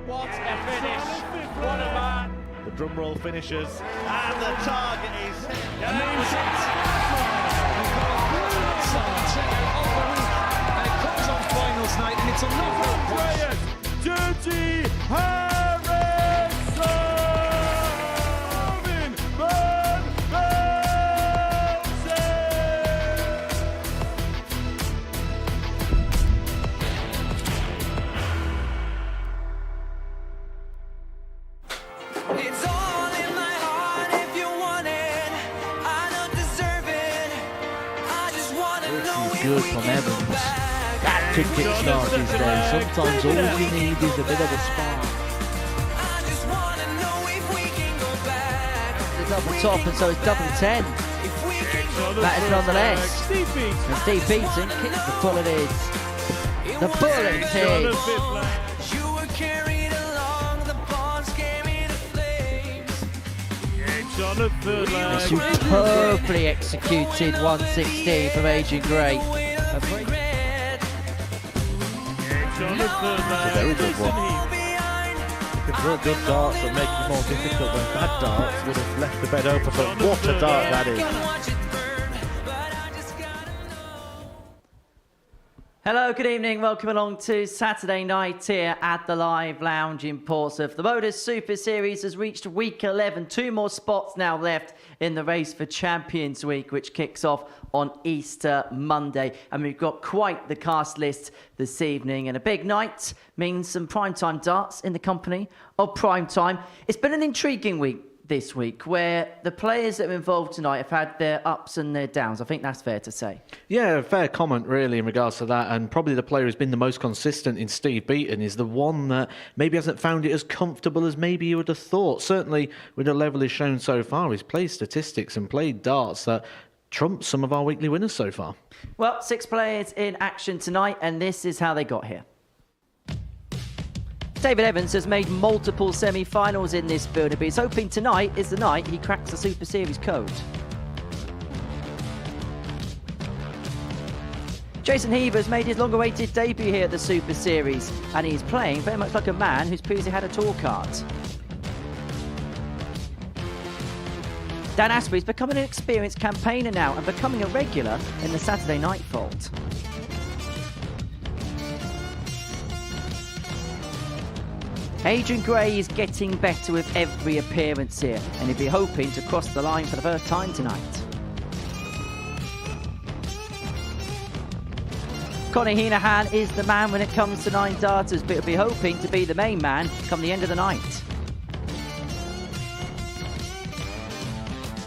What a finish! What a man! The drum roll finishes, and the target is... And it comes on finals night, and it's a knockout. Dirty Harrison! Van Velzen! It's all in my heart if you want it. I don't deserve it. I just want to know if Good we from can go Evans. back. To kickstart his day. Sometimes all you need is a bit of a spark. I just want to know if we can go back. The double top, and so it's double 10. If we can go That is nonetheless. Steve Beaton. And Steve Beaton kicks the bullet is. The bullet is. You were carried along, the bombs gave me the flames. Jonathan A Lang. superbly executed 116 from Agent Gray. A great Jonathan Lang. very good one. It's real good darts that make it more difficult when bad darts would have left the bed open, but what a dart that is. Hello, good evening. Welcome along to Saturday night here at the Live Lounge in Portsmouth. The Modus Super Series has reached week 11. 2 more spots now left in the race for Champions Week, which kicks off on Easter Monday. And we've got quite the cast list this evening. And a big night means some primetime darts in the company of primetime. It's been an intriguing week this week, where the players that are involved tonight have had their ups and their downs. I think that's fair to say. Yeah, fair comment really in regards to that, and probably the player who's been the most consistent in Steve Beaton is the one that maybe hasn't found it as comfortable as maybe you would have thought. Certainly with the level he's shown so far, he's played statistics and played darts that trump some of our weekly winners so far. Well, 6 players in action tonight, and this is how they got here. David Evans has made multiple semi-finals in this buildup. He's hoping tonight is the night he cracks the Super Series code. Jason Heaver has made his long-awaited debut here at the Super Series, and he's playing very much like a man who's previously had a tour card. Dan Aspbury's becoming an experienced campaigner now and becoming a regular in the Saturday night fold. Adrian Gray is getting better with every appearance here, and he'll be hoping to cross the line for the first time tonight. Conor Henahan is the man when it comes to 9 darters, but he'll be hoping to be the main man come the end of the night.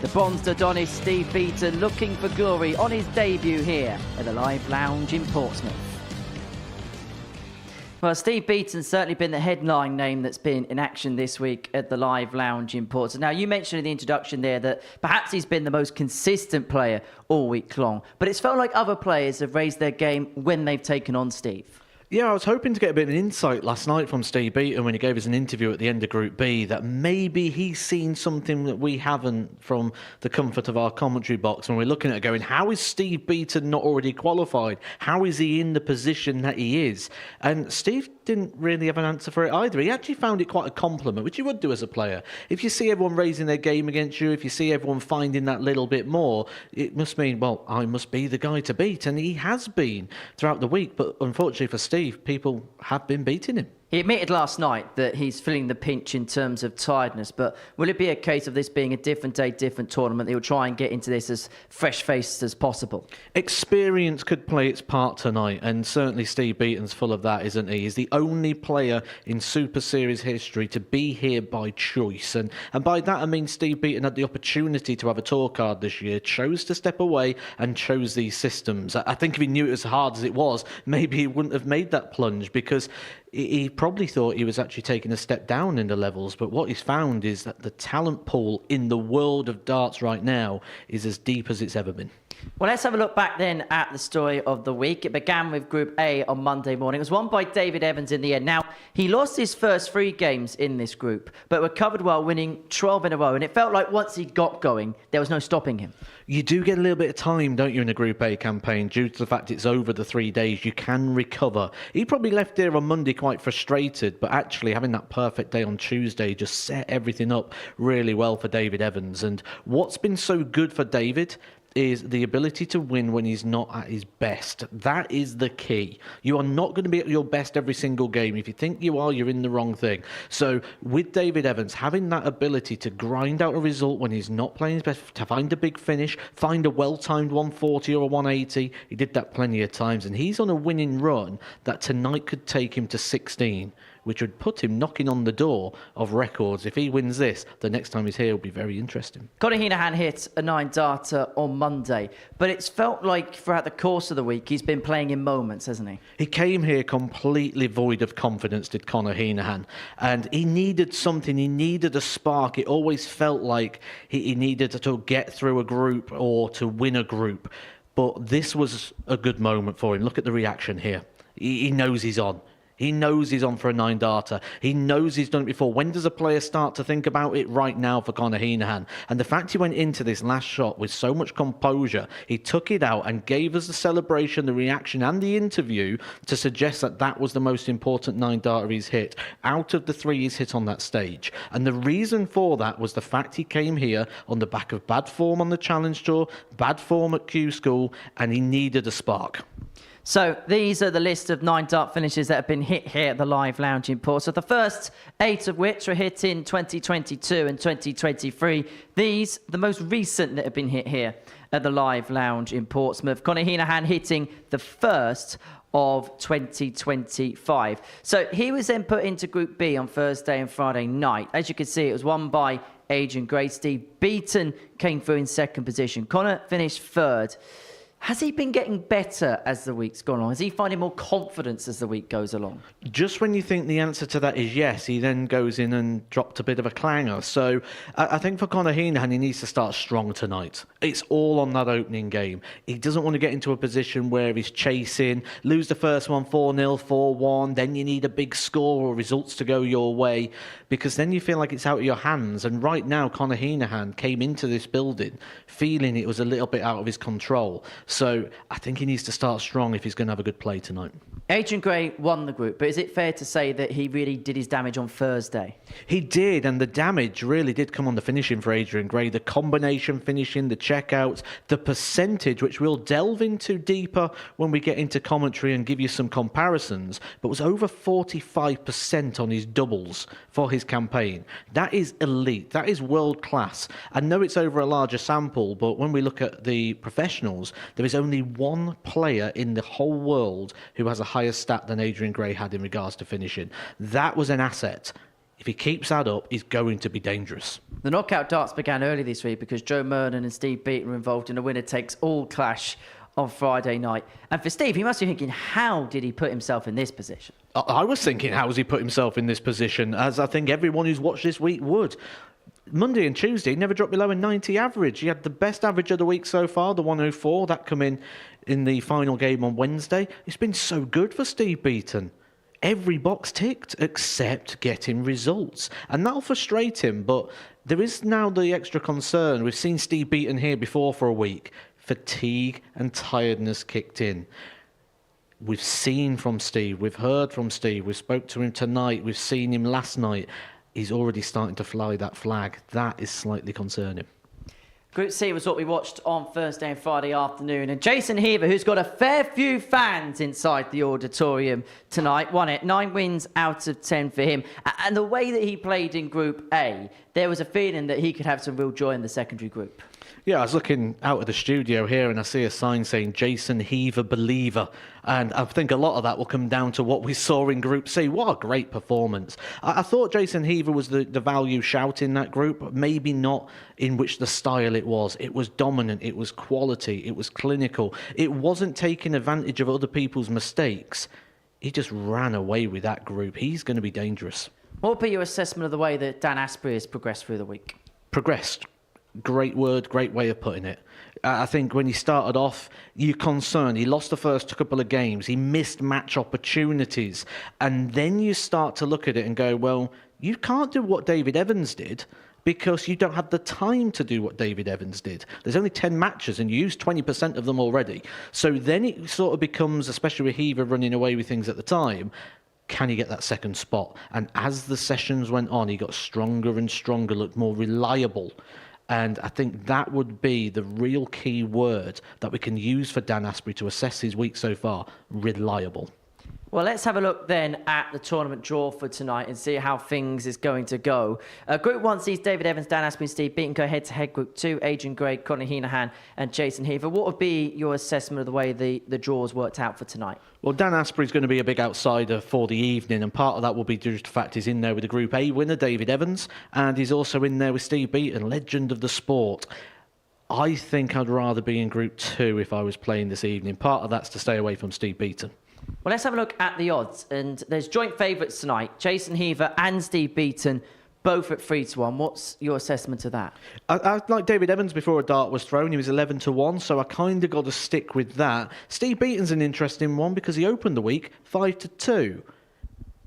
The bronzed Adonis Steve Beaton looking for glory on his debut here at the Live Lounge in Portsmouth. Well, Steve Beaton's certainly been the headline name that's been in action this week at the Live Lounge in Portsmouth. Now, you mentioned in the introduction there that perhaps he's been the most consistent player all week long, but it's felt like other players have raised their game when they've taken on Steve. Yeah, I was hoping to get a bit of an insight last night from Steve Beaton when he gave us an interview at the end of Group B, that maybe he's seen something that we haven't from the comfort of our commentary box when we're looking at it going, how is Steve Beaton not already qualified? How is he in the position that he is? And Steve didn't really have an answer for it either. He actually found it quite a compliment, which you would do as a player. If you see everyone raising their game against you, if you see everyone finding that little bit more, it must mean, well, I must be the guy to beat. And he has been throughout the week. But unfortunately for Steve, people have been beating him. He admitted last night that he's feeling the pinch in terms of tiredness, but will it be a case of this being a different day, different tournament? He'll try and get into this as fresh-faced as possible. Experience could play its part tonight, and certainly Steve Beaton's full of that, isn't he? He's the only player in Super Series history to be here by choice, and by that I mean Steve Beaton had the opportunity to have a tour card this year, chose to step away and chose these systems. I think if he knew it as hard as it was, maybe he wouldn't have made that plunge, because he probably thought he was actually taking a step down in the levels, but what he's found is that the talent pool in the world of darts right now is as deep as it's ever been. Well, let's have a look back then at the story of the week. It began with Group A on Monday morning. It was won by David Evans in the end. Now, he lost his first 3 games in this group, but recovered while winning 12 in a row. And it felt like once he got going, there was no stopping him. You do get a little bit of time, don't you, in a Group A campaign, due to the fact it's over the 3 days. You can recover. He probably left here on Monday quite frustrated, but actually having that perfect day on Tuesday just set everything up really well for David Evans. And what's been so good for David is the ability to win when he's not at his best. That is the key. You are not going to be at your best every single game. If you think you are, you're in the wrong thing. So with David Evans, having that ability to grind out a result when he's not playing his best, to find a big finish, find a well-timed 140 or a 180, he did that plenty of times, and he's on a winning run that tonight could take him to 16, which would put him knocking on the door of records. If he wins this, the next time he's here will be very interesting. Conor Henahan hit a 9-darter on Monday, but it's felt like throughout the course of the week he's been playing in moments, hasn't he? He came here completely void of confidence, did Conor Henahan, and he needed something. He needed a spark. It always felt like he needed to get through a group or to win a group, but this was a good moment for him. Look at the reaction here. He knows he's on. He knows he's on for a 9-darter. He knows he's done it before. When does a player start to think about it? Right now for Conor Henahan. And the fact he went into this last shot with so much composure, he took it out and gave us the celebration, the reaction and the interview to suggest that that was the most important 9-darter he's hit out of the 3 he's hit on that stage. And the reason for that was the fact he came here on the back of bad form on the Challenge Tour, bad form at Q School, and he needed a spark. So these are the list of 9-dart finishes that have been hit here at the Live Lounge in Portsmouth. The first 8 of which were hit in 2022 and 2023. These, the most recent that have been hit here at the Live Lounge in Portsmouth. Conor Henahan hitting the first of 2025. So he was then put into Group B on Thursday and Friday night. As you can see, it was won by Adrian Gray. Steve Beaton came through in second position. Conor finished third. Has he been getting better as the week's gone on? Is he finding more confidence as the week goes along? Just when you think the answer to that is yes, he then goes in and dropped a bit of a clanger. So I think for Conor Henahan, he needs to start strong tonight. It's all on that opening game. He doesn't want to get into a position where he's chasing, lose the first one 4-0, 4-1, then you need a big score or results to go your way, because then you feel like it's out of your hands. And right now, Conor Henahan came into this building feeling it was a little bit out of his control. So I think he needs to start strong if he's going to have a good play tonight. Adrian Gray won the group, but is it fair to say that he really did his damage on Thursday? He did, and the damage really did come on the finishing for Adrian Gray. The combination finishing, the checkouts, the percentage, which we'll delve into deeper when we get into commentary and give you some comparisons, but was over 45% on his doubles for his campaign. That is elite. That is world class. I know it's over a larger sample, but when we look at the professionals, there is only one player in the whole world who has a higher stat than Adrian Gray had in regards to finishing. That was an asset. If he keeps that up, he's going to be dangerous. The knockout darts began early this week because Joe Mernon and Steve Beaton were involved in a winner-takes-all clash on Friday night. And for Steve, he must be thinking, how did he put himself in this position? I was thinking, how has he put himself in this position? As I think everyone who's watched this week would. Monday and Tuesday, he never dropped below a 90 average. He had the best average of the week so far, the 104. That come in the final game on Wednesday. It's been so good for Steve Beaton. Every box ticked except getting results. And that'll frustrate him, but there is now the extra concern. We've seen Steve Beaton here before for a week. Fatigue and tiredness kicked in. We've seen from Steve, we've heard from Steve, we spoke to him tonight, we've seen him last night. He's already starting to fly that flag. That is slightly concerning. Group C was what we watched on Thursday and Friday afternoon. And Jason Heaver, who's got a fair few fans inside the auditorium tonight, won it. 9 wins out of 10 for him. And the way that he played in Group A, there was a feeling that he could have some real joy in the secondary group. Yeah, I was looking out of the studio here and I see a sign saying Jason Heaver Believer. And I think a lot of that will come down to what we saw in Group C. What a great performance. I thought Jason Heaver was the value shout in that group, but maybe not in which the style it was. It was dominant, it was quality, it was clinical. It wasn't taking advantage of other people's mistakes. He just ran away with that group. He's going to be dangerous. What would be your assessment of the way that Dan Aspbury has progressed through the week? Progressed. Great word, great way of putting it. I think when he started off, you're concerned. He lost the first couple of games. He missed match opportunities. And then you start to look at it and go, well, you can't do what David Evans did because you don't have the time to do what David Evans did. There's only 10 matches and you used 20% of them already. So then it sort of becomes, especially with Heaver running away with things at the time, can he get that second spot? And as the sessions went on, he got stronger and stronger, looked more reliable. And I think that would be the real key word that we can use for Dan Aspbury to assess his week so far: reliable. Well, let's have a look then at the tournament draw for tonight and see how things is going to go. Group 1 sees David Evans, Dan Aspbury and Steve Beaton go head-to-head. Group 2, Adrian Gray, Conor Henahan and Jason Heaver. What would be your assessment of the way the draws worked out for tonight? Well, Dan Aspbury's going to be a big outsider for the evening, and part of that will be due to the fact he's in there with the Group A winner, David Evans, and he's also in there with Steve Beaton, legend of the sport. I think I'd rather be in Group 2 if I was playing this evening. Part of that's to stay away from Steve Beaton. Well, let's have a look at the odds. And there's joint favourites tonight. Jason Heaver and Steve Beaton, both at 3-1. What's your assessment of that? I like David Evans before a dart was thrown. He was 11-1, so I kind of got to stick with that. Steve Beaton's an interesting one because he opened the week 5-2.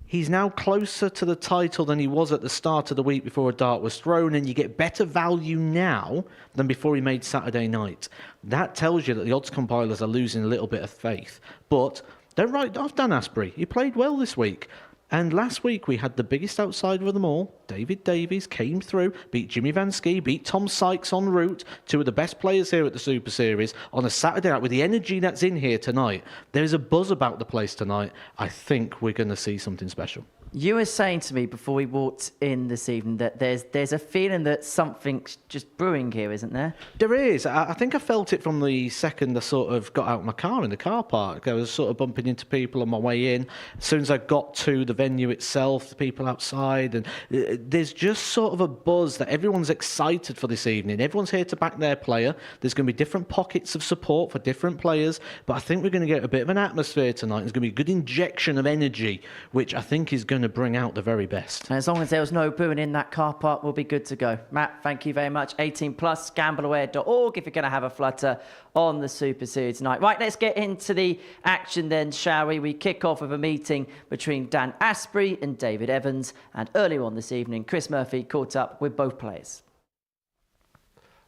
He's now closer to the title than he was at the start of the week before a dart was thrown, and you get better value now than before he made Saturday night. That tells you that the odds compilers are losing a little bit of faith. But don't write off Dan Aspbury. He played well this week. And last week we had the biggest outsider of them all. David Davies came through, beat Jimmy Van Ski, beat Tom Sykes en route, two of the best players here at the Super Series on a Saturday night with the energy that's in here tonight. There's a buzz about the place tonight. I think we're going to see something special. You were saying to me before we walked in this evening that there's a feeling that something's just brewing here, isn't there? There is. I think I felt it from the second I sort of got out of my car in the car park. I was sort of bumping into people on my way in. As soon as I got to the venue itself, the people outside, and there's just sort of a buzz that everyone's excited for this evening. Everyone's here to back their player. There's going to be different pockets of support for different players, but I think we're going to get a bit of an atmosphere tonight. There's going to be a good injection of energy, which I think is going to bring out the very best. And as long as there was no booing in that car park, we'll be good to go. Matt, thank you very much. 18+, gambleaware.org if you're going to have a flutter on the Super Series tonight. Right, let's get into the action then, shall we? We kick off with a meeting between Dan Aspbury and David Evans. And earlier on this evening, Chris Murphy caught up with both players.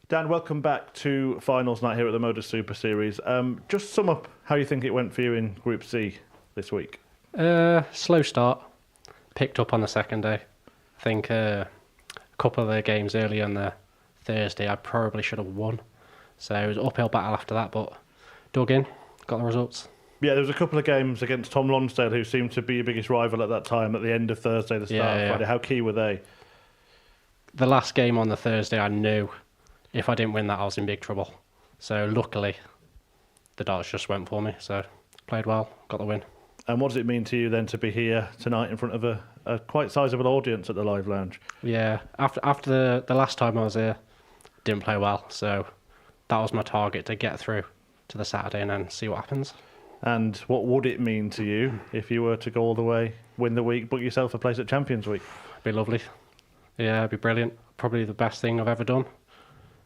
Dan, welcome back to finals night here at the Modus Super Series. Just sum up how you think it went for you in Group C this week. Slow start. Picked up on the second day. I think a couple of the games early on the Thursday I probably should have won. So it was an uphill battle after that, but dug in, got the results. Yeah, there was a couple of games against Tom Lonsdale, who seemed to be your biggest rival at that time, at the end of Thursday, the start of Friday. How key were they? The last game on the Thursday, I knew if I didn't win that, I was in big trouble. So luckily, the darts just went for me. So played well, got the win. And what does it mean to you then to be here tonight in front of a quite sizable audience at the Live Lounge? Yeah, after the last time I was here, didn't play well. So that was my target, to get through to the Saturday and then see what happens. And what would it mean to you if you were to go all the way, win the week, book yourself a place at Champions Week? It'd be lovely. Yeah, it'd be brilliant. Probably the best thing I've ever done.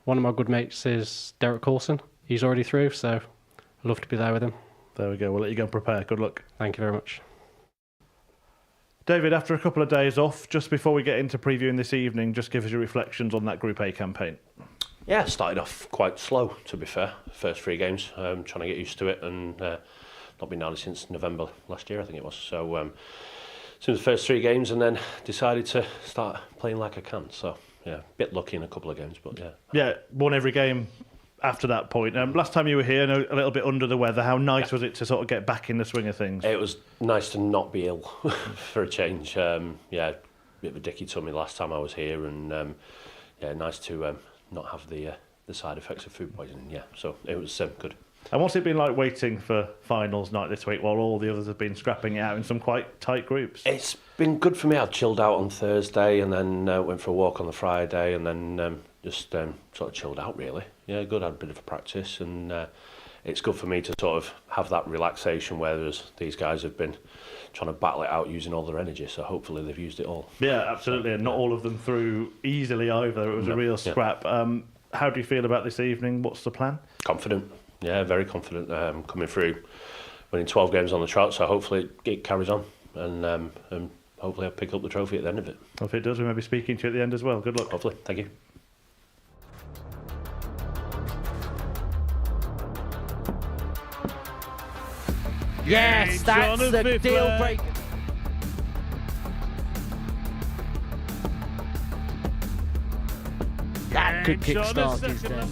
One of my good mates is Derek Coulson. He's already through, so I'd love to be there with him. There we go. We'll let you go and prepare. Good luck. Thank you very much. David, after a couple of days off, just before we get into previewing this evening, just give us your reflections on that Group A campaign. Yeah, started off quite slow, to be fair. First 3 games, trying to get used to it, and not been down since November last year, I think it was. So since the first 3 games, and then decided to start playing like I can. So yeah, a bit lucky in a couple of games, but yeah. Yeah, won every game after that point. Last time you were here, a little bit under the weather. How nice was it to sort of get back in the swing of things? It was nice to not be ill for a change. Yeah, bit of a dicky tummy last time I was here, and yeah, nice to not have the side effects of food poisoning. Yeah, so it was good. And what's it been like waiting for finals night this week while all the others have been scrapping it out in some quite tight groups? It's been good for me. I chilled out on Thursday and then went for a walk on the Friday, and then just sort of chilled out really. Yeah, good. Had a bit of a practice, and it's good for me to sort of have that relaxation, whereas these guys have been trying to battle it out using all their energy, so hopefully they've used it all. Yeah, absolutely, and not all of them through easily either. It was a real scrap. How do you feel about this evening? What's the plan? Confident. Yeah, very confident. Coming through, winning 12 games on the trot, so hopefully it carries on, and hopefully I'll pick up the trophy at the end of it. Well, if it does, we may be speaking to you at the end as well. Good luck. Hopefully. Thank you. Yes, that's the deal breaker. Good kickstart is there.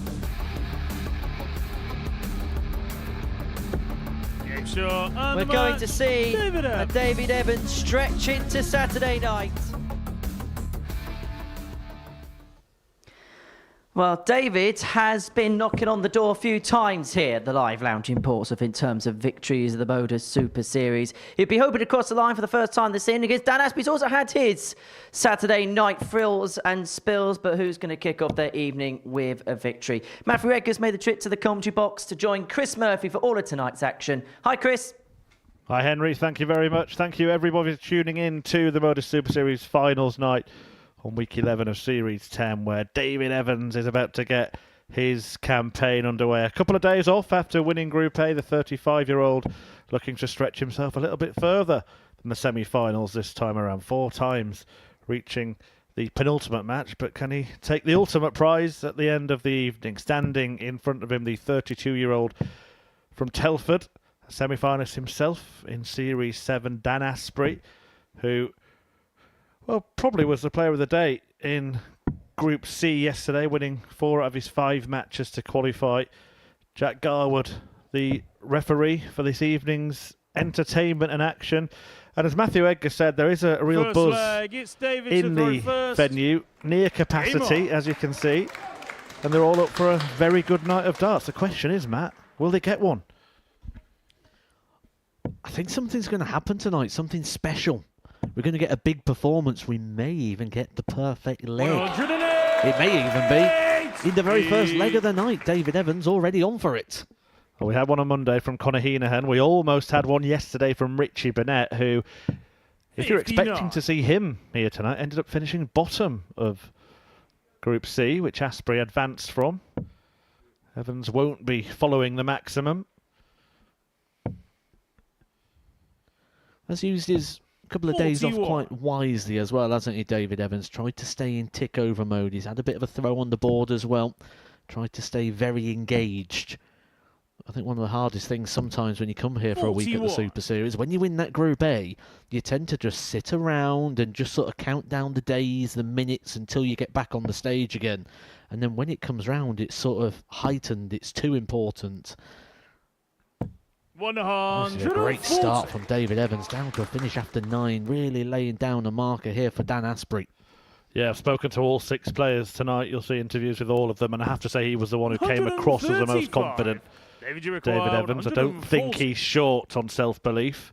We're going to see a David Evans stretch into Saturday night. Well, David has been knocking on the door a few times here at the Live Lounge in Portsmouth in terms of victories of the Modus Super Series. He'd be hoping to cross the line for the first time this evening against Dan Aspbury. He's also had his Saturday night thrills and spills, but who's going to kick off their evening with a victory? Matthew Edgar's made the trip to the commentary box to join Chris Murphy for all of tonight's action. Hi, Chris. Hi, Henry. Thank you very much. Thank you, everybody, for tuning in to the Modus Super Series finals night on week 11 of Series 10, where David Evans is about to get his campaign underway. A couple of days off after winning Group A, the 35-year-old looking to stretch himself a little bit further than the semi-finals this time around. 4 times reaching the penultimate match, but can he take the ultimate prize at the end of the evening? Standing in front of him, the 32-year-old from Telford, a semi-finalist himself in Series 7, Dan Aspbury, who, well, probably was the player of the day in Group C yesterday, winning 4 out of his 5 matches to qualify. Jack Garwood, the referee for this evening's entertainment and action. And as Matthew Edgar said, there is a real buzz in the venue, near capacity, as you can see. And they're all up for a very good night of darts. The question is, Matt, will they get one? I think something's going to happen tonight, something special. We're going to get a big performance. We may even get the perfect leg. It may even be in the very first leg of the night. David Evans already on for it. Well, we had one on Monday from Conor Henahan. We almost had one yesterday from Richie Burnett, who, if you're expecting to see him here tonight, ended up finishing bottom of Group C, which Aspbury advanced from. Evans won't be following the maximum. Has used his couple of days off quite wisely as well, hasn't he, David Evans? Tried to stay in tick-over mode. He's had a bit of a throw on the board as well. Tried to stay very engaged. I think one of the hardest things sometimes when you come here for a week at the Super Series, when you win that Group A, you tend to just sit around and just sort of count down the days, the minutes, until you get back on the stage again. And then when it comes round, it's sort of heightened. It's too important. This is a great start from David Evans, down to a finish after 9, really laying down a marker here for Dan Aspbury. Yeah, I've spoken to all 6 players tonight. You'll see interviews with all of them, and I have to say he was the one who came across as the most confident. David Evans, I don't think he's short on self-belief.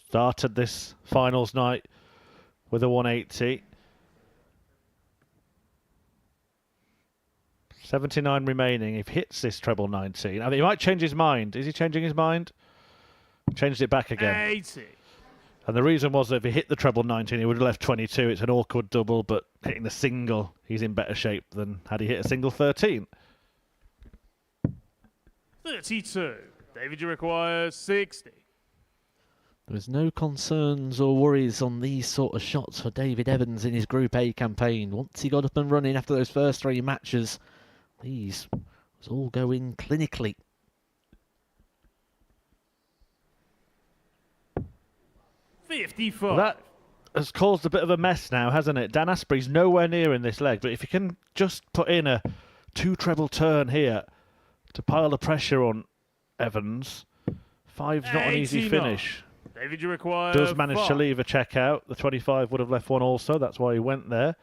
Started this finals night with a 180. 79 remaining. If he hits this treble 19, I mean, he might change his mind. Is he changing his mind? Changed it back again. 80. And the reason was that if he hit the treble 19, he would have left 22. It's an awkward double, but hitting the single, he's in better shape than had he hit a single 13. 32. David, you require 60. There was no concerns or worries on these sort of shots for David Evans in his Group A campaign. Once he got up and running after those first 3 matches, these was all going clinically. Well, that has caused a bit of a mess now, hasn't it? Dan Aspbury's nowhere near in this leg, but if you can just put in a 2 treble turn here to pile the pressure on Evans, 5's not an easy finish. David, you require Does manage 5. to leave a check out. The 25 would have left one also. That's why he went there.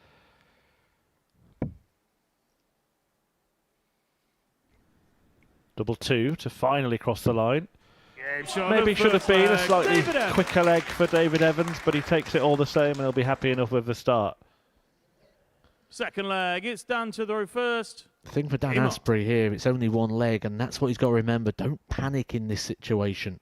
Double 2 to finally cross the line. Maybe should have been a slightly quicker leg for David Evans, but he takes it all the same and he'll be happy enough with the start. Second leg, it's Dan to throw first. The thing for Dan Aspbury here, it's only 1 leg, and that's what he's got to remember. Don't panic in this situation.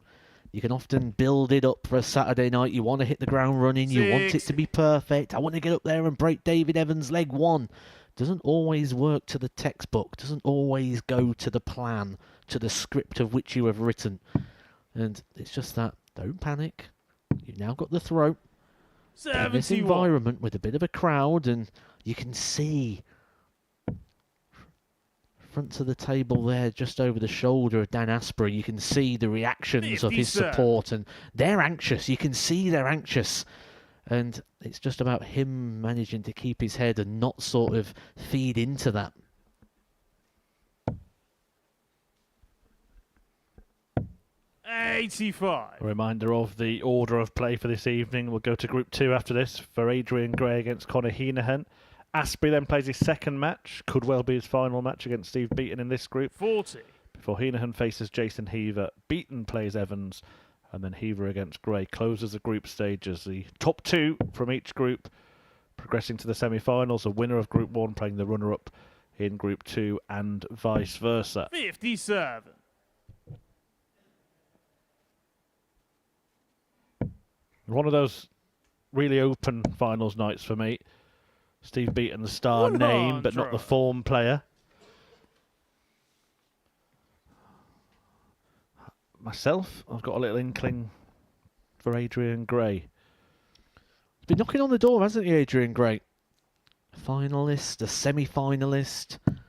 You can often build it up for a Saturday night. You want to hit the ground running. You want it to be perfect. I want to get up there and break David Evans' leg 1. Doesn't always work to the textbook. Doesn't always go to the plan, to the script of which you have written. And it's just that, don't panic. You've now got the throw. In this environment with a bit of a crowd, and you can see front of the table there, just over the shoulder of Dan Aspbury, you can see the reactions of his support, and they're anxious. You can see they're anxious. And it's just about him managing to keep his head and not sort of feed into that. A 85. reminder of the order of play for this evening. We'll go to Group 2 after this for Adrian Gray against Conor Henahan. Aspbury then plays his second match. Could well be his final match against Steve Beaton in this group. 40. Before Henahan faces Jason Heaver. Beaton plays Evans. And then Heaver against Gray closes the group stages. The top two from each group progressing to the semi-finals. A winner of Group 1 playing the runner-up in Group 2 and vice versa. 57. One of those really open finals nights for me. Steve Beaton, the star name, but not the form player. Myself, I've got a little inkling for Adrian Gray. He's been knocking on the door, hasn't he, Adrian Gray? Finalist, a semi-finalist. Winner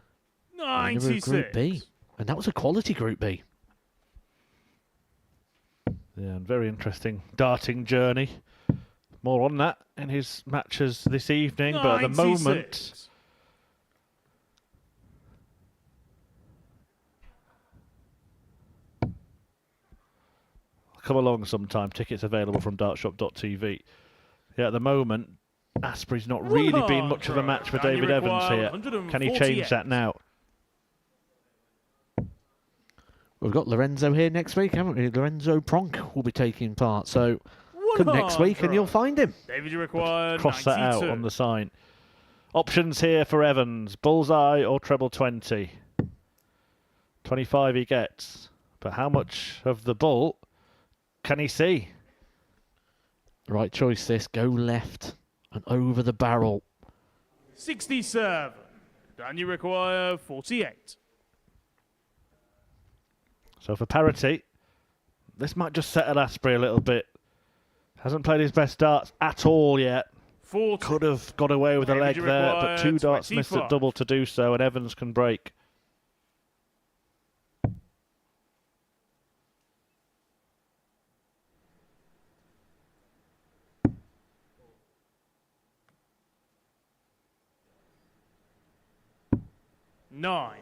of 96. Group B. And that was a quality Group B. Yeah, and very interesting darting journey. More on that in his matches this evening, but at the moment, come along sometime. Tickets available from dartshop.tv. Yeah, at the moment, Asbury's not really been much of a match for David Evans here. Can he change that now? We've got Lorenzo here next week, haven't we? Lorenzo Pronk will be taking part, so come next week and you'll find him. David, you require Cross 92. that out on the sign. Options here for Evans. Bullseye or treble 20. 25 he gets. But how much of the bull can he see? Right choice this. Go left and over the barrel. 67. Dan, you require 48. So for parity, this might just settle Aspbury a little bit. Hasn't played his best darts at all yet. 40. Could have got away with a leg there, but 2 darts missed 25. at double to do so, and Evans can break. Nine.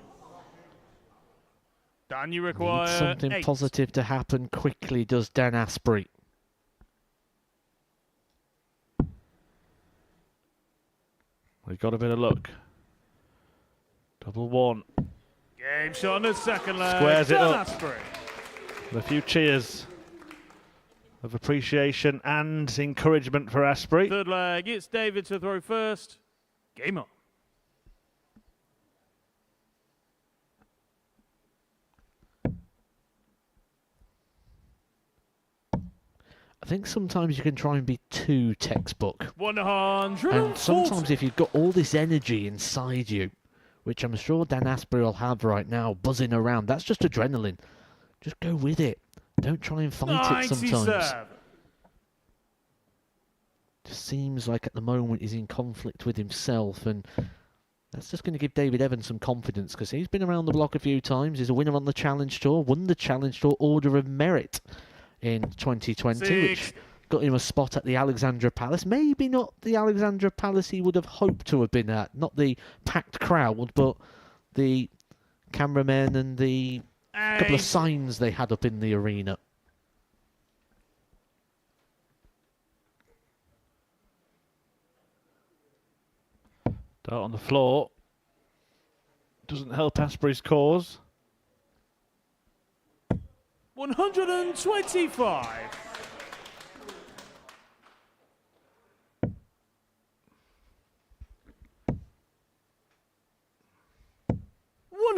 Dan, you Needs require something 8. positive to happen quickly, does Dan Aspbury. We've got a bit of luck. Double one. Game shot on the second leg. Squares it Dan up. Aspbury. With a few cheers of appreciation and encouragement for Aspbury. Third leg, it's David to throw first. Game on. I think sometimes you can try and be too textbook. 100. And sometimes if you've got all this energy inside you, which I'm sure Dan Aspbury will have right now, buzzing around, that's just adrenaline. Just go with it. Don't try and fight it sometimes. 97. Just seems like at the moment he's in conflict with himself, and that's just going to give David Evans some confidence because he's been around the block a few times. He's a winner on the Challenge Tour, won the Challenge Tour Order of Merit in 2020, which got him a spot at the Alexandra Palace. Maybe not the Alexandra Palace he would have hoped to have been at, not the packed crowd, but the cameramen and the couple of signs they had up in the arena. Dart on the floor. Doesn't help Asbury's cause. 125.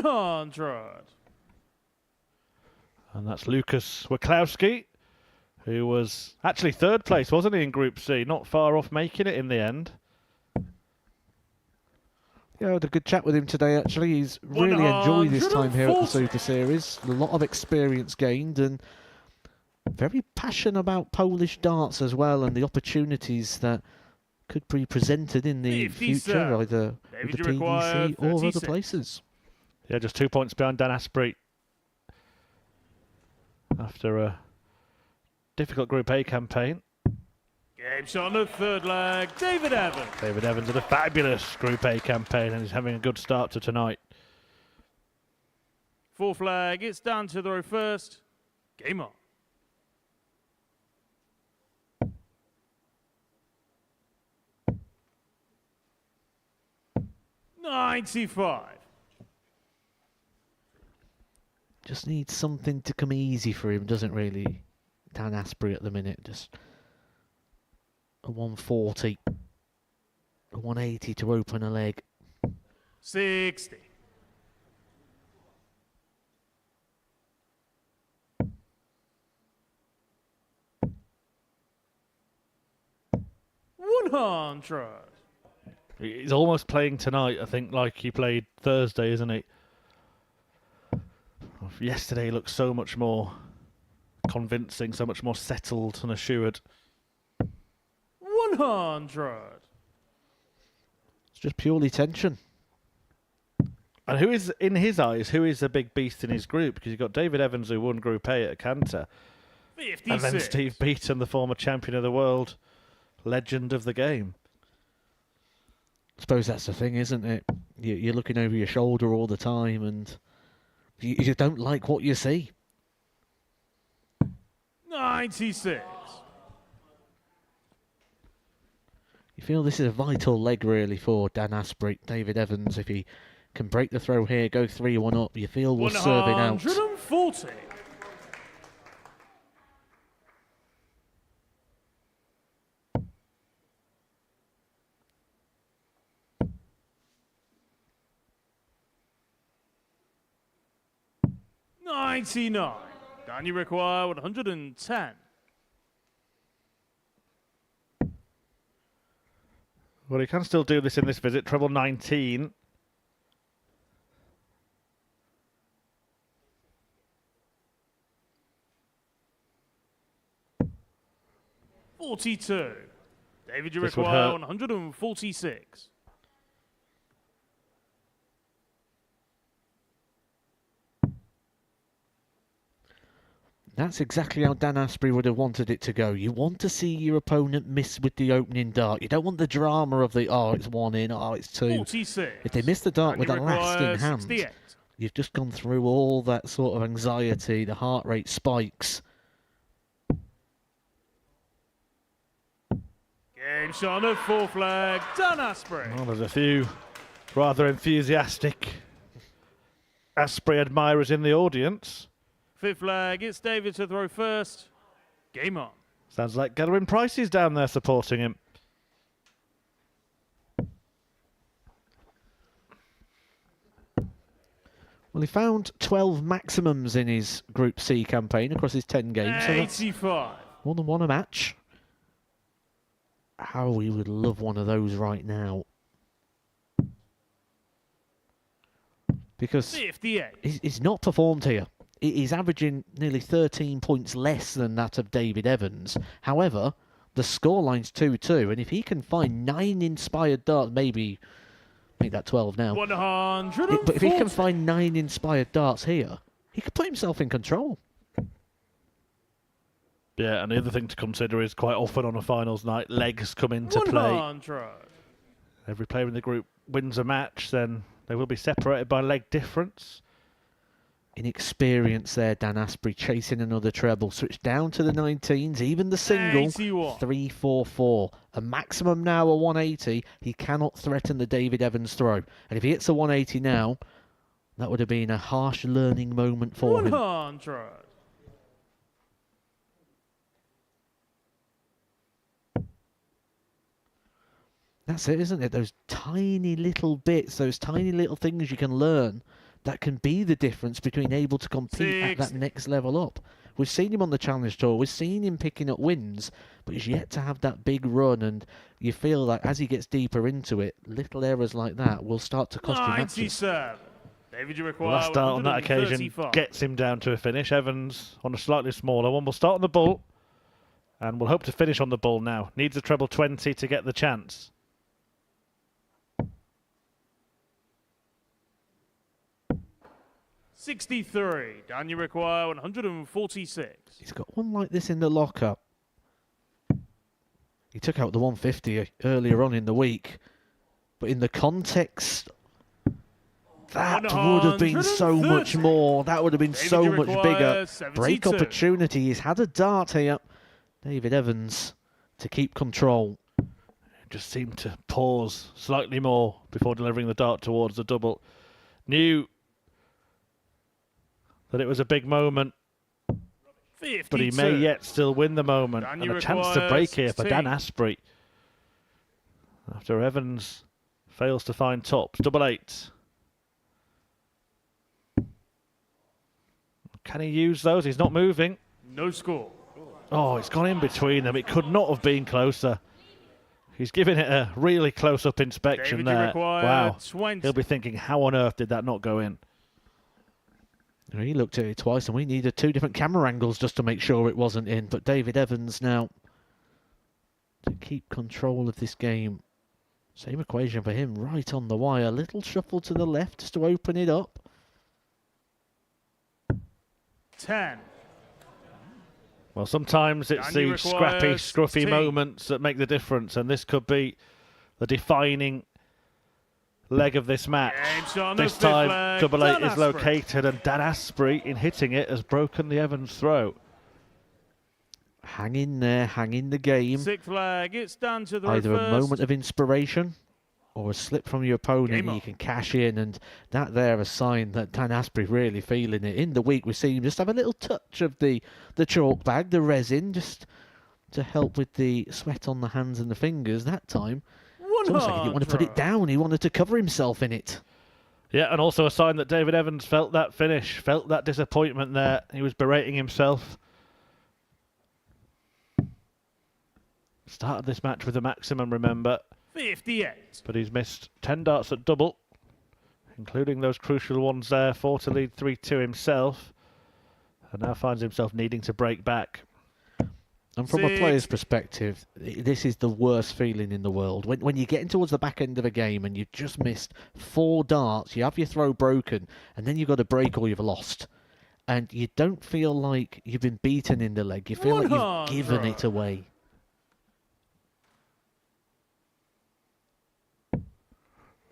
$100. And that's Lucas Wachowski, who was actually third place, wasn't he, in Group C? Not far off making it in the end. Yeah, I had a good chat with him today, actually. He's really enjoyed his time here at the Super Series. A lot of experience gained and very passionate about Polish darts as well and the opportunities that could be presented in the future, either with the PDC or other places. Yeah, just 2 points behind Dan Aspbury after a difficult Group A campaign. Game shot on the third leg, David Evans. David Evans had a fabulous Group A campaign and he's having a good start to tonight. Fourth leg, it's Dan to throw first. Game on. $95. Just needs something to come easy for him, doesn't really? Dan Aspbury at the minute, just a 140, a 180 to open a leg. 60. $100. He's almost playing tonight, I think, like he played Thursday, isn't he? Yesterday he looked so much more convincing, so much more settled and assured. 100. It's just purely tension. And who is, in his eyes, who is the big beast in his group? Because you've got David Evans, who won Group A at Cantor. 56. And then Steve Beaton, the former champion of the world, legend of the game. I suppose that's the thing, isn't it? You're looking over your shoulder all the time and you don't like what you see. 96. You feel this is a vital leg, really, for Dan Aspbury. David Evans, if he can break the throw here, go 3-1 up, you feel we're serving out. 140. $99. Dan, you require 110. Well, he can still do this in this visit. Treble 19. $42. David, you This would require hurt. 146. That's exactly how Dan Aspbury would have wanted it to go. You want to see your opponent miss with the opening dart. You don't want the drama of the, oh, it's one in, oh, it's two. 46. If they miss the dart Dan, with you the last in require hand, 68. you've just gone through all that sort of anxiety, the heart rate spikes. Game shot on the fourth leg, Dan Aspbury. Well, there's a few rather enthusiastic Aspbury admirers in the audience. Fifth leg, it's David to throw first. Game on. Sounds like Gathering Price is down there supporting him. Well, he found 12 maximums in his Group C campaign across his 10 games. So that's 85. more than one a match. How we would love one of those right now. Because 58. he's not performed here. He's averaging nearly 13 points less than that of David Evans. However, the scoreline's 2-2, and if he can find 9 inspired darts, maybe make that 12 now. 140. But if he can find 9 inspired darts here, he could put himself in control. Yeah, and the other thing to consider is quite often on a finals night, legs come into play. 100. Every player in the group wins a match, then they will be separated by leg difference. Inexperience there, Dan Aspbury chasing another treble. Switch down to the 19s, even the single. 81. 3-4-4. A maximum now, a 180. He cannot threaten the David Evans throw. And if he hits a 180 now, that would have been a harsh learning moment for him. 100. That's it, isn't it? Those tiny little bits, those tiny little things you can learn that can be the difference between able to compete at that 60. next level up. We've seen him on the Challenge Tour. We've seen him picking up wins, but he's yet to have that big run. And you feel like as he gets deeper into it, little errors like that will start to cost you matches. 97. David, you require Last start on that occasion 135. gets him down to a finish. Evans on a slightly smaller one. We'll start on the bull, and we'll hope to finish on the bull now. Needs a treble 20 to get the chance. $63. Dan, you require 146. He's got one like this in the locker. He took out the 150 earlier on in the week. But in the context, that would have been so much more. That would have been so much bigger. Break opportunity. He's had a dart here. David Evans to keep control. Just seemed to pause slightly more before delivering the dart towards the double. Knew that it was a big moment, 52. but he may yet still win the moment. Dan, and a chance to break here for 16. Dan Aspbury. After Evans fails to find tops. Double eight. Can he use those? He's not moving. No score. Oh, it's gone in between them. It could not have been closer. He's giving it a really close-up inspection David, you there. require Wow. 20. He'll be thinking, how on earth did that not go in? He looked at it twice, and we needed 2 different camera angles just to make sure it wasn't in. But David Evans now to keep control of this game. Same equation for him, right on the wire. Little shuffle to the left just to open it up. 10. Well, sometimes it's Dan, you the scrappy, require scruffy 16. moments that make the difference, and this could be the defining leg of this match. Game shot on the This fifth time, leg. double eight Dan is Aspbury. located, and Dan Aspbury, in hitting it, has broken the Evans throw. Hang in there, hang in the game. 6th flag. It's down to the Either reverse. a moment of inspiration or a slip from your opponent Game and you on. can cash in, and that there a sign that Dan Aspbury really feeling it. In the week we've seen him just have a little touch of the chalk bag, the resin, just to help with the sweat on the hands and the fingers. That time it's almost like he didn't want to put it down, he wanted to cover himself in it. Yeah, and also a sign that David Evans felt that finish, felt that disappointment there. He was berating himself. Started this match with a maximum, remember, 58. but he's missed 10 darts at double, including those crucial ones there, 4 to lead 3-2 himself, and now finds himself needing to break back. And from a player's perspective, this is the worst feeling in the world. When you're getting towards the back end of a game and you've just missed 4 darts, you have your throw broken, and then you've got a break or you've lost. And you don't feel like you've been beaten in the leg. You feel like you've given it away.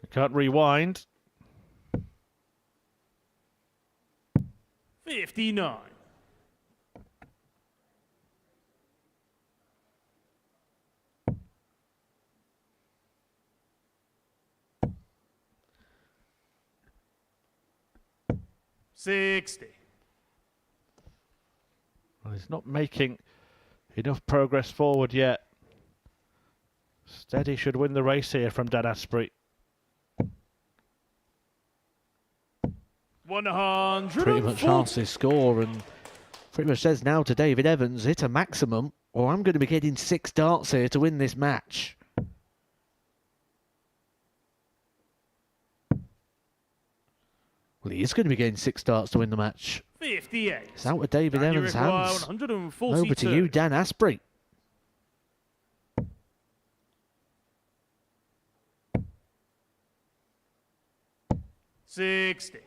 Can't rewind. 59. Well, he's not making enough progress forward yet. Steady should win the race here from Dan Aspbury. 140. Pretty much halves his score, and pretty much says now to David Evans, hit a maximum or I'm going to be getting 6 darts here to win this match. Well, he is going to be getting 6 darts to win the match. 58. It's out of David And you Evans' require hands. 142. Over to you, Dan Aspbury. $60.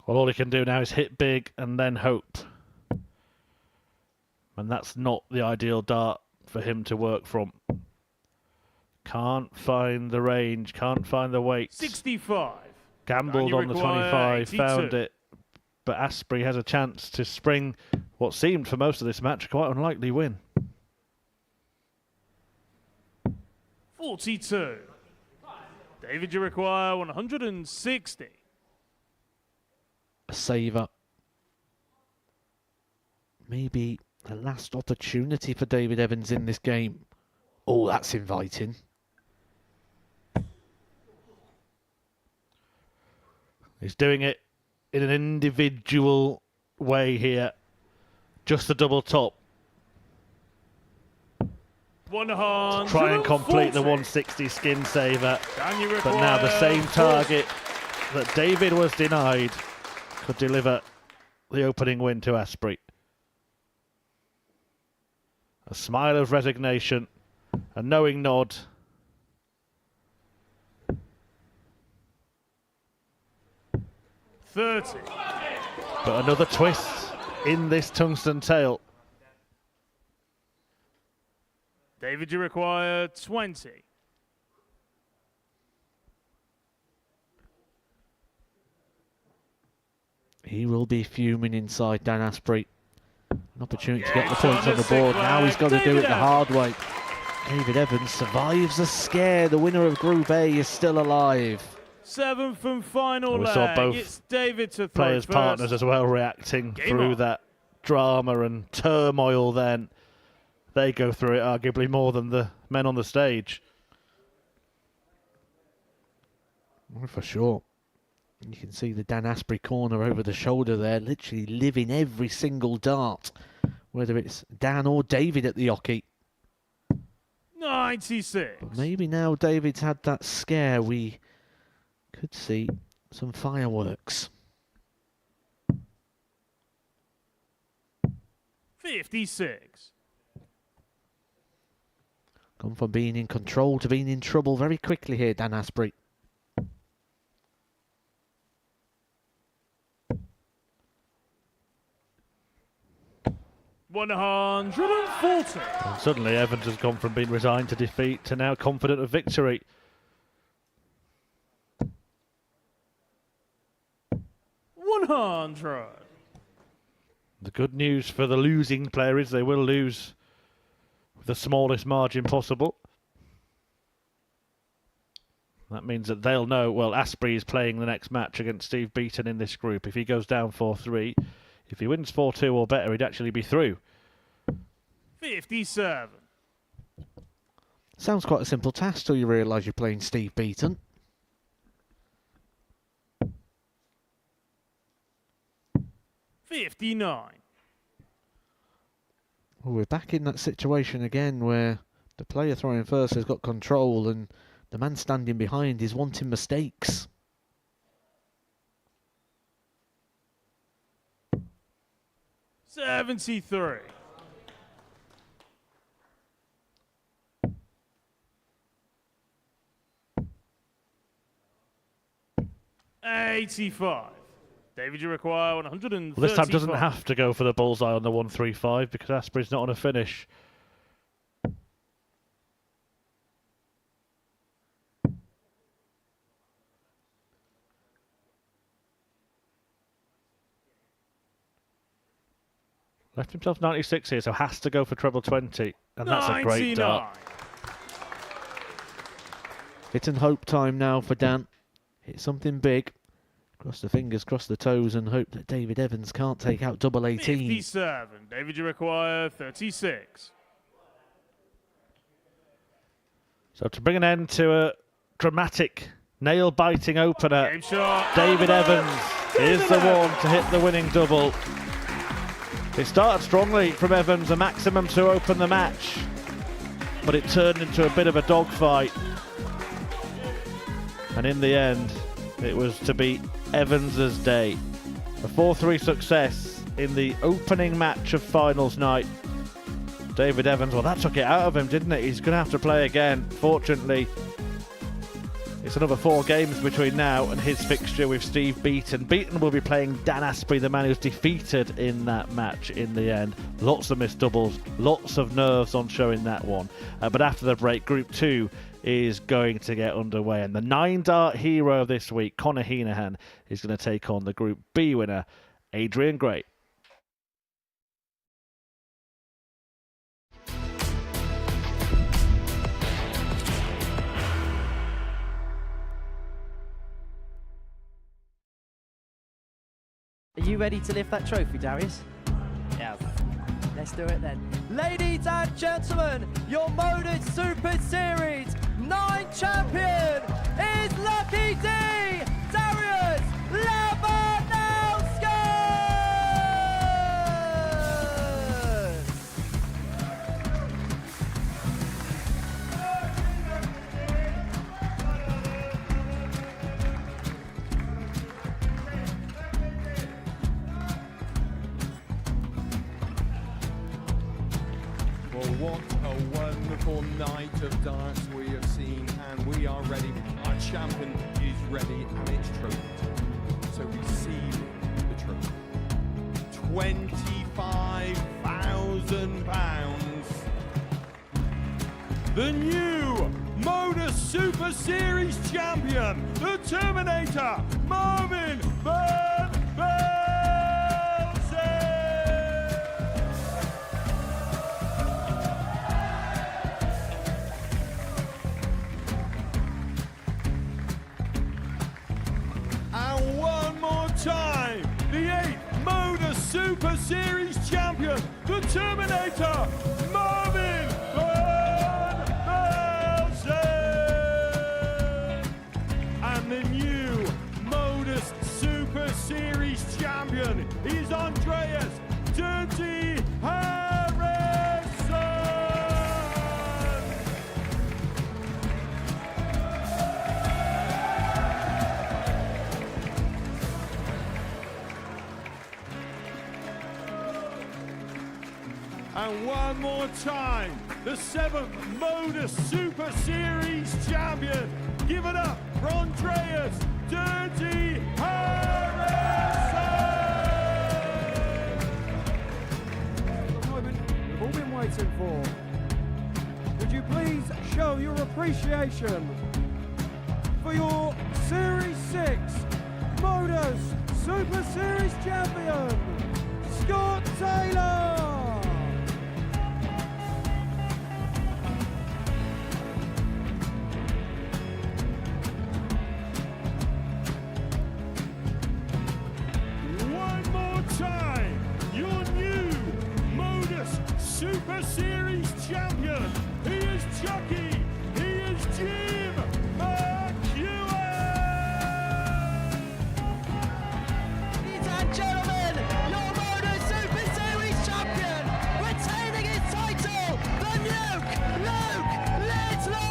Well, all he can do now is hit big and then hope. And that's not the ideal dart for him to work from. Can't find the range, can't find the weight. 65. Gambled you on the require 25, 82. found it. But Aspbury has a chance to spring what seemed for most of this match a quite unlikely win. 42. David, you require 160. A saver. Maybe the last opportunity for David Evans in this game. Oh, that's inviting. He's doing it in an individual way here. Just the double top. 140. Try and complete the 160 skin saver. And you But now the require same target that David was denied could deliver the opening win to Aspbury. A smile of resignation, a knowing nod. $30. But another twist in this tungsten tail. David, you require 20. He will be fuming inside, Dan Aspbury. An opportunity to get the points on the board. Now he's got to do it the hard way. David Evans survives a scare. The winner of Group A is still alive. 7th and final We leg. saw both It's David to throw players' first. partners as well reacting Game through on. that drama and turmoil. Then they go through it arguably more than the men on the stage. For sure. You can see the Dan Aspbury corner over the shoulder there, literally living every single dart, whether it's Dan or David at the hockey. 96. But maybe now David's had that scare, we could see some fireworks. 56. Gone from being in control to being in trouble very quickly here, Dan Aspbury. $140. And suddenly Evans has gone from being resigned to defeat to now confident of victory. $100. The good news for the losing player is they will lose with the smallest margin possible. That means that they'll know, well, Aspbury is playing the next match against Steve Beaton in this group. If he goes down 4-3, if he wins 4-2 or better, he'd actually be through. 57. Sounds quite a simple task till you realise you're playing Steve Beaton. $59. Well, we're back in that situation again where the player throwing first has got control and the man standing behind is wanting mistakes. $73. $85. David, you require 135. Well, this time doesn't have to go for the bullseye on the 135 because Aspbury's not on a finish. Left himself 96 here, so has to go for treble 20. And that's a great 99. dart. Hit and hope time now for Dan. Hit something big. Cross the fingers, cross the toes, and hope that David Evans can't take out double 18. 57. David, you require 36. So to bring an end to a dramatic, nail-biting opener, Game shot. David Evans is the one to hit the winning double. It started strongly from Evans, a maximum to open the match, but it turned into a bit of a dogfight. And in the end, it was to be Evans's day. A 4-3 success in the opening match of finals night. David Evans, well, that took it out of him, didn't it? He's going to have to play again. Fortunately, it's another 4 games between now and his fixture with Steve Beaton. Beaton will be playing Dan Aspbury, the man who's defeated in that match in the end. Lots of missed doubles, lots of nerves on show in that one. But after the break, Group 2 is going to get underway. And the 9-dart hero of this week, Connor Henahan, is going to take on the Group B winner, Adrian Gray. Are you ready to lift that trophy, Darius? Yes. Let's do it then. Ladies and gentlemen, your Modus Super Series 9 champion is Lucky D, Darius Labanowski! Well, what a wonderful night of darts we have seen, and we are ready. Our champion is ready, and it's trophy time. So receive the trophy. £25,000. The new Modus Super Series champion, the Terminator, Marvin Van Velzen. And one more time, the 8th Modus Super Series champion, the Terminator, Marvin Van Velzen. And the new Modus Super Series champion is Andreas Dirty Harrison. And one more time, the 7th Modus Super Series champion. Give it up for Andreas Dirty Harrison. The moment we've all been waiting for. Would you please show your appreciation for your Series 6 Modus Super Series champion, Scott Taylor. One more time, your new Modus Super Series champion. He is Chucky. He is Jim McEwen. Ladies and gentlemen, your Modus Super Series champion, retaining his title, the Nuke, Luke Littler!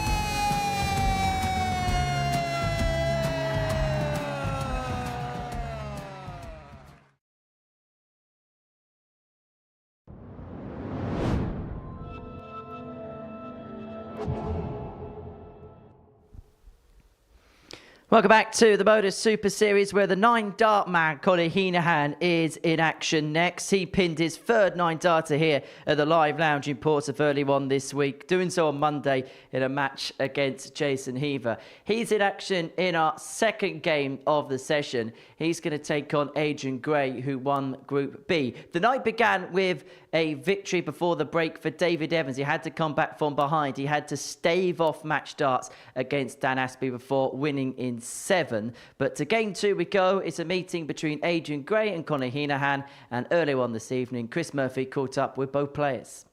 Welcome back to the Modus Super Series, where the 9-dart man, Colin Henahan, is in action next. He pinned his third 9-darter here at the Live Lounge in Portsmouth early on this week, doing so on Monday in a match against Jason Heaver. He's in action in our second game of the session. He's going to take on Adrian Gray, who won Group B. The night began with a victory before the break for David Evans. He had to come back from behind. He had to stave off match darts against Dan Aspbury before winning in 7. But to game 2 we go. It's a meeting between Adrian Gray and Conor Henahan. And earlier on this evening, Chris Murphy caught up with both players.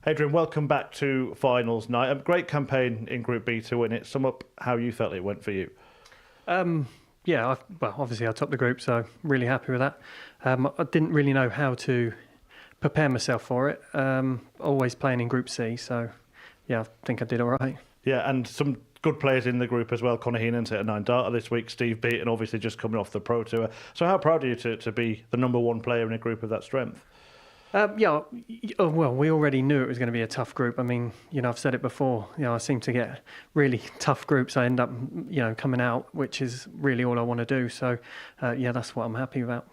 Adrian, welcome back to finals night. A great campaign in Group B to win it. Sum up how you felt it went for you. Well, obviously I topped the group, so really happy with that. I didn't really know how to prepare myself for it. Always playing in Group C, so yeah, I think I did all right. Yeah, and some good players in the group as well. Conor Henahan's hit a 9-darter this week. Steve Beaton obviously just coming off the Pro Tour. So how proud are you to be the number 1 player in a group of that strength? Well, we already knew it was going to be a tough group. I mean, I've said it before. I seem to get really tough groups. I end up, coming out, which is really all I want to do. So, that's what I'm happy about.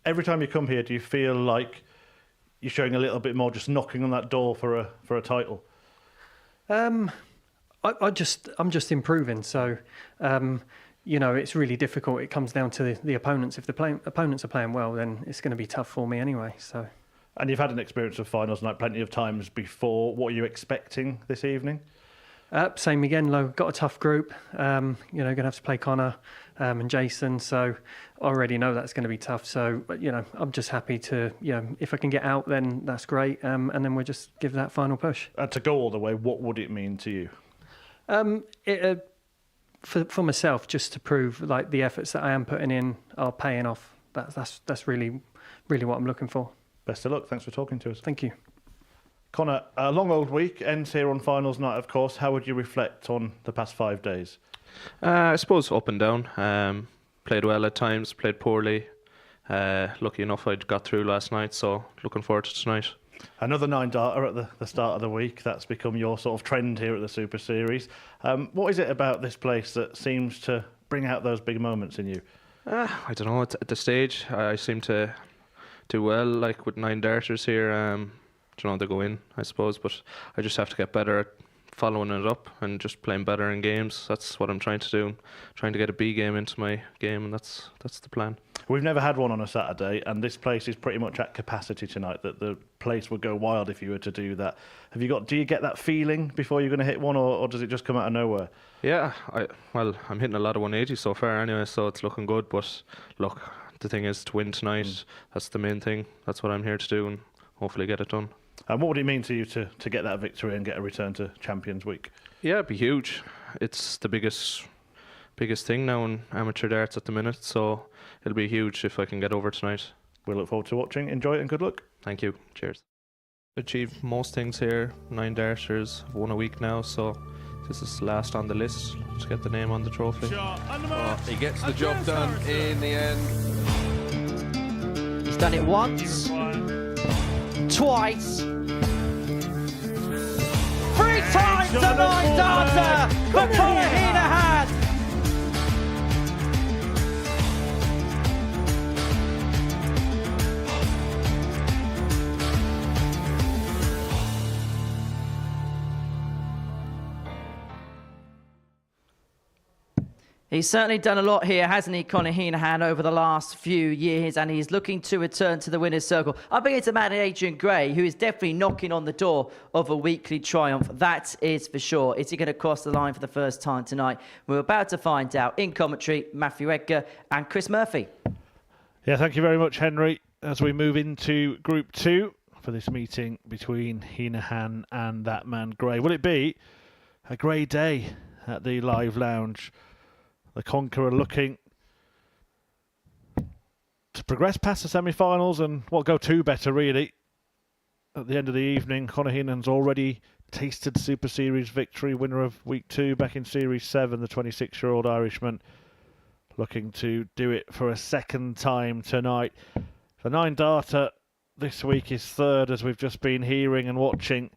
Every time you come here, do you feel like you're showing a little bit more, just knocking on that door for a title? I'm just improving. So, it's really difficult. It comes down to the opponents. If the opponents are playing well, then it's going to be tough for me anyway. So. And you've had an experience of finals night plenty of times before. What are you expecting this evening? Same again, got a tough group. Going to have to play Connor and Jason, so I already know that's going to be tough. So, I'm just happy to, if I can get out, then that's great. And then we'll just give that final push. To go all the way, what would it mean to you? For myself, just to prove like the efforts that I am putting in are paying off. That's really what I'm looking for. Best of luck. Thanks for talking to us. Thank you. Connor, a long old week ends here on finals night, of course. How would you reflect on the past 5 days? I suppose up and down. Played well at times, played poorly. Lucky enough I got through last night, so looking forward to tonight. Another 9-darter at the start of the week. That's become your sort of trend here at the Super Series. What is it about this place that seems to bring out those big moments in you? I don't know. At the stage, I seem to do well, like with 9 darters here. They go in, I suppose, but I just have to get better at following it up and just playing better in games. That's what I'm trying to do. Trying to get a B game into my game, and that's the plan. We've never had one on a Saturday, and this place is pretty much at capacity tonight. That the place would go wild if you were to do that. Do you get that feeling before you're going to hit one, or does it just come out of nowhere? Yeah, I'm hitting a lot of 180 so far anyway, so it's looking good. But look, the thing is to win tonight. That's the main thing. That's what I'm here to do, and hopefully get it done. And what would it mean to you to get that victory and get a return to Champions Week? Yeah, it'd be huge. It's the biggest thing now in amateur darts at the minute, so it'll be huge if I can get over tonight. We look forward to watching. Enjoy it and good luck. Thank you. Cheers. Achieved most things here. 9 darters, won a week now, so this is last on the list to get the name on the trophy. He gets the job done in the end. He's done it once, twice, 3 times a 9 darter for Conor Henahan. He's certainly done a lot here, hasn't he, Conor Henahan, over the last few years, and he's looking to return to the winner's circle. I think it's a man, Adrian Gray, who is definitely knocking on the door of a weekly triumph. That is for sure. Is he going to cross the line for the first time tonight? We're about to find out. In commentary, Matthew Edgar and Chris Murphy. Yeah, thank you very much, Henry. As we move into Group 2 for this meeting between Henahan and that man Gray. Will it be a Gray day at the Live Lounge? The Conqueror looking to progress past the semi-finals and go 2 better, really. At the end of the evening, Conor Henahan's already tasted Super Series victory, winner of Week 2 back in Series 7, the 26-year-old Irishman, looking to do it for a second time tonight. The 9 darter this week is 3rd, as we've just been hearing and watching.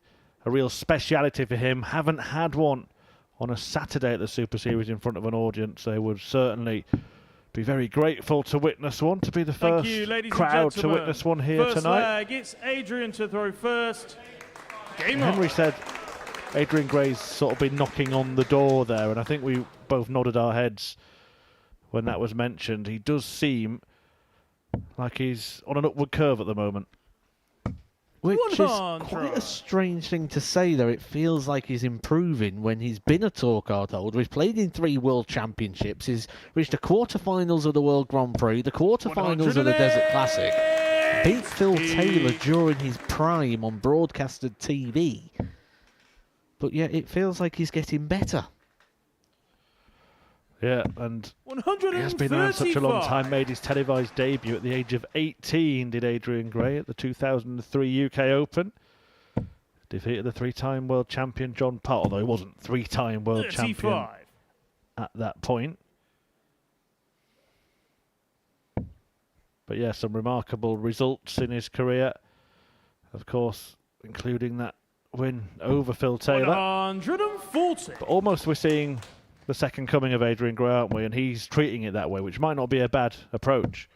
A real speciality for him. Haven't had one on a Saturday at the Super Series in front of an audience. They would certainly be very grateful to witness one, to be the first crowd to witness one here first tonight. Leg, it's Adrian to throw first. Game Henry on. said Adrian Gray's sort of been knocking on the door there, and I think we both nodded our heads when that was mentioned. He does seem like he's on an upward curve at the moment. Which is quite a strange thing to say, though. It feels like he's improving when he's been a tour card holder. He's played in 3 World Championships. He's reached the quarterfinals of the World Grand Prix, the quarterfinals of the Desert Classic. Beat Phil Taylor during his prime on broadcasted TV. But yet it feels like he's getting better. Yeah, and he has been around such a long time, made his televised debut at the age of 18, did Adrian Gray, at the 2003 UK Open. Defeated the 3-time world champion John Part, although he wasn't 3-time world champion at that point. But yeah, some remarkable results in his career. Of course, including that win over Phil Taylor. 140. But almost we're seeing the second coming of Adrian Gray, aren't we? And he's treating it that way, which might not be a bad approach.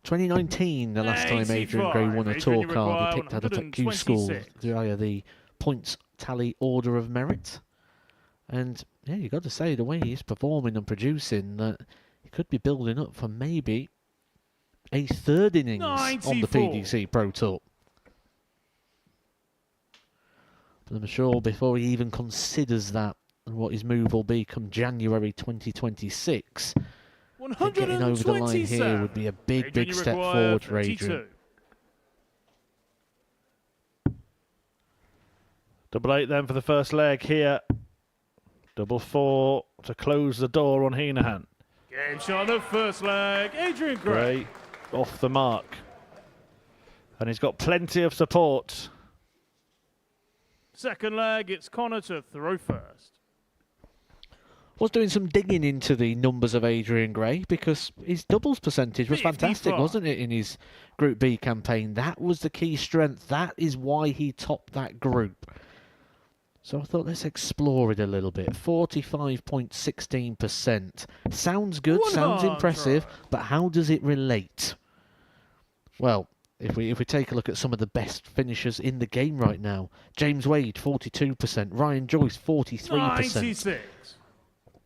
2019, the last time Adrian Gray won a tour card. He picked that up at Q School via the points tally order of merit. And yeah, you've got to say, the way he's performing and producing, that he could be building up for maybe a 3rd innings on the PDC Pro Tour. But I'm sure before he even considers that, and what his move will be come January 2026, getting over the line here would be a big step forward for Adrian. 8-8 then for the first leg here. 4 to close the door on Henahan. Game shot of first leg, Adrian Gray. Gray off the mark. And he's got plenty of support. Second leg, it's Conor to throw first. Was doing some digging into the numbers of Adrian Gray, because his doubles percentage was fantastic, wasn't it, in his Group B campaign? That was the key strength. That is why he topped that group. So I thought, let's explore it a little bit. 45.16%. Sounds good, sounds impressive, but how does it relate? Well, if we take a look at some of the best finishers in the game right now, James Wade, 42%. Ryan Joyce, 43%. 96.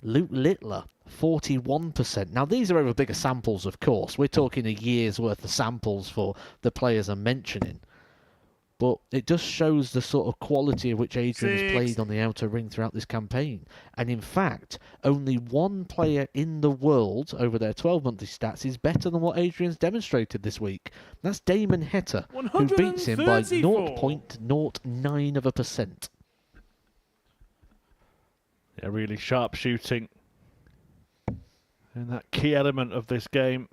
Luke Littler, 41%. Now, these are over bigger samples, of course. We're talking a year's worth of samples for the players I'm mentioning. But it just shows the sort of quality of which Adrian has played on the outer ring throughout this campaign. And in fact, only one player in the world over their 12-monthly stats is better than what Adrian's demonstrated this week. That's Damon Heta, who beats him by 0.09%. Yeah, really sharp shooting. And that key element of this game.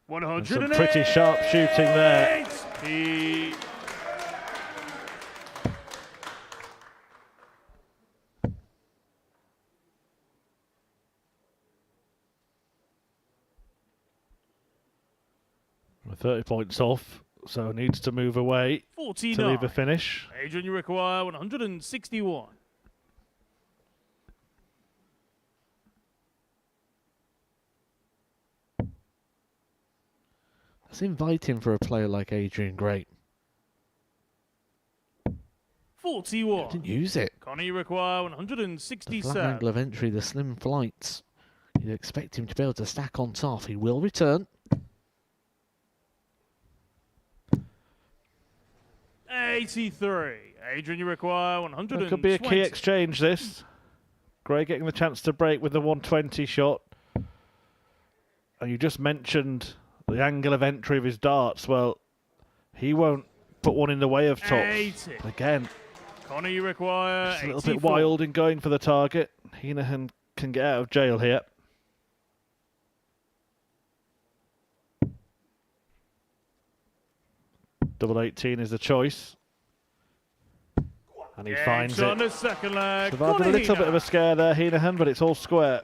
108. Some pretty sharp shooting there. We're 30 points off, so needs to move away 49. to leave a finish. Adrian, you require 161. That's inviting for a player like Adrian Gray. 41. Didn't use it. Connor, you require The 167. flat angle of entry, the slim flights. You'd expect him to be able to stack on top. He will return. 83. Adrian, you require 120. That could be a key exchange, this. Gray getting the chance to break with the 120 shot. And you just mentioned the angle of entry of his darts. Well, he won't put one in the way of tops. 80. Again, Connor, you require just a little 84. bit wild in going for the target. Henahan can get out of jail here. Double 18 is the choice. And he finds on it. the second leg. Survived a little bit of a scare there, Henahan, but it's all square.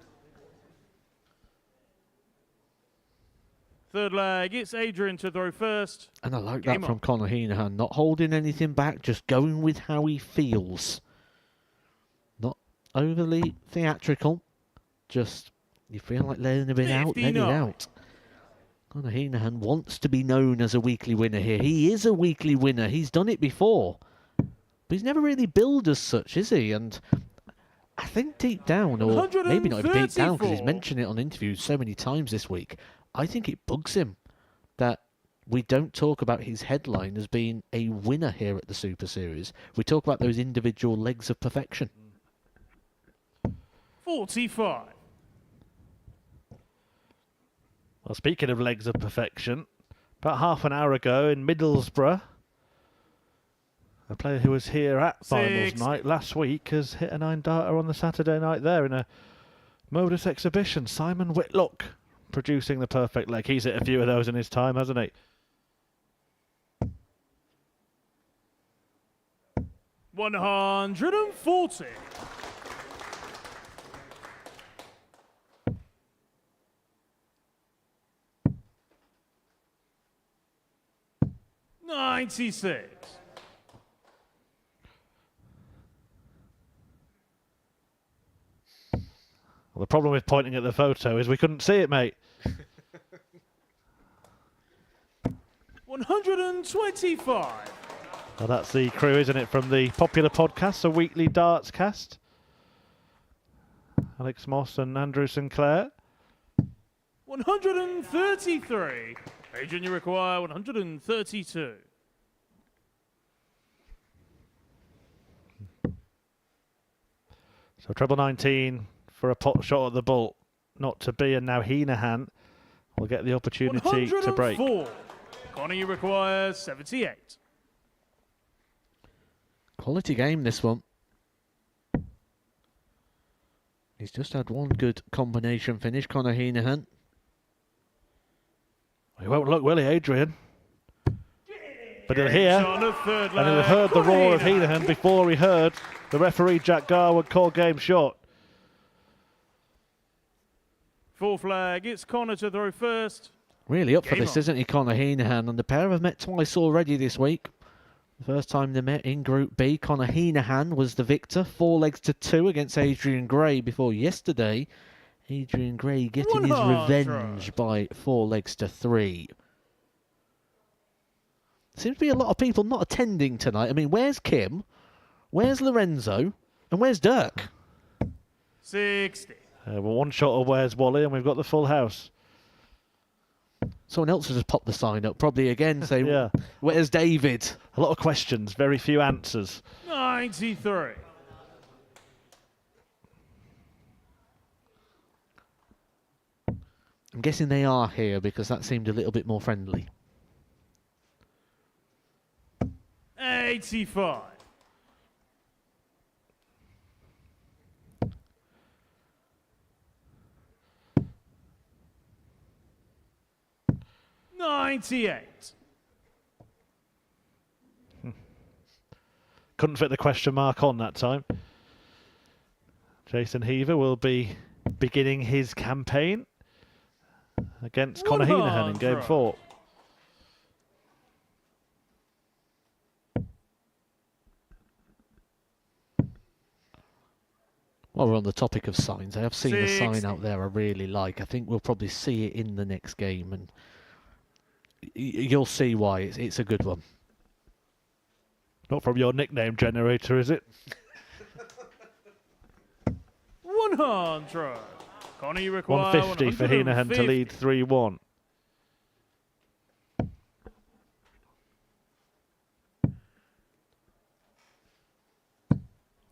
Third leg, it's Adrian to throw first. And I like Game that from on. Conor Henahan, not holding anything back, just going with how he feels. Not overly theatrical, just you feel like letting a bit out, let it 59. out. Conor Henahan wants to be known as a weekly winner here. He is a weekly winner. He's done it before. But he's never really billed as such, is he? And I think deep down, or maybe not even deep down, because he's 134. mentioned it on interviews so many times this week, I think it bugs him that we don't talk about his headline as being a winner here at the Super Series. We talk about those individual legs of perfection. 45. Well, speaking of legs of perfection, about half an hour ago in Middlesbrough, a player who was here at finals 6. night last week has hit a 9-darter on the Saturday night there in a Modus exhibition. Simon Whitlock producing the perfect leg. He's hit a few of those in his time, hasn't he? 140. $96. Well, the problem with pointing at the photo is we couldn't see it, mate. 125. Well, that's the crew, isn't it, from the popular podcast, a weekly darts cast. Alex Moss and Andrew Sinclair. 133. Adrian, you require 132. So treble 19 for a pot shot at the ball. Not to be, and now Henahan will get the opportunity to break. 104. Connor, you require 78. Quality game, this one. He's just had one good combination finish, Conor Henahan. He won't look, will he, Adrian? But he'll hear, On the third and he'll leg. have heard the roar of Henahan. Henahan before he heard the referee Jack Garwood call game short. Fourth leg, it's Connor to throw first. Really up for Game this, on. isn't he, Conor Henahan? And the pair have met twice already this week. The first time they met in Group B, Conor Henahan was the victor, 4-2 against Adrian Gray before yesterday. Adrian Gray getting his revenge by 4-3. Seems to be a lot of people not attending tonight. I mean, where's Kim? Where's Lorenzo? And where's Dirk? 60. Well, one shot of where's Wally, and we've got the full house. Someone else has just popped the sign up, probably again, saying, yeah. Where's David? A lot of questions, very few answers. 93. I'm guessing they are here because that seemed a little bit more friendly. 85. $98. Couldn't fit the question mark on that time. Jason Heaver will be beginning his campaign against Conor Henahan in Game 4. While we're on the topic of signs, I have seen a sign out there I really like. I think we'll probably see it in the next game, and you'll see why. It's a good one. Not from your nickname generator, is it? 100. Conor, you require 150 for Henahan to lead 3-1.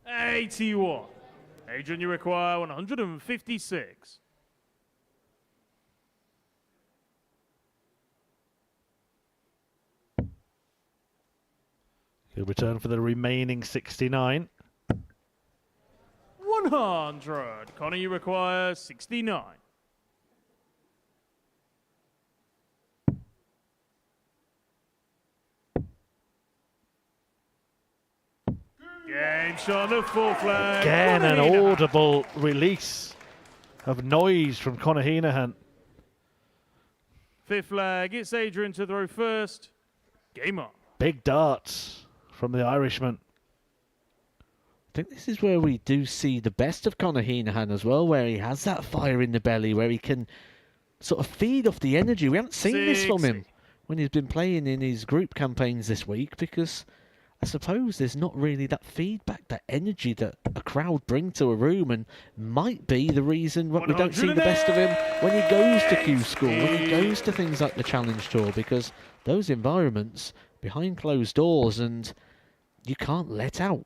$81. Adrian, you require 156. He'll return for the remaining 69. 100. Conor, you require 69. Game shot on the full flag. Again, Conor an Henahan. audible release of noise from Conor Henahan. Fifth flag. It's Adrian to throw first. Game on. Big darts from the Irishman. I think this is where we do see the best of Conor Henahan as well, where he has that fire in the belly, where he can sort of feed off the energy. We haven't seen this from him when he's been playing in his group campaigns this week, because I suppose there's not really that feedback, that energy that a crowd bring to a room, and might be the reason we don't see the best of him when he goes to Q School, when he goes to things like the Challenge Tour, because those environments behind closed doors, and you can't let out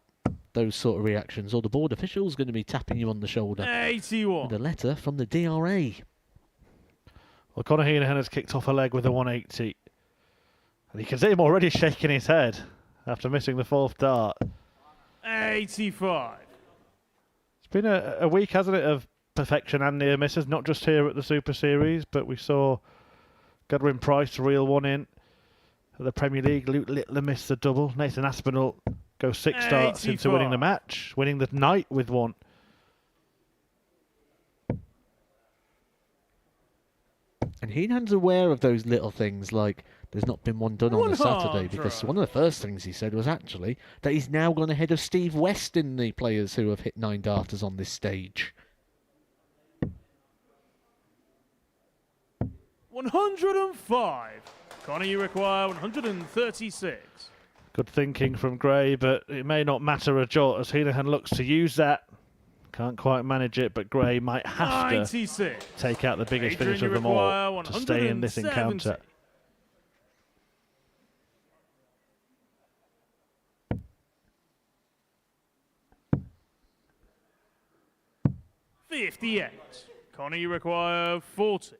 those sort of reactions, or the board official's going to be tapping you on the shoulder 81. with a letter from the DRA. Well, Conor Henahan has kicked off a leg with a 180. And you can see him already shaking his head after missing the fourth dart. 85. It's been a week, hasn't it, of perfection and near misses, not just here at the Super Series, but we saw Godwin Price reel one in at the Premier League. Luke Littler missed the double. Nathan Aspinall go 6 darts into winning the match, winning the night with one. And Henahan's aware of those little things, like there's not been one done on a Saturday, because one of the first things he said was actually that he's now gone ahead of Steve West in the players who have hit 9 darters on this stage. 105. Conor, you require 136. Good thinking from Gray, but it may not matter a jot as Henahan looks to use that. Can't quite manage it, but Gray might have 96. to take out the biggest Adrian, finish of you them all require to stay in this 170. encounter. $58. Conor, you require 40.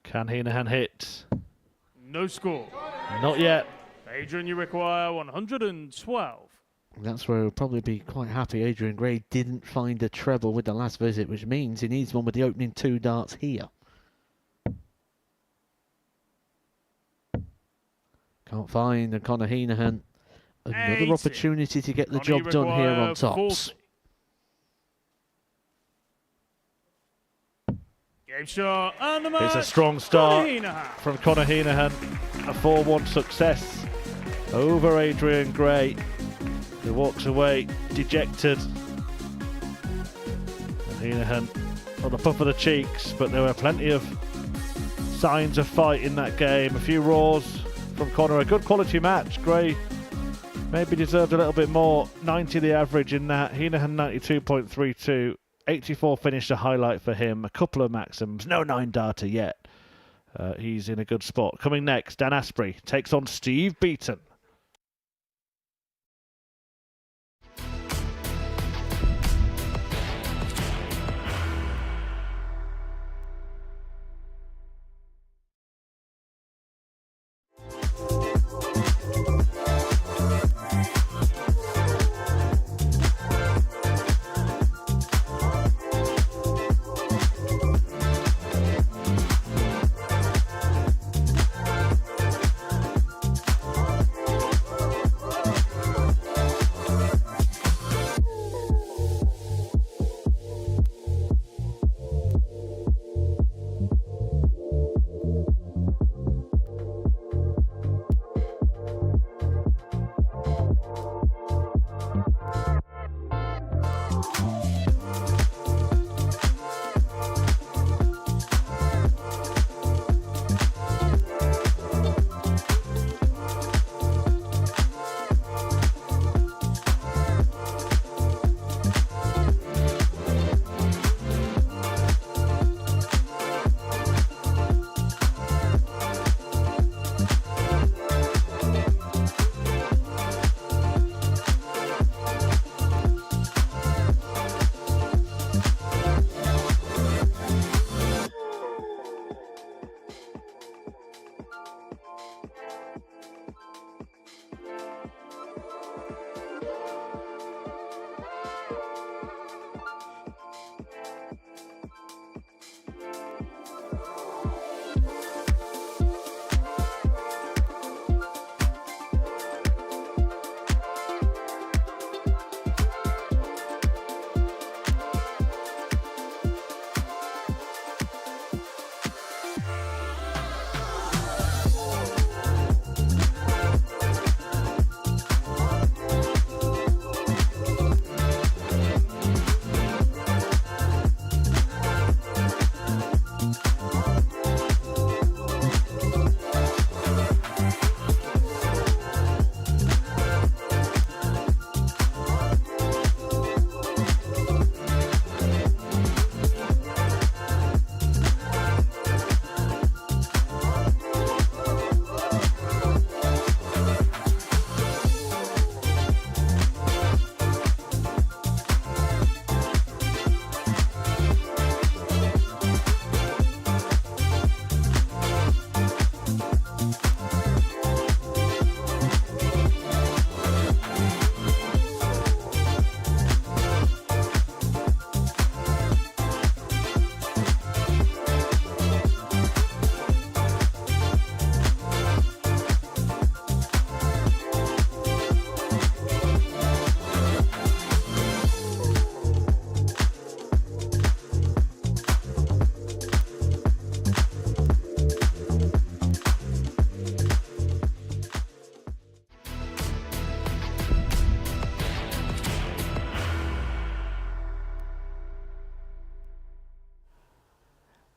Can Henahan hit? No score. Not yet. Adrian, you require 112. That's where he'll probably be quite happy. Adrian Gray didn't find a treble with the last visit, which means he needs one with the opening 2 darts here. Can't find a Conor Henahan. Another 80. opportunity to get the Conor, you job done here require on tops. 40. Game shot and the It's a match. strong start Conor Henahan. from Conor Henahan. A 4-1 success over Adrian Gray, who walks away dejected. And Henahan on the puff of the cheeks, but there were plenty of signs of fight in that game. A few roars from Conor. A good quality match. Gray maybe deserved a little bit more. 90 the average in that. Henahan 92.32. 84 finished a highlight for him. A couple of maxims. No 9 data yet. He's in a good spot. Coming next, Dan Aspbury takes on Steve Beaton.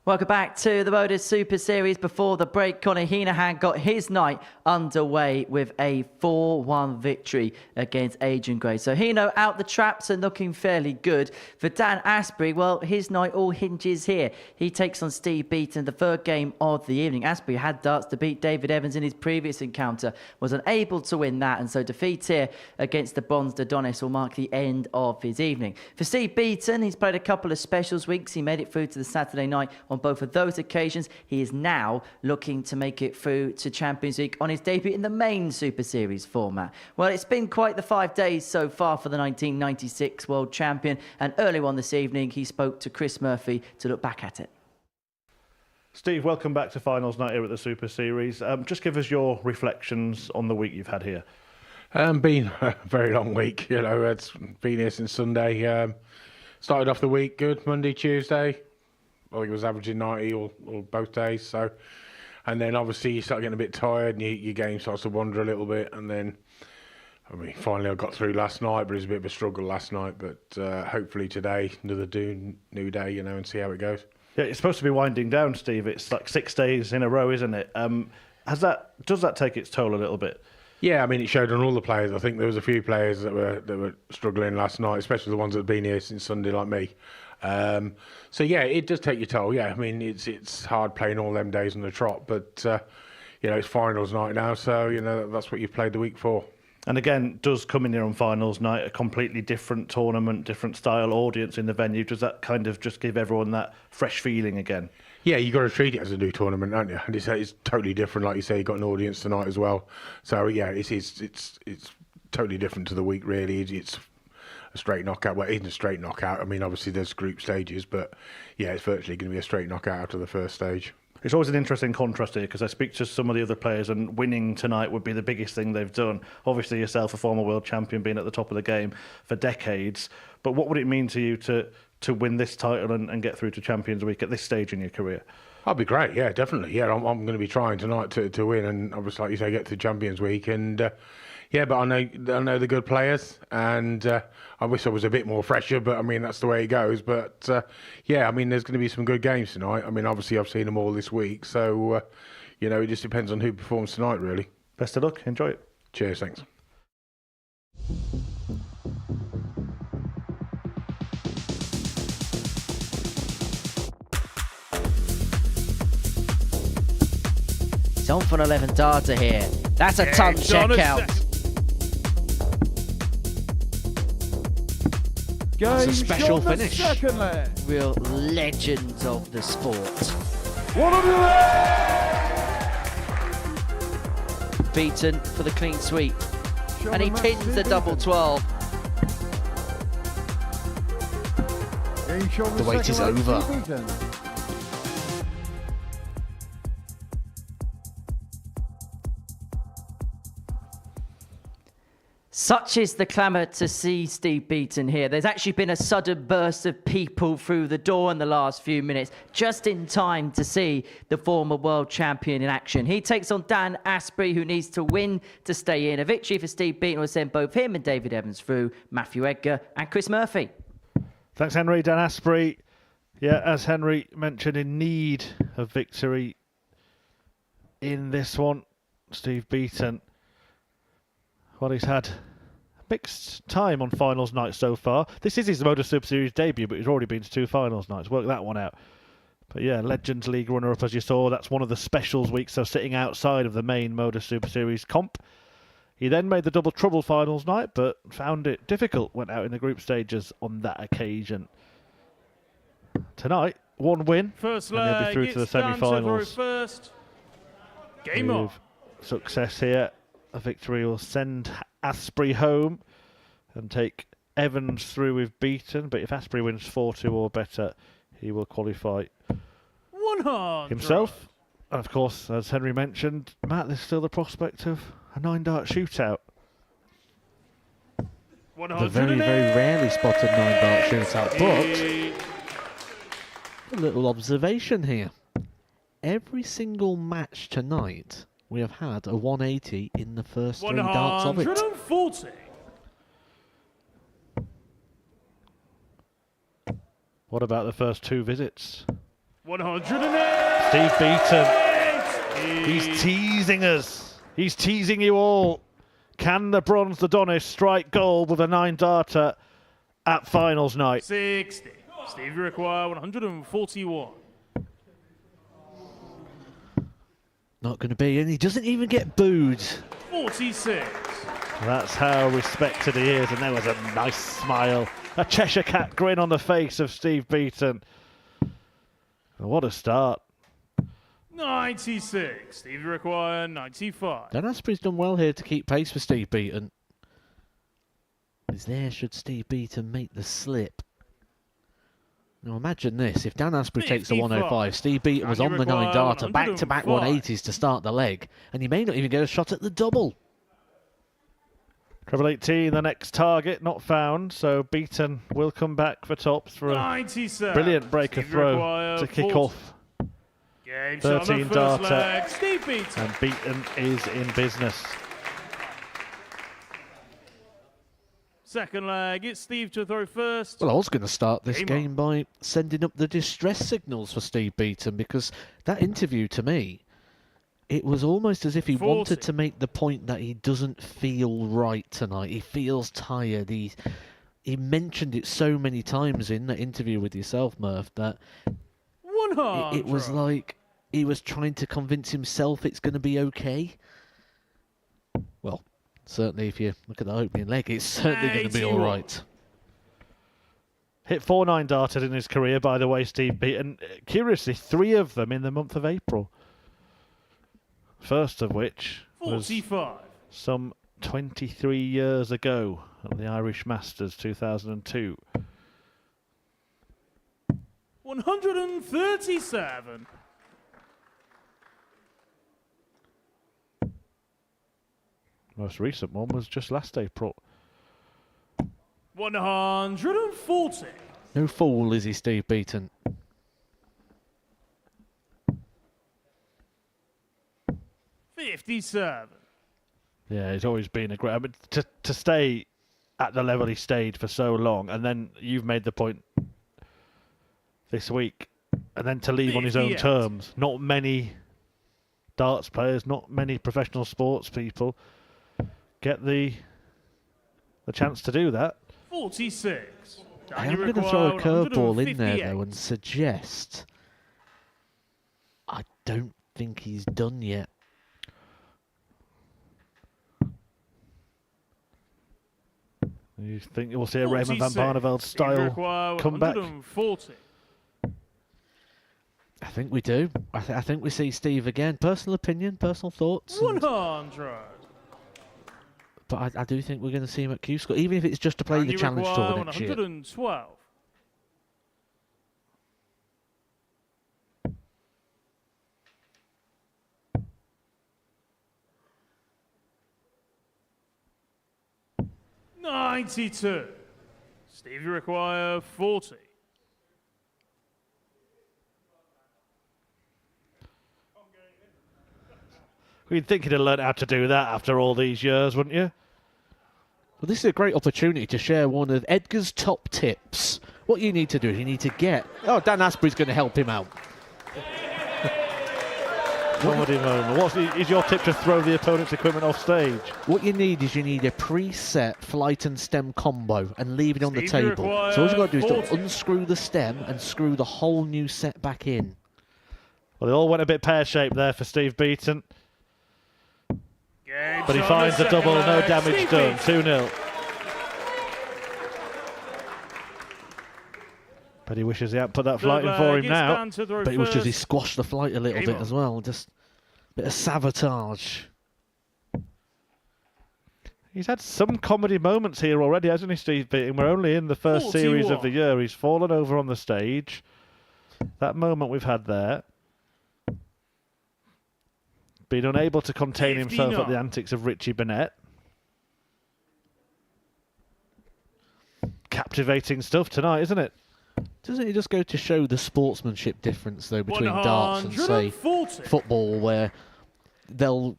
Welcome back to the Modus Super Series. Before the break, Conor Henahan got his night underway with a 4-1 victory against Adrian Gray. So Heno out the traps and looking fairly good. For Dan Aspbury, well, his night all hinges here. He takes on Steve Beaton, the third game of the evening. Aspbury had darts to beat David Evans in his previous encounter, was unable to win that, and so defeat here against the Bronze Adonis will mark the end of his evening. For Steve Beaton, he's played a couple of specials weeks. He made it through to the Saturday night on both of those occasions. He is now looking to make it through to Champions League on his debut in the main Super Series format. Well, it's been quite the 5 days so far for the 1996 world champion, and earlier on this evening he spoke to Chris Murphy to look back at it. Steve, welcome back to finals night here at the Super Series. Just give us your reflections on the week you've had here. Been a very long week, you know. It's been here since Sunday. Started off the week good, Monday, Tuesday. I think it was averaging 90 or both days. So, and then obviously you start getting a bit tired, and your game starts to wander a little bit. And then, I mean, finally I got through last night, but it was a bit of a struggle last night. But hopefully today, another new day, you know, and see how it goes. Yeah, it's supposed to be winding down, Steve. It's like 6 days in a row, isn't it? Does that take its toll a little bit? Yeah, I mean, it showed on all the players. I think there was a few players that were struggling last night, especially the ones that have been here since Sunday, like me. So yeah, it does take your toll. Yeah, I mean, it's hard playing all them days on the trot, but you know, it's finals night now, so you know that's what you've played the week for. And again, does come in here on finals night, a completely different tournament, different style audience in the venue. Does that kind of just give everyone that fresh feeling again? Yeah, you got to treat it as a new tournament, don't you? And it's totally different, like you say. You got an audience tonight as well, so yeah, it's totally different to the week. Really, it's a straight knockout. Well, it isn't a straight knockout. I mean, obviously there's group stages, but yeah, it's virtually going to be a straight knockout after the first stage. It's always an interesting contrast here because I speak to some of the other players and winning tonight would be the biggest thing they've done. Obviously yourself, a former world champion, being at the top of the game for decades. But what would it mean to you to win this title and get through to Champions Week at this stage in your career? That'd be great, yeah, definitely. Yeah, I'm going to be trying tonight to win and obviously, like you say, get to Champions Week. And yeah, but I know the good players, and I wish I was a bit more fresher, but I mean, that's the way it goes. But yeah, I mean, there's going to be some good games tonight. I mean, obviously, I've seen them all this week, so you know, it just depends on who performs tonight, really. Best of luck, enjoy it. Cheers, thanks. He's on for an 11 darter here. That's a ton check out. That's a special finish. Second leg. Real legend of the sport. Beaton for the clean sweep. And he pins the double 12. The wait is over. Such is the clamour to see Steve Beaton here. There's actually been a sudden burst of people through the door in the last few minutes, just in time to see the former world champion in action. He takes on Dan Aspbury, who needs to win to stay in. A victory for Steve Beaton will send both him and David Evans through, Matthew Edgar and Chris Murphy. Thanks, Henry. Dan Aspbury, yeah, as Henry mentioned, in need of victory in this one. Steve Beaton, well, he's had mixed time on finals night so far. This is his Modus Super Series debut, but he's already been to 2 finals nights. Work that one out. But yeah, Legends League runner-up, as you saw. That's one of the specials weeks, so sitting outside of the main Modus Super Series comp. He then made the double trouble finals night, but found it difficult. Went out in the group stages on that occasion. Tonight, 1 win, First and he'll be leg, through to the semi-finals. First. Game on. Success here. A victory will send Aspbury home and take Evans through with Beaton. But if Aspbury wins 4-2 or better, he will qualify 100. himself. And of course, as Henry mentioned, Matt, there's still the prospect of a 9-dart shootout. The very, very rarely spotted 9-dart shootout. But a little observation here. Every single match tonight, we have had a 180 in the first 3 darts of it. 140. What about the first 2 visits? 108. Steve Beaton. He's teasing us. He's teasing you all. Can the Bronze Adonis strike gold with a 9-darter at finals night? 60. Steve, you require 141. Not going to be, and he doesn't even get booed. 46. That's how respected he is, and there was a nice smile, a Cheshire Cat grin on the face of Steve Beaton. What a start. 96. Steve, you require 95. Dan Aspbury's done well here to keep pace for Steve Beaton. Is there should Steve Beaton make the slip? Now imagine this, if Dan Aspbury takes the 105, Steve Beaton was on the 9-darter, back-to-back 180s to start the leg, and he may not even get a shot at the double. Treble 18, the next target, not found, so Beaton will come back for tops for a 97. brilliant breaker Steve throw Maguire, to kick 40. off. Game shot on 13 the first darter, leg. Steve Beaton. and Beaton is in business. Second leg, it's Steve to throw first. Well, I was going to start this Game game by sending up the distress signals for Steve Beaton, because that interview, to me, it was almost as if he 40. wanted to make the point that he doesn't feel right tonight. He feels tired. He mentioned it so many times in that interview with yourself, Murph, that it was like he was trying to convince himself it's going to be okay. Well, certainly if you look at the opening leg, it's certainly going to be all right. Hit 4-9 darted in his career, by the way, Steve Beaton. Curiously, 3 of them in the month of April. First of which was 45. some 23 years ago at the Irish Masters 2002. 137. Most recent one was just last April. 140. No fool, is he, Steve Beaton? 57. Yeah, he's always been a great... I mean, to stay at the level he stayed for so long, and then you've made the point this week, and then to leave on his own 58. terms. Not many darts players, not many professional sports people get the chance to do that. 46. I am going to throw a curveball in there, though, and suggest I don't think he's done yet. You think you'll see a Raymond van 46. Barneveld style comeback? 140. I think we do. I think we see Steve again. Personal opinion, personal thoughts. 100. But I do think we're going to see him at Q School, even if it's just to play the Challenge Tour next year. 112. $92. Steve, you require 40. You'd think he'd have learned how to do that after all these years, wouldn't you? Well, this is a great opportunity to share one of Edgar's top tips. What you need to do is you need to get... Oh, Dan Aspbury's going to help him out. Comedy moment. Is your tip to throw the opponent's equipment off stage? What you need is you need a preset flight and stem combo and leave it on the Steve, you table. So all you've got to do is 40. to unscrew the stem and screw the whole new set back in. Well, they all went a bit pear-shaped there for Steve Beaton. But he finds a double, no damage done. 2-0. But he wishes he hadn't put that flight in for him now. But he wishes he squashed the flight a little bit as well. Just a bit of sabotage. He's had some comedy moments here already, hasn't he, Steve Beaton? We're only in the first series of the year. He's fallen over on the stage. That moment we've had there. Been unable to contain himself at the antics of Richie Burnett. Captivating stuff tonight, isn't it? Doesn't it just go to show the sportsmanship difference, though, between darts and, say, football, where they'll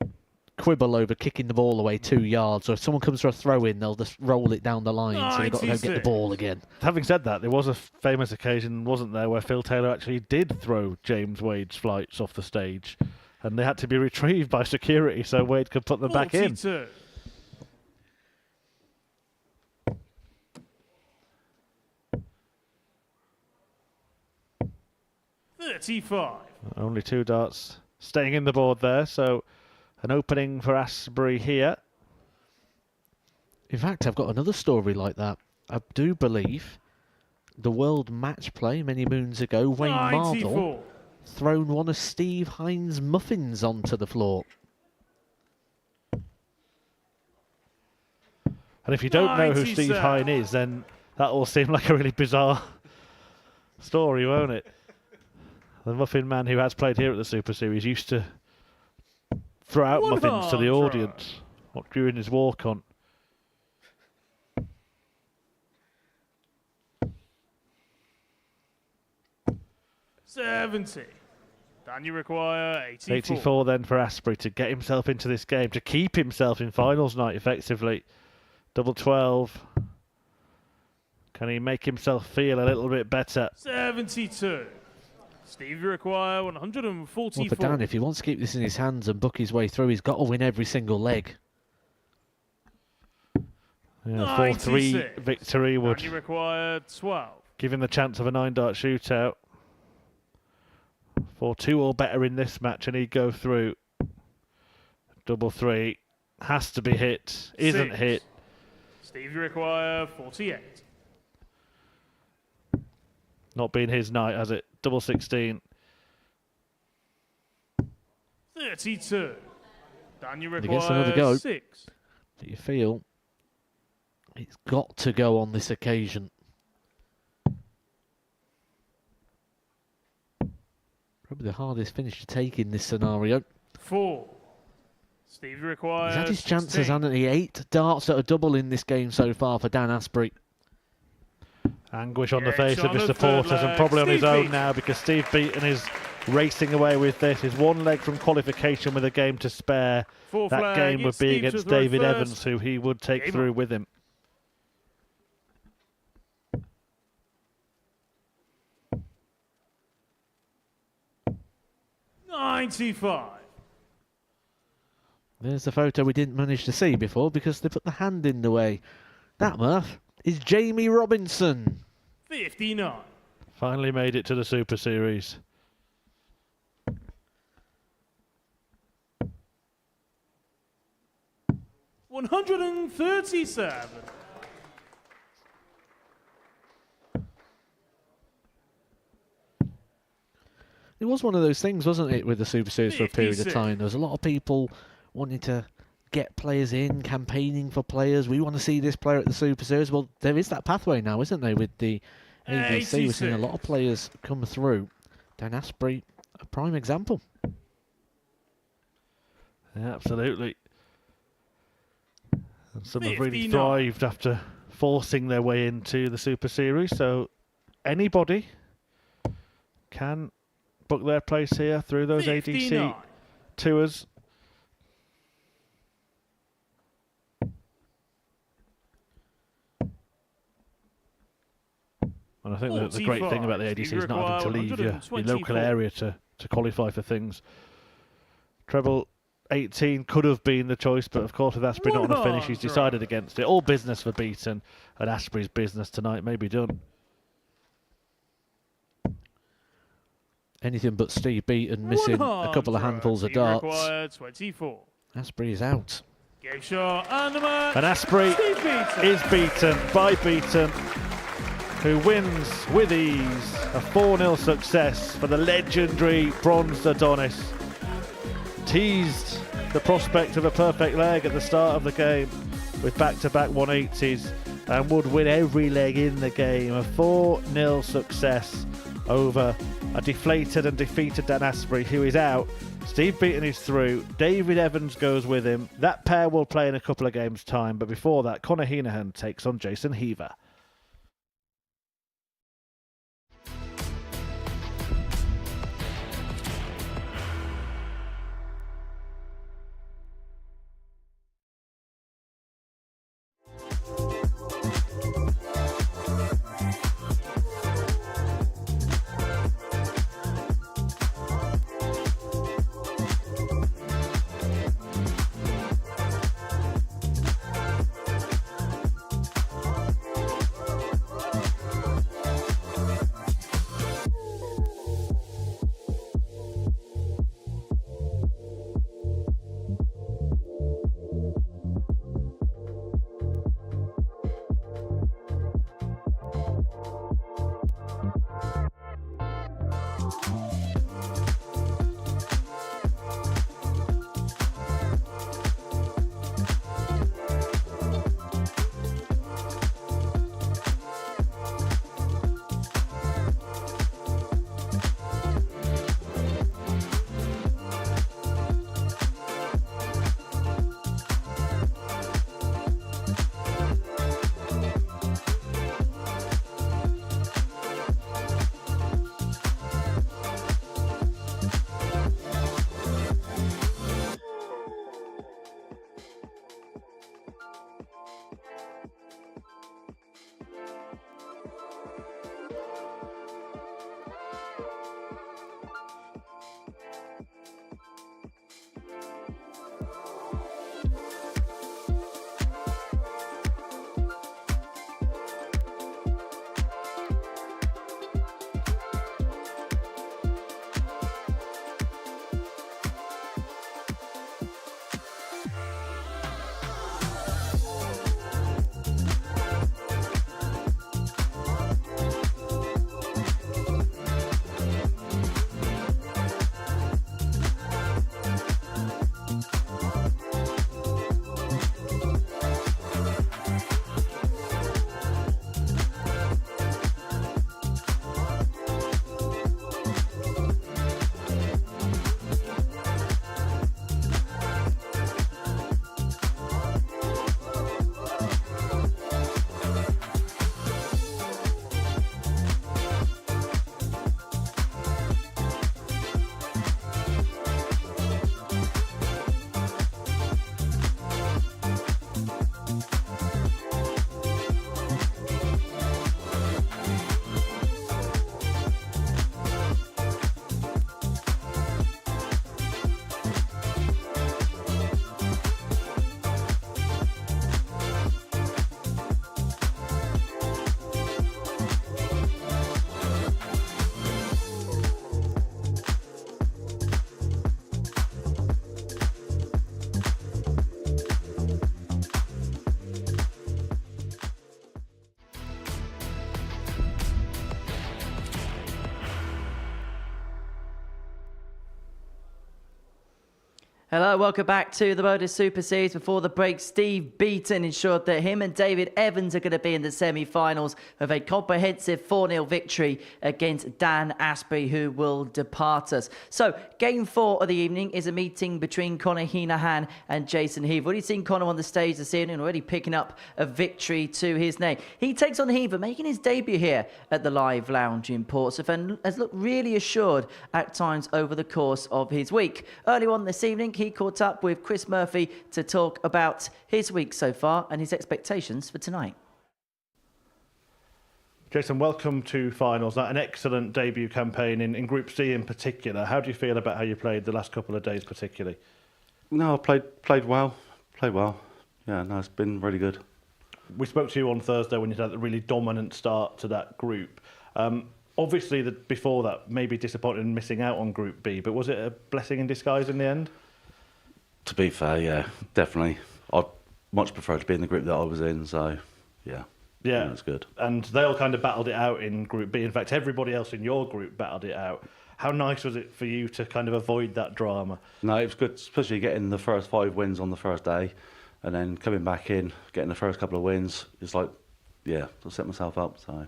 quibble over kicking the ball away 2 yards, or if someone comes for a throw-in, they'll just roll it down the line, so they've got to go get the ball again. Having said that, there was a famous occasion, wasn't there, where Phil Taylor actually did throw James Wade's flights off the stage, and they had to be retrieved by security so Wade could put them back in. 35. Only 2 darts staying in the board there, so an opening for Aspbury here. In fact, I've got another story like that. I do believe the World Match Play many moons ago, Wayne 94. Marvel thrown one of Steve Hines' muffins onto the floor. And if you don't know who Steve Hine is, then that will seem like a really bizarre story, won't it? The Muffin Man who has played here at the Super Series used to throw out muffins to the audience during his walk-on. 70. Dan, you require 84. 84 then for Aspbury to get himself into this game, to keep himself in finals night effectively. Double 12. Can he make himself feel a little bit better? 72. Steve, you require 144. Well, for Dan, if he wants to keep this in his hands and book his way through, he's got to win every single leg. Yeah, 4-3 victory would Dan, you require 12. give him the chance of a 9-dart shootout. 4-2 or better in this match and he'd go through. Double 3 has to be hit, isn't 6. hit. Steve, you require 48. Not been his night, has it? Double 16. 32. Dan, you He gets another go. require 6. Do you feel it's got to go on this occasion? Probably the hardest finish to take in this scenario. 4. Steve, you require He's had his chances, 16. hasn't he? 8 darts at a double in this game so far for Dan Aspbury. Anguish on the Yeah, face it's of on his the supporters third and leg. probably on his Steve own Beaton. now because Steve Beaton is racing away with this. He's one leg from qualification with a game to spare. Fourth That leg, game would it's be Steve to against throw David first. Evans, who he would take Game through on. with him. $95. There's the photo we didn't manage to see before because they put the hand in the way. That, Murph, is Jamie Robinson. 59. Finally made it to the Super Series. $137. It was one of those things, wasn't it, with the Super Series for a period of 56. time. There was a lot of people wanting to get players in, campaigning for players. We want to see this player at the Super Series. Well, there is that pathway now, isn't there, with the ADC. We're seeing a lot of players come through. Dan Aspbury, a prime example. Yeah, absolutely. And some have really 59. thrived after forcing their way into the Super Series. So anybody can book their place here through those 59. ADC tours. And I think the great thing about the 45. ADC You is not having to leave your local 124. area to qualify for things. Treble 18 could have been the choice, but of course with Aspbury not on a finish, he's decided against it. All business for Beaton, and Aspbury's business tonight may be done. Anything but Steve Beaton missing a couple of handfuls of Steve darts. required 24. Aspbury is out. Game shot and the match. And Aspbury Steve Beaton. is beaten by Beaton, who wins with ease. A 4-0 success for the legendary bronzed Adonis. Teased the prospect of a perfect leg at the start of the game with back-to-back 180s and would win every leg in the game. A 4-0 success over a deflated and defeated Dan Aspbury, who is out. Steve Beaton is through. David Evans goes with him. That pair will play in a couple of games' time, but before that, Connor Henahan takes on Jason Heaver. Hello, welcome back to the Modus Super Series. Before the break, Steve Beaton ensured that him and David Evans are going to be in the semi-finals of a comprehensive 4-0 victory against Dan Aspbury, who will depart us. So, game 4 of the evening is a meeting between Conor Henahan and Jason Heaver. Already seen Conor on the stage this evening, already picking up a victory to his name. He takes on Heaver, making his debut here at the Live Lounge in Portsmouth, and has looked really assured at times over the course of his week. Earlier on this evening, he caught up with Chris Murphy to talk about his week so far and his expectations for tonight. Jason, welcome to finals. An excellent debut campaign in Group C in particular. How do you feel about how you played the last couple of days particularly? No, I played well. Yeah, no, it's been really good. We spoke to you on Thursday when you had a really dominant start to that group. Obviously, before that, maybe disappointed in missing out on Group B, but was it a blessing in disguise in the end? To be fair, yeah, definitely. I'd much prefer to be in the group that I was in, so yeah. Yeah, it's good. And they all kind of battled it out in Group B. In fact, everybody else in your group battled it out. How nice was it for you to kind of avoid that drama? No, it was good, especially getting the first 5 wins on the first day, and then coming back in, getting the first couple of wins. It's like, yeah, I set myself up, so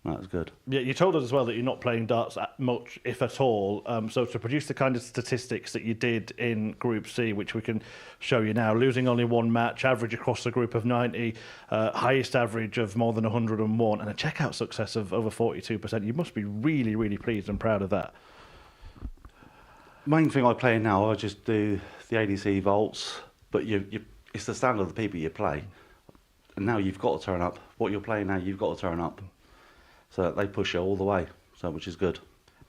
no, it was good. Yeah, you told us as well that you're not playing darts much, if at all. So to produce the kind of statistics that you did in Group C, which we can show you now, losing only 1 match, average across the group of 90, highest average of more than 101, and a checkout success of over 42%. You must be really, really pleased and proud of that. Main thing I play now, I just do the ADC vaults, but it's the standard of the people you play. And now you've got to turn up. What you're playing now, you've got to turn up. So they push you all the way, which is good.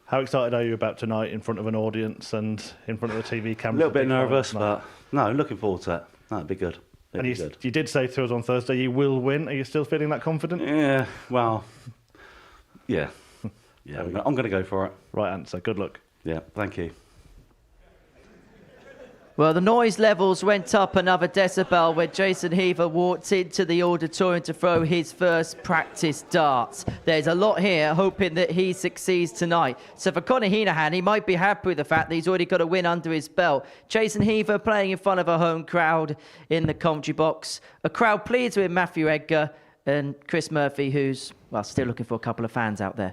How excited are you about tonight in front of an audience and in front of the TV camera? A little bit nervous, but no, looking forward to it. That'd be good. You did say to us on Thursday you will win. Are you still feeling that confident? Yeah, well, yeah. Yeah, I'm going to go for it. Right answer. Good luck. Yeah, thank you. Well, the noise levels went up another decibel when Jason Heaver walked into the auditorium to throw his first practice darts. There's a lot here, hoping that he succeeds tonight. So for Conor Henahan, he might be happy with the fact that he's already got a win under his belt. Jason Heaver playing in front of a home crowd in the commentary box. A crowd pleased with Matthew Edgar and Chris Murphy, who's, well, still looking for a couple of fans out there.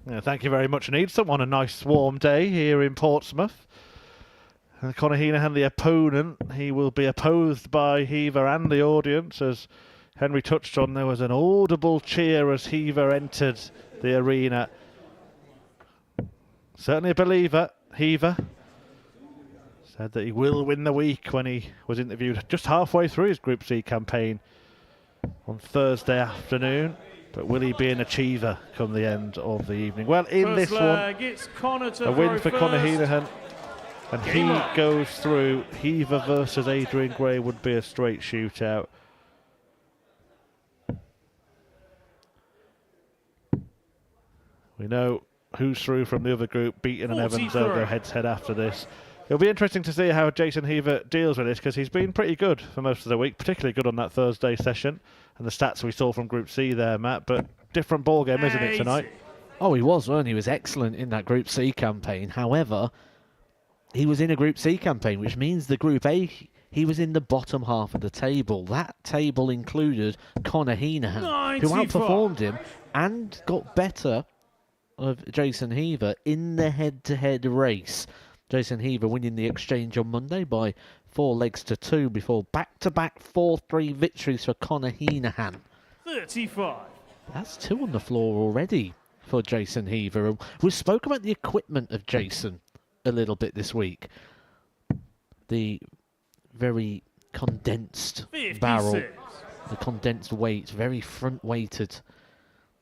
Yeah, thank you very much, Needson. On a nice warm day here in Portsmouth. And Conor Henahan, the opponent, he will be opposed by Heaver and the audience. As Henry touched on, there was an audible cheer as Heaver entered the arena. Certainly a believer, Heaver. Said that he will win the week when he was interviewed just halfway through his Group C campaign on Thursday afternoon. But will he be an achiever come the end of the evening? Well, in this one, a win for Conor Henahan. And he goes through. Heaver versus Adrian Gray would be a straight shootout. We know who's through from the other group. Beaton and Evans will go head-to-head after this. It'll be interesting to see how Jason Heaver deals with this, because he's been pretty good for most of the week, particularly good on that Thursday session. And the stats we saw from Group C there, Matt, but different ball game, isn't it, tonight? Oh, he was, weren't he? He was excellent in that Group C campaign. However, he was in a Group C campaign, which means the Group A, he was in the bottom half of the table. That table included Conor Henahan, who outperformed him and got better of Jason Heaver in the head-to-head race. Jason Heaver winning the exchange on Monday by 4 legs to 2 before back-to-back 4-3 victories for Conor Henahan. 35. That's 2 on the floor already for Jason Heaver. We spoke about the equipment of Jason a little bit this week. The very condensed 56. barrel, the condensed weight, very front weighted,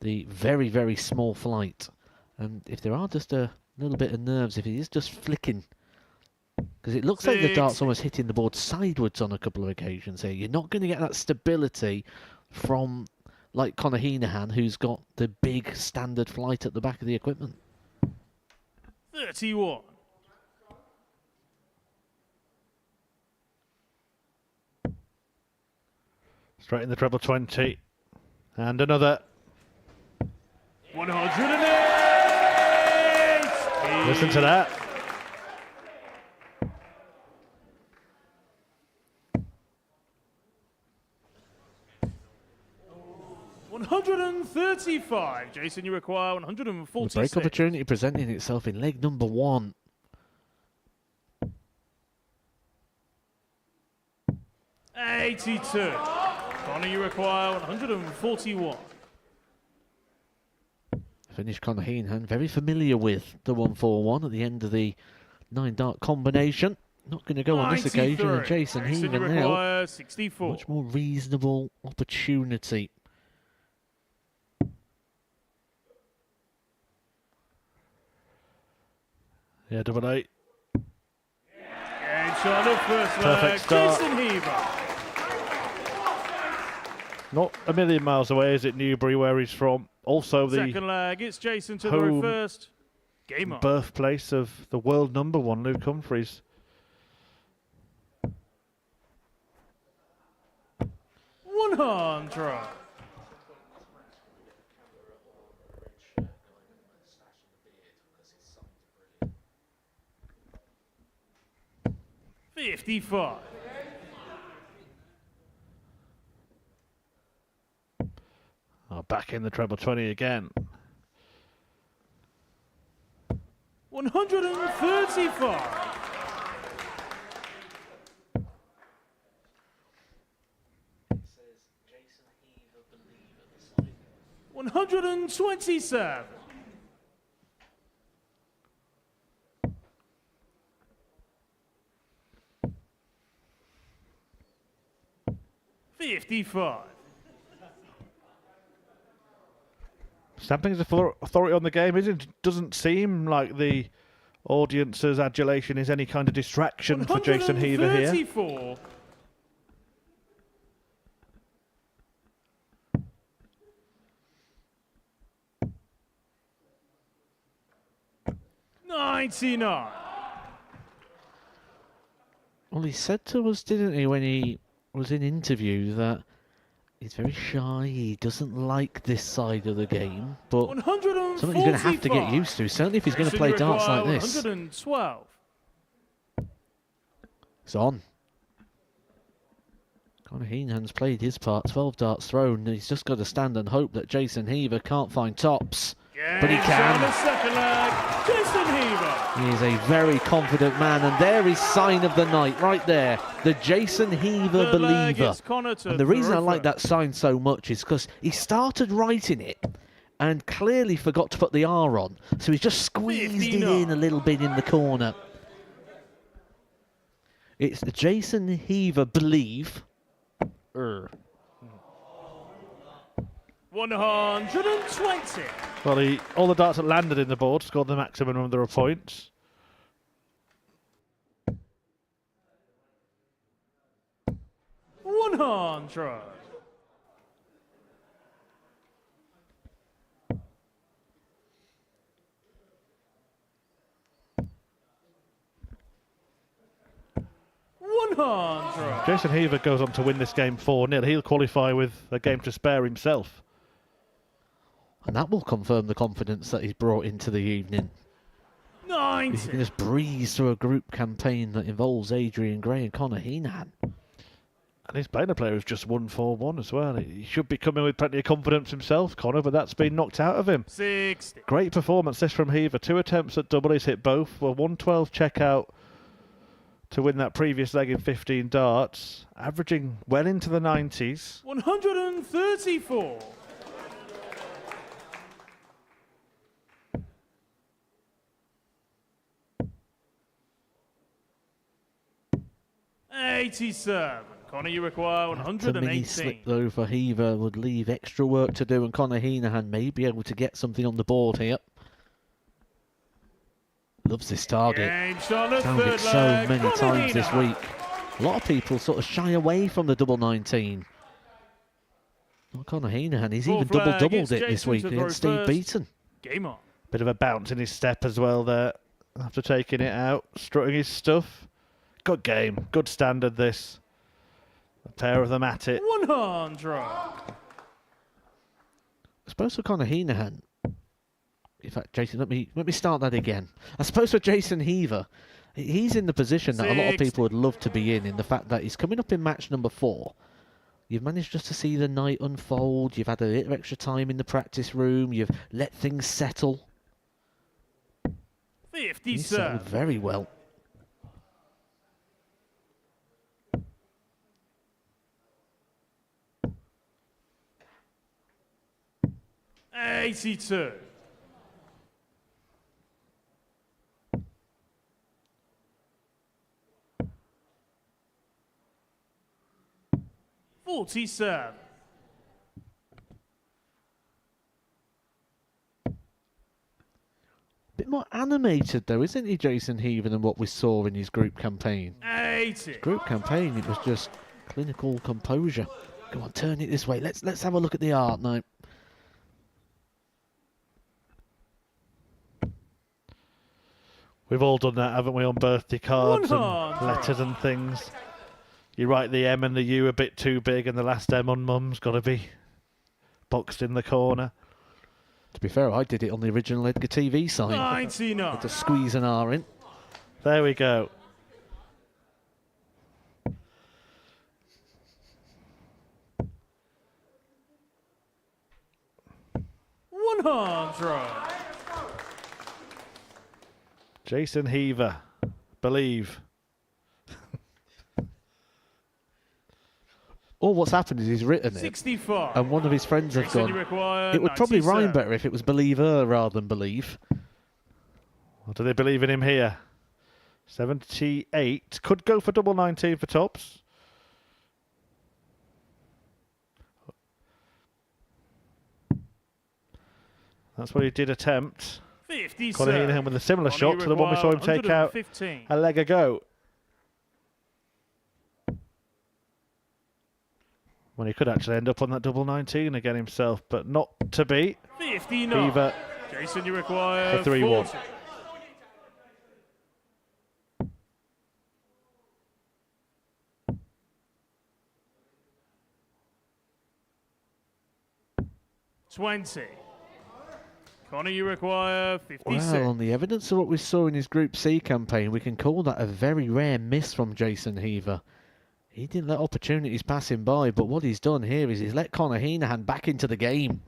the very, very small flight. And if there are just a little bit of nerves, if he is just flicking, because it looks like the dart's almost hitting the board sideways on a couple of occasions here. You're not going to get that stability from like Conor Henahan, who's got the big standard flight at the back of the equipment. 31. Straight in the treble 20. And another. 108! Listen to that. 35. Jason, you require The 146. break opportunity presenting itself in leg number 1. 82. Connor, you require 141. Finish Conor Henahan very familiar with the 1-4-1 at the end of the 9-dart combination. Not going to go on this occasion. And Jason Heaver now, 64. much more reasonable opportunity. Yeah, 8-8. And shot of first Perfect leg, start. Jason Heaver. Not a million miles away, is it, Newbury, where he's from? Also the Second leg, it's Jason to the row home first. Game on. birthplace of the world number 1, Luke Humphries. $100. $55. Oh, back in the treble 20 again. 135. $127. $55. Stamping his authority on the game doesn't seem like the audience's adulation is any kind of distraction for Jason Heaver here. 134. $99. Well, he said to us, didn't he, when he was in interview, that he's very shy, he doesn't like this side of the game, but something he's going to have to get used to, certainly if he's going to play darts like this. 112. It's on. Conor Henahan's played his part, 12 darts thrown, and he's just got to stand and hope that Jason Heaver can't find tops. But he On can. the second leg, Jason Heaver. He is a very confident man, and there is sign of the night right there. The Jason Heaver Third leg, believer. it's Connor to And the reason I throw like first. that sign so much is because he started writing it and clearly forgot to put the R on. So he's just squeezed it in a little bit in the corner. It's the Jason Heaver believe. 120. Well, all the darts that landed in the board scored the maximum number of points. $100. $100. Jason Heaver goes on to win this game 4-0. He'll qualify with a game to spare himself. And that will confirm the confidence that he's brought into the evening. 90. He can just breeze through a group campaign that involves Adrian Gray and Conor Henahan. And he's playing a player who's just won 4-1 as well. He should be coming with plenty of confidence himself, Conor, but that's been knocked out of him. 60. Great performance this from Heaver. 2 attempts at double, he's hit both. Well, 112 check out to win that previous leg in 15 darts, averaging well into the 90s. 134. $87. Connor, you require The mini 118. slip though for Heaver would leave extra work to do, and Conor Henahan may be able to get something on the board here. Loves this target. Found it so many times this week. A lot of people sort of shy away from the double 19. Well, Conor Henahan, he's even doubled it this week against Steve Beaton. Game on. Bit of a bounce in his step as well there after taking it out, strutting his stuff. Good game, good standard this. A pair of them at it. 100. I suppose for Conor Henahan, in fact, Jason, let me start that again. I suppose for Jason Heaver, he's in the position that a lot of people would love to be in the fact that he's coming up in match number 4. You've managed just to see the night unfold. You've had a little extra time in the practice room. You've let things settle. 50 He's settled serve. very well. 82. .47. Bit more animated though, isn't he, Jason Heaver, than what we saw in his group campaign? 80. His group campaign, it was just clinical composure. Come on, turn it this way. Let's have a look at the art now. We've all done that, haven't we, on birthday cards and 100. letters and things. You write the M and the U a bit too big, and the last M on Mum's got to be boxed in the corner. To be fair, I did it on the original Edgar TV sign. 99. Had to squeeze an R in. There we go. $100. Jason Heaver, believe. Or what's happened is he's written it, 65. and one of his friends have Jason, you gone, require it would probably 97. rhyme better if it was believer rather than believe. Or do they believe in him here? 78. Could go for double 19 for tops. That's what he did attempt. 50 Conor serve. Henahan with a similar Conor, shot you to the one we saw him require take out 115. a leg ago. When he could actually end up on that double 19 again himself, but not to be. 59. Heaver Jason, you require for 3-1. 40. $20. Conor, you require 56. Well, on the evidence of what we saw in his Group C campaign, we can call that a very rare miss from Jason Heaver. He didn't let opportunities pass him by, but what he's done here is he's let Conor Henahan back into the game.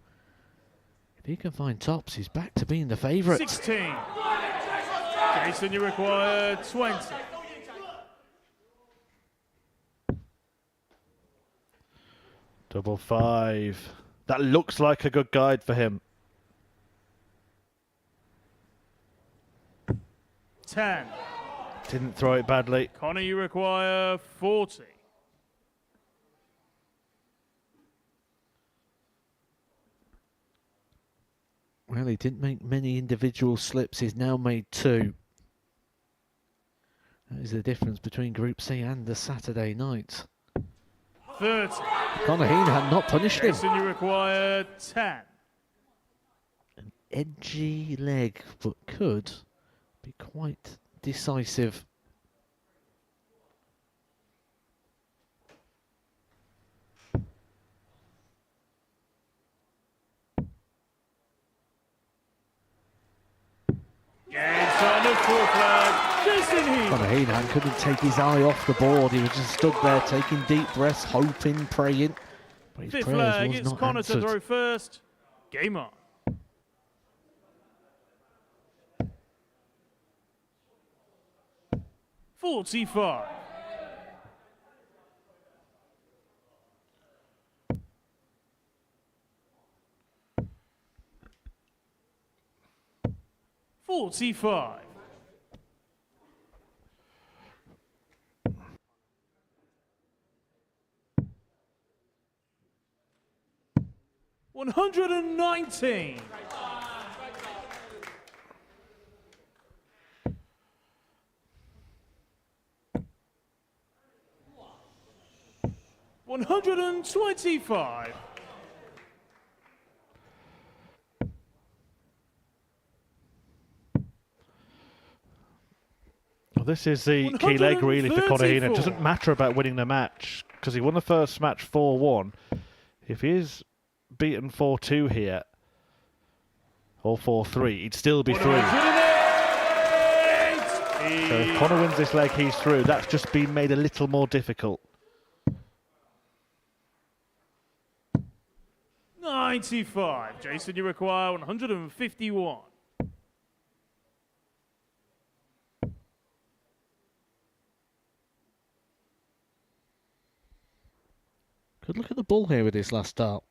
If he can find tops, he's back to being the favourite. 16. Jason, you require 20. Double 5. That looks like a good guide for him. 10. Didn't throw it badly. Conor, you require 40. Well, he didn't make many individual slips. He's now made 2. That is the difference between Group C and the Saturday night. 30. Conor Henahan not punished him. Jason, you require 10. Edgy leg, but could be quite decisive. Yeah, it's on the full flag. Jason Heaver. Conor Henahan couldn't take his eye off the board. He was just stood there taking deep breaths, hoping, praying. But his Fifth prayers flag, was it's not Conor to answered. throw first. Game on. $45. $45. $119. $125. Well, this is the key leg really for Conor Henahan. It 134. doesn't matter about winning the match because he won the first match 4-1. If he is beaten 4-2 here or 4-3, he'd still be through. So if Conor wins this leg, he's through. That's just been made a little more difficult. 95. Jason, you require 151. Good look at the ball here with this last start.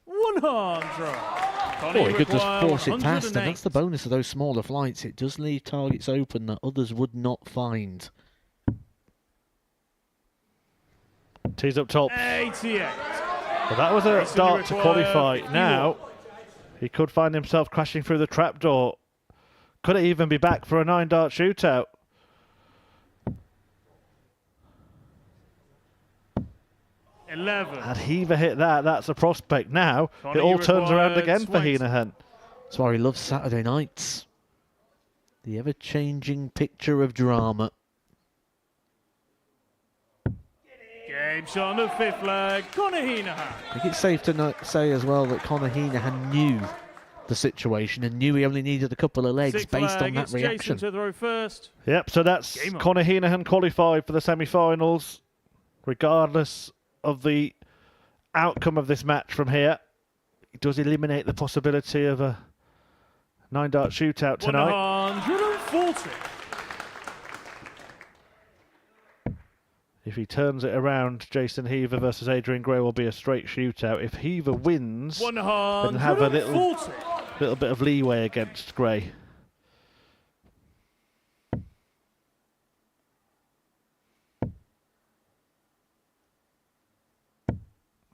100. Connie, Oh, he could just require force it past, and 108. that's the bonus of those smaller flights. It does leave targets open that others would not find. Tees up top. 88. Well, that was a Jason, start you to require qualify. 51. Now, he could find himself crashing through the trapdoor. Could it even be back for a 9-dart shootout? Had Heaver hit that, that's a prospect. Now, Connie, it all you turns around require again for 20. Henahan. That's why he loves Saturday nights. The ever-changing picture of drama. Game shot on the fifth leg. Conor Henahan. I think it's safe to say as well that Conor Henahan knew the situation and knew he only needed a couple of legs Sixth based on leg, that it's reaction. Jason to throw first. Yep, so that's Game on. Conor Henahan qualified for the semi-finals, regardless of the outcome of this match from here. It does eliminate the possibility of a 9-dart shootout tonight. 140. If he turns it around, Jason Heaver versus Adrian Gray will be a straight shootout. If Heaver wins, then have a little bit of leeway against Gray.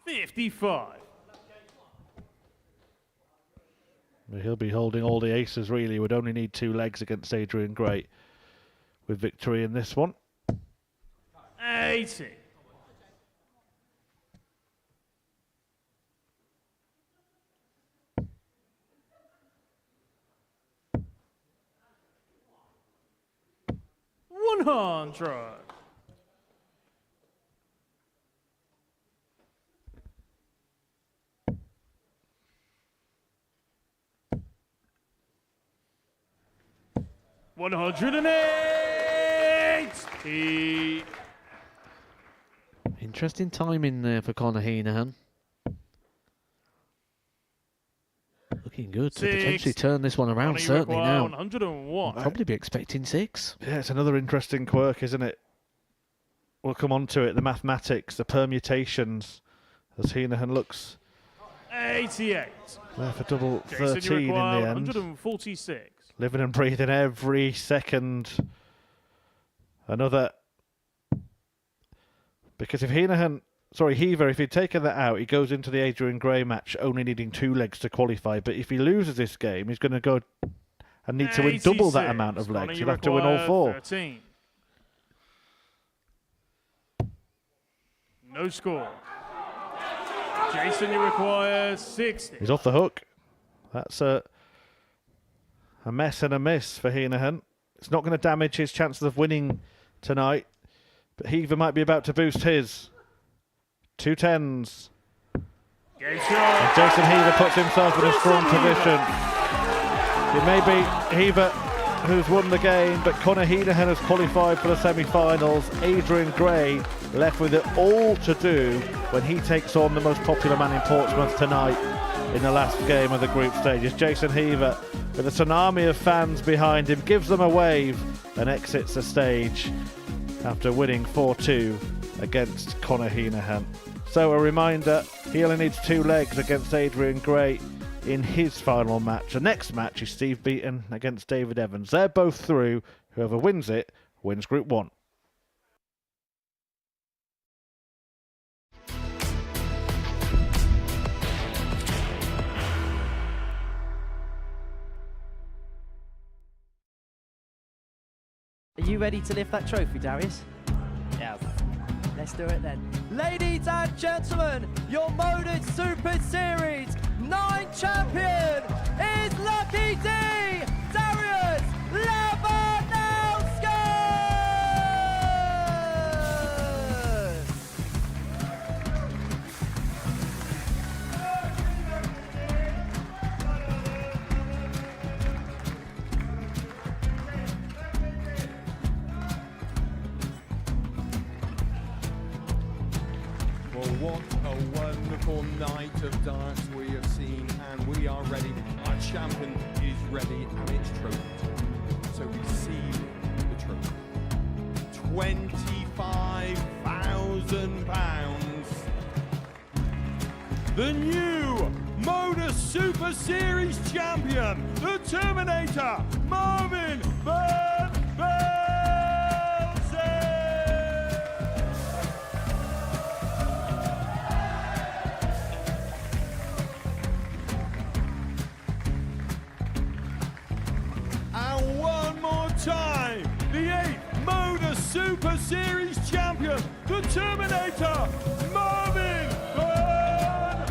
$55. He'll be holding all the aces, really. Would only need 2 legs against Adrian Gray with victory in this one. 80. $100. $180. Interesting timing there for Conor Henahan. Looking good to potentially 6. turn this one around, Connie certainly require now. 101. Probably be expecting 6. Yeah, it's another interesting quirk, isn't it? We'll come on to it. The mathematics, the permutations, as Henahan looks 88. there for double Jason, 13 you in the require end. 146. Living and breathing every second. Another. Because if Heaver, if he'd taken that out, he goes into the Adrian Gray match only needing 2 legs to qualify. But if he loses this game, he's going to go and need to win double that 86. amount of legs. Connie, He'll you have to win all require 4. 13. No score. Jason, you require 60. He's off the hook. That's a mess and a miss for Henahan. It's not going to damage his chances of winning tonight. But Heaver might be about to boost his. 2 10s. Game And shot. Jason Heaver puts himself in a strong position. It may be Heaver who's won the game, but Conor Henahan has qualified for the semi-finals. Adrian Gray left with it all to do when he takes on the most popular man in Portsmouth tonight in the last game of the group stages. Jason Heaver, with a tsunami of fans behind him, gives them a wave and exits the stage after winning 4-2 against Conor Henahan. So a reminder, he only needs 2 legs against Adrian Gray in his final match. The next match is Steve Beaton against David Evans. They're both through. Whoever wins it wins Group 1. Are you ready to lift that trophy, Darius? Yes. Let's do it then. Ladies and gentlemen, your Modus Super Series 9 champion is Lucky D, Darius Labanowski! For What a wonderful night of darts we have seen, and we are ready. Our champion is ready, and it's trophy time. So receive the trophy. £25,000. The new Modus Super Series champion, the Terminator, Marvin Van Velzen. And one more time, the 8th Modus Super Series champion, the Terminator, Marvin Van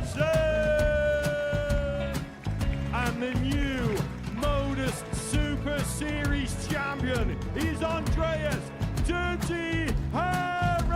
Velzen. And the new Modus Super Series champion is Andreas Dirty Harrison.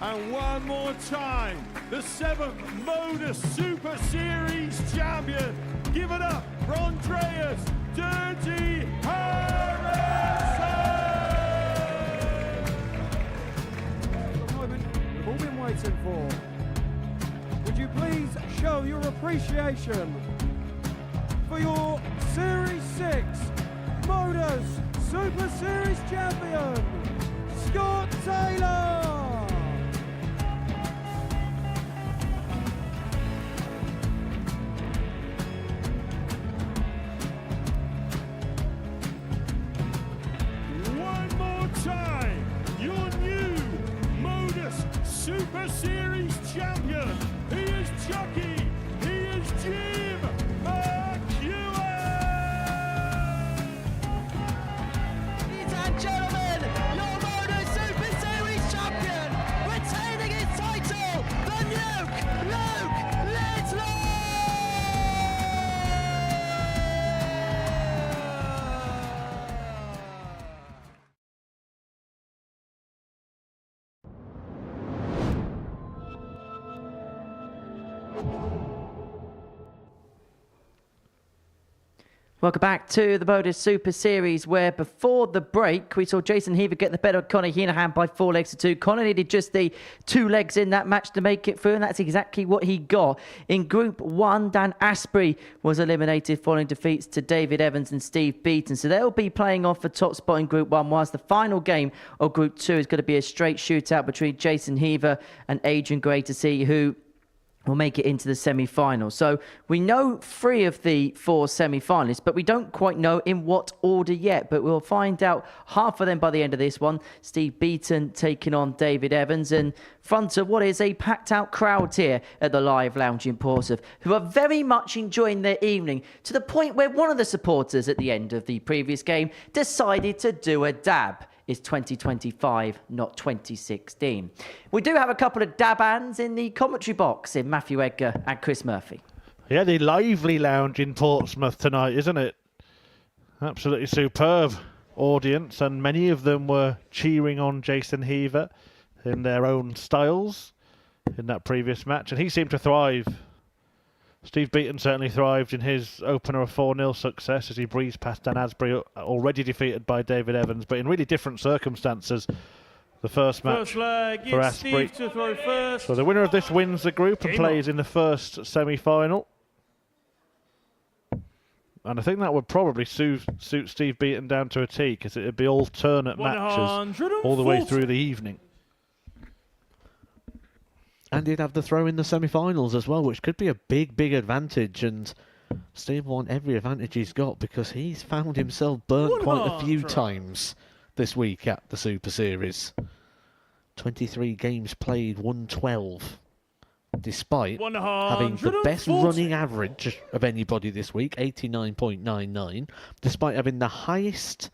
And one more time, the 7th Modus Super Series champion. Give it up for Andreas Dirty Harrison. The moment we've all been waiting for. Would you please show your appreciation for your Series 6 Modus Super Series champion, Scott Taylor. One more time, your new Modus Super Series champion. He is Chucky. He is Jim McEwen. Ladies and gentlemen, your Modus Super Series champion, retaining his title, the Nuke, Luke Littler! Welcome back to the Modus Super Series, where before the break we saw Jason Heaver get the better of Conor Henahan by 4 legs to 2. Conor needed just the 2 legs in that match to make it through, and that's exactly what he got. In Group 1, Dan Aspbury was eliminated following defeats to David Evans and Steve Beaton. So they'll be playing off for top spot in Group 1, whilst the final game of Group 2 is going to be a straight shootout between Jason Heaver and Adrian Gray to see who will make it into the semi-final. So we know 3 of the 4 semi-finalists, but we don't quite know in what order yet. But we'll find out half of them by the end of this one. Steve Beaton taking on David Evans in front of what is a packed-out crowd here at the Live Lounge in Portsmouth, who are very much enjoying their evening, to the point where one of the supporters at the end of the previous game decided to do a dab. Is 2025, not 2016. We do have a couple of dab hands in the commentary box in Matthew Edgar and Chris Murphy. Yeah, the lively lounge in Portsmouth tonight, isn't it? Absolutely superb audience, and many of them were cheering on Jason Heaver in their own styles in that previous match, and he seemed to thrive. Steve Beaton certainly thrived in his opener of 4-0 success as he breezed past Dan Aspbury, already defeated by David Evans, but in really different circumstances. The first match First leg, for it's Aspbury. Steve to throw first. So the winner of this wins the group and plays in the first semi-final. And I think that would probably suit Steve Beaton down to a T, because it would be alternate matches all the way through the evening. And he'd have the throw in the semi-finals as well, which could be a big advantage. And Steve will want every advantage he's got, because he's found himself burnt quite a few times this week at the Super Series. 23 games played, won 12. Despite having the best running average of anybody this week, 89.99. Despite having the highest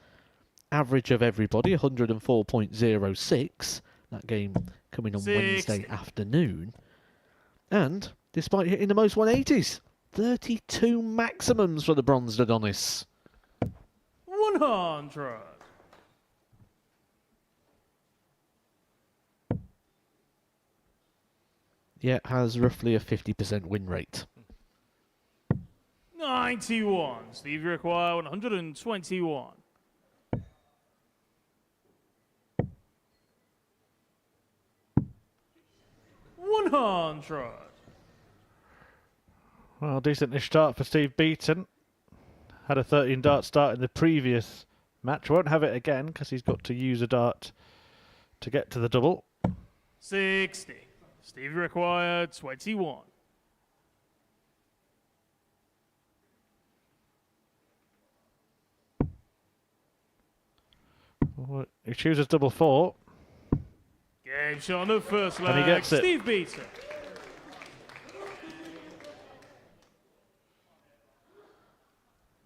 average of everybody, 104.06. That game coming on Wednesday afternoon. And despite hitting the most 180s, 32 maximums for the bronzed Adonis. 100. yet has roughly a 50% win rate. 91. Steve, you require 121. 100. Well, decent-ish start for Steve Beaton. Had a 13 dart start in the previous match. Won't have it again because he's got to use a dart to get to the double. 60. Steve required 21. Well, he chooses double 4. Game shot on the first leg. And he gets it. Steve Beaton.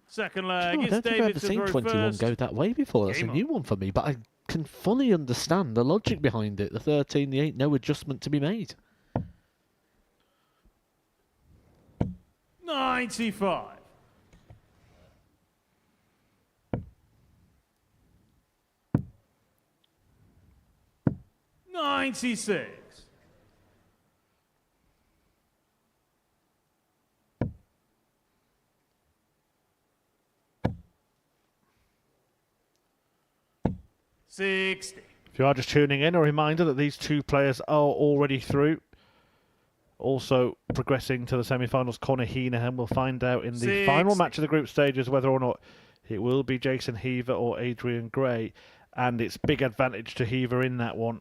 Second leg. I It's don't think I've David ever to seen throw 21 first. go that way before. That's Game a new one for me, but I can fully understand the logic behind it. The 13, the 8, no adjustment to be made. 95. 96. 60. If you are just tuning in, a reminder that these two players are already through. Also progressing to the semi-finals, Connor Henahan. We'll find out in the final match of the group stages whether or not it will be Jason Heaver or Adrian Gray. And it's big advantage to Heaver in that one.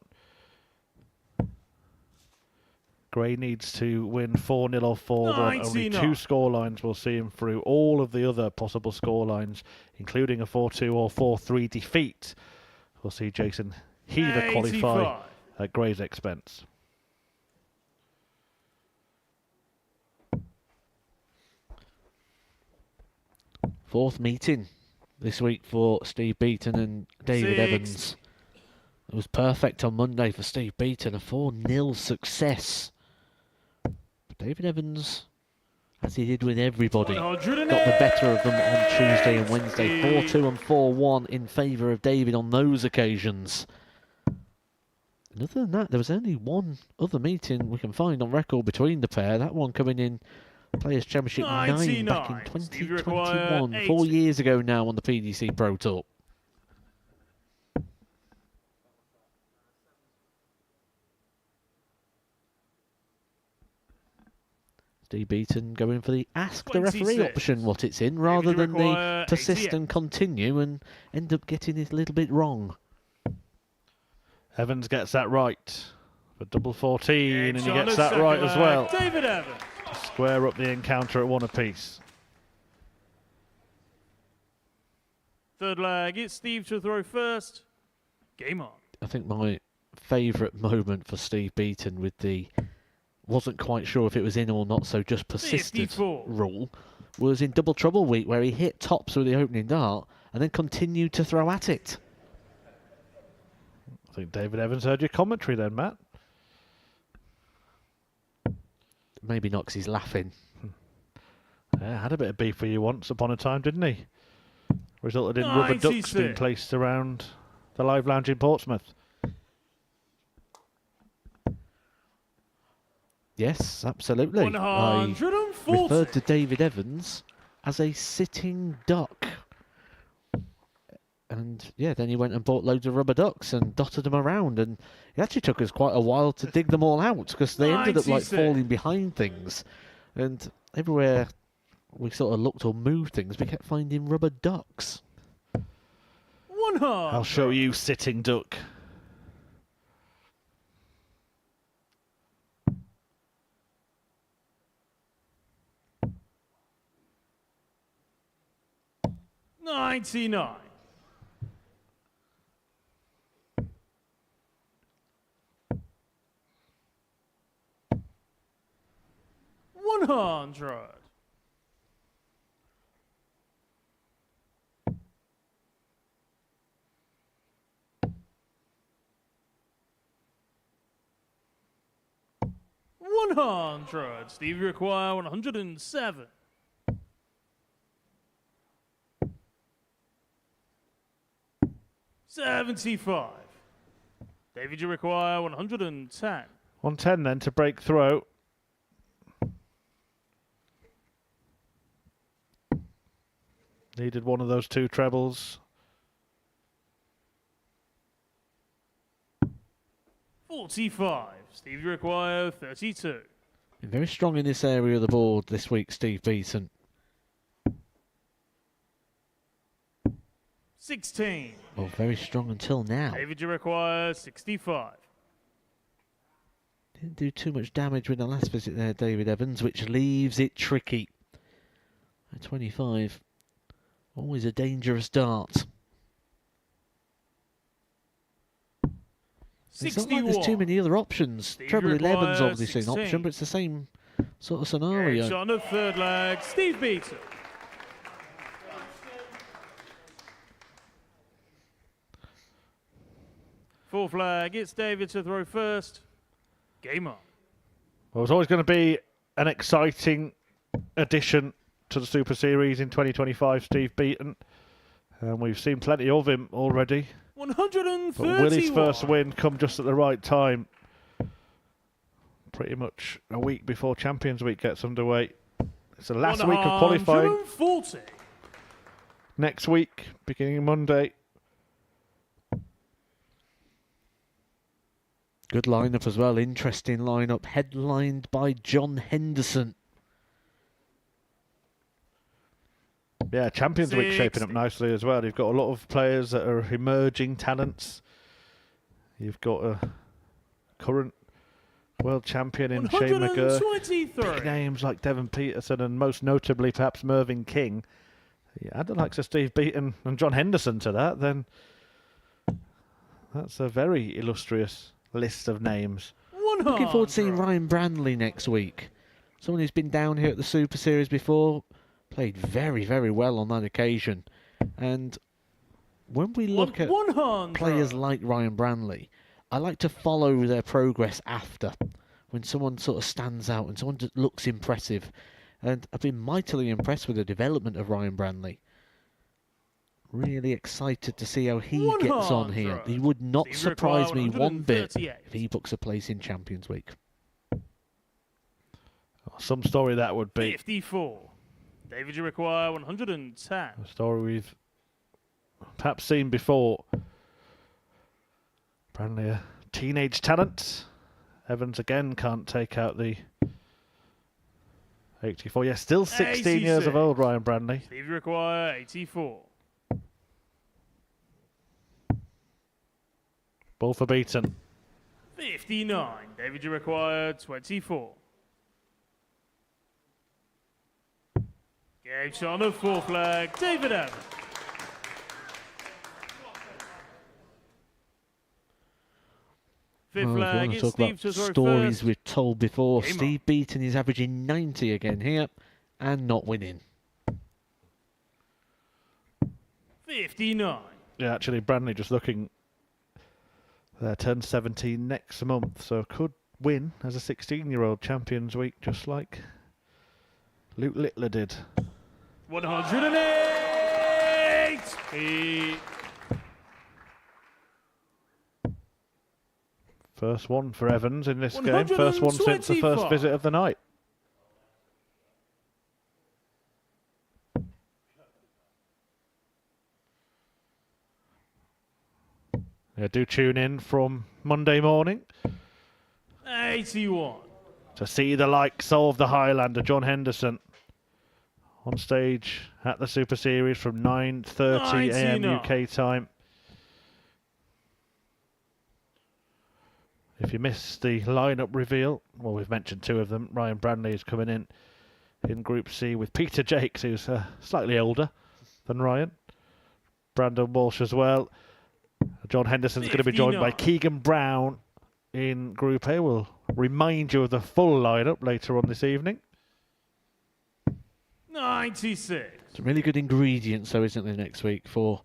Gray needs to win 4-0 or 4-1. Only 2 scorelines will see him through. All of the other possible scorelines, including a 4-2 or 4-3 defeat, we'll see Jason Heaver qualify at Gray's expense. Fourth meeting this week for Steve Beaton and David Evans. It was perfect on Monday for Steve Beaton, a 4-0 success. But David Evans, as he did with everybody, got the better of them on Tuesday and Wednesday. 4-2 and 4-1 in favour of David on those occasions. And other than that, there was only one other meeting we can find on record between the pair. That one coming in Players' Championship 9 back in 2021. 4 years ago now on the PDC Pro Tour. Steve Beaton going for the ask the referee option what it's in, rather than the persist and continue and end up getting it a little bit wrong. Evans gets that right for double 14, and he gets that right as well. David Evans. To square up the encounter at 1 apiece. Third leg, it's Steve to throw first. Game on. I think my favourite moment for Steve Beaton with the wasn't quite sure if it was in or not, so just persisted 54. rule was in Double Trouble week, where he hit tops with the opening dart and then continued to throw at it. I think David Evans heard your commentary then, Matt. Maybe not, because he's laughing. Yeah, had a bit of beef for you once upon a time, didn't he? Resulted in rubber ducks being placed around the live lounge in Portsmouth. Yes, absolutely. 140. I referred to David Evans as a sitting duck. And yeah, then he went and bought loads of rubber ducks and dotted them around, and it actually took us quite a while to dig them all out, because they ended up like falling behind things, and everywhere we sort of looked or moved things, we kept finding rubber ducks. 100. I'll show you, sitting duck. $99. 100. 100. Steve require 107. 75. David, you require 110. 110 then to break through. Needed one of those 2 trebles. 45. Steve, you require 32. Been very strong in this area of the board this week, Steve Beaton. 16. Well, very strong until now. David, you require 65. Didn't do too much damage with the last visit there, David Evans, which leaves it tricky. At 25, always a dangerous dart. It's not like there's too many other options. Steve Treble 11's requires obviously an 16. option, but it's the same sort of scenario. Games on the third leg, Steve Beaton. Fourth flag, it's David to throw first. Game on. Well, it's always going to be an exciting addition to the Super Series in 2025, Steve Beaton. And we've seen plenty of him already. 131. But will his first win come just at the right time? Pretty much a week before Champions Week gets underway. It's the last week of qualifying. 140. Next week, beginning Monday. Good lineup as well. Interesting lineup. Headlined by John Henderson. Yeah, Champions Week shaping up nicely as well. You've got a lot of players that are emerging talents. You've got a current world champion in Shane McGurk. 123. Big names like Devon Peterson and most notably perhaps Mervyn King. You add the likes of Steve Beaton and John Henderson to that, then that's a very illustrious list of names. Looking forward to seeing Ryan Brandley next week. Someone who's been down here at the Super Series before. Played very, very well on that occasion. And when we look at players like Ryan Brandley, I like to follow their progress after. When someone sort of stands out and someone looks impressive. And I've been mightily impressed with the development of Ryan Brandley. Really excited to see how he gets on here. He would not surprise me one bit if he books a place in Champions Week. Some story that would be. 54. David, you require 110. A story we've perhaps seen before. Brandley, a teenage talent. Evans again can't take out the 84. Yeah, still 16 years of old, Ryan Brandley. Steve, you require 84. Ball for Beaton. 59. David, you require 24. Game shot on the fourth flag, David Evans. Fifth flag, it's talk Steve about to throw stories first. we've told before. Game Steve Beaton is averaging 90 again here and not winning. 59. Yeah, actually, Brandley just looking. Turns 17 next month, so could win as a 16-year-old Champions Week, just like Luke Littler did. 108. First one for Evans in this game. First one since the first 125. visit of the night. Yeah, do tune in from Monday morning 81. to see the likes of the Highlander, John Henderson, on stage at the Super Series from 9:30 a.m. 99. UK time. If you missed the lineup reveal, well, we've mentioned 2 of them. Ryan Brandley is coming in Group C with Peter Jakes, who's slightly older than Ryan. Brandon Walsh as well. John Henderson's going to be joined by 59. Keegan Brown in Group A. We'll remind you of the full lineup later on this evening. 96. Some really good ingredients, though, isn't there, next week for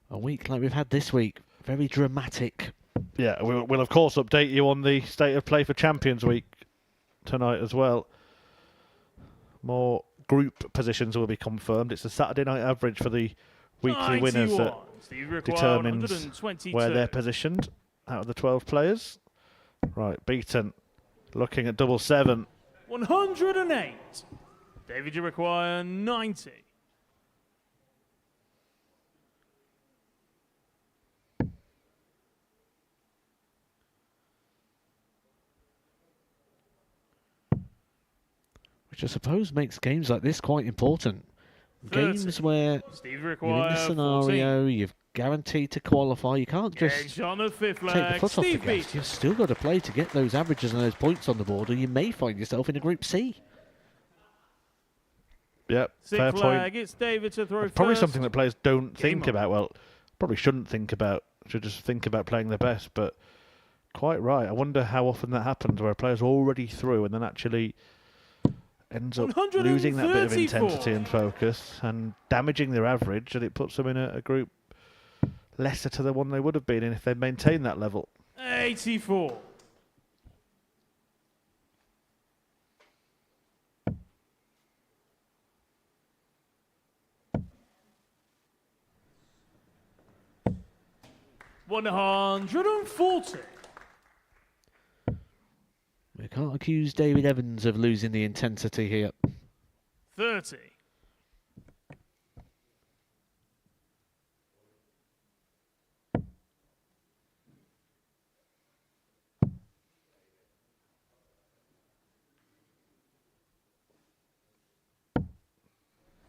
a week like we've had this week. Very dramatic. Yeah, we'll of course update you on the state of play for Champions Week tonight as well. More group positions will be confirmed. It's the Saturday night average for the weekly winners that 91. Steve require determines 122. where they're positioned out of the 12 players. Right, Beaton Looking at double 7. 108. David, you require 90. Which I suppose makes games like this quite important. 30. Games where Steve you're in require this scenario, you're guaranteed to qualify. You can't just Game on the fifth take the leg. foot off the Steve gas. Beaton. You've still got to play to get those averages and those points on the board, or you may find yourself in a Group C. Yep, Sixth fair leg, point. it's David to throw Probably first. something that players don't Game think on. about. Well, probably shouldn't think about. Should just think about playing their best. But quite right. I wonder how often that happens where a player's already through and then actually ends up losing that bit of 134. intensity and focus and damaging their average, and it puts them in a group lesser to the one they would have been in if they'd maintained that level. 84. $140. We can't accuse David Evans of losing the intensity here. 30.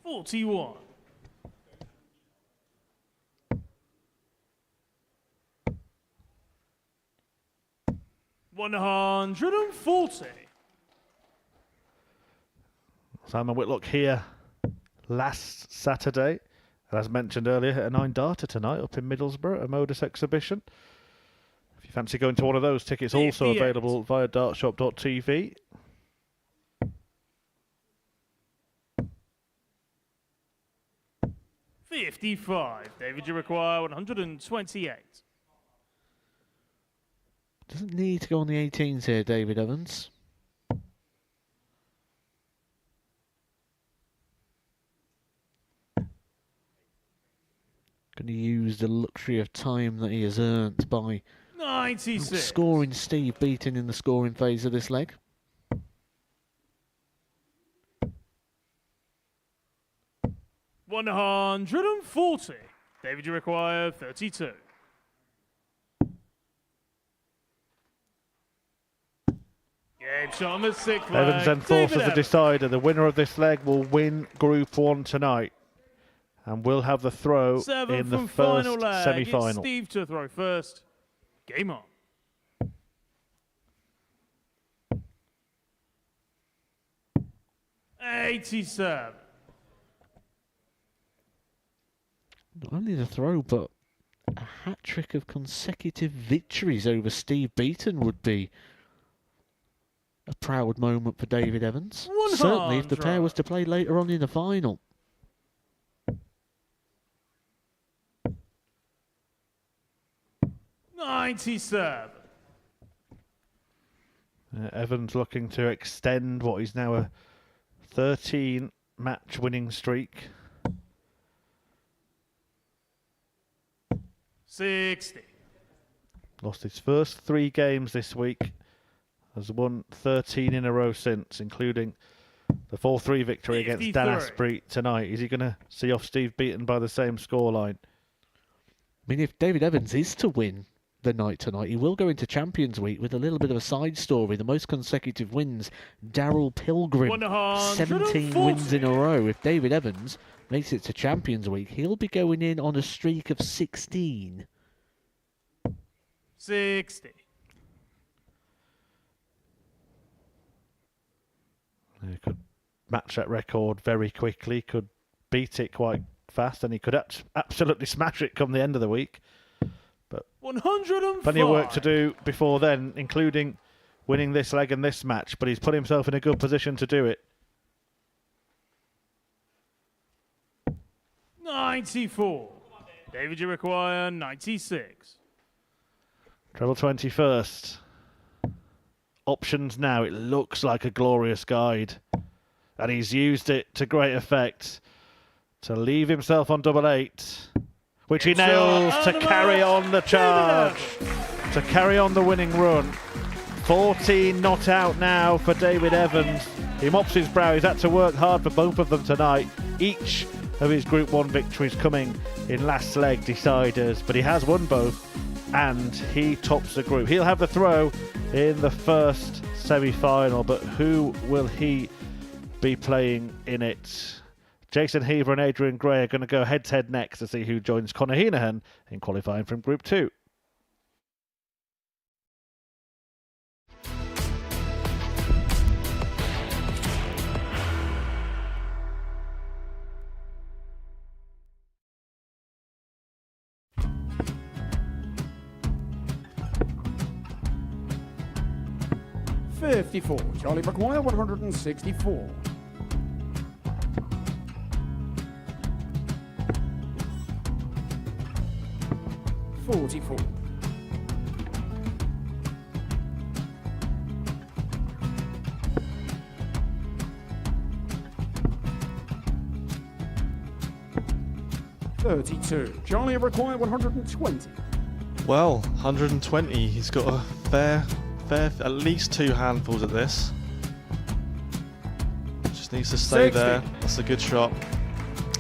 $41. $140. Simon Whitlock here last Saturday. And as mentioned earlier, hit a 9 darter tonight up in Middlesbrough, a Modus exhibition. If you fancy going to one of those, tickets also 58. available via dartshop.tv. $55. David, you require 128. Doesn't need to go on the 18s here, David Evans. Going to use the luxury of time that he has earned by 96. scoring Steve Beaton in the scoring phase of this leg. $140. David, you require 32. Game shot on the sixth leg. Evans then David forces the Evans. decider. The winner of this leg will win Group 1 tonight and will have the throw 7 in the from first final leg. It's semi-final. Steve to throw first. Game on. $87. Not only the throw, but a hat-trick of consecutive victories over Steve Beaton would be a proud moment for David Evans. Certainly if the pair was to play later on in the final. $97. Evans looking to extend what is now a 13-match winning streak. 60. Lost his first 3 games this week. Has won 13 in a row since, including the 4-3 victory against Dan 53. Aspbury tonight. Is he going to see off Steve Beaton by the same scoreline? I mean, if David Evans is to win the night tonight, he will go into Champions Week with a little bit of a side story. The most consecutive wins, Darryl Pilgrim, 17 wins in a row. If David Evans makes it to Champions Week, he'll be going in on a streak of 16. 60. He could match that record very quickly, could beat it quite fast, and he could absolutely smash it come the end of the week. But 105. plenty of work to do before then, including winning this leg and this match, but he's put himself in a good position to do it. 94. David, you require 96. Treble 21st. Options now. It looks like a glorious guide. And he's used it to great effect to leave himself on double 8, which he nails to carry on the charge, to carry on the winning run. 14 not out now for David Evans. He mops his brow. He's had to work hard for both of them tonight. Each of his Group 1 victories coming in last leg deciders, but he has won both and he tops the group. He'll have the throw in the first semi-final, but who will he be playing in it? Jason Heaver and Adrian Gray are going to go head-to-head next to see who joins Conor Henahan in qualifying from Group 2. $54. Charlie Maguire, 164. $44. $32. Charlie required 120. Well, 120. He's got a fair, at least 2 handfuls of this. Just needs to stay 60. there. That's a good shot.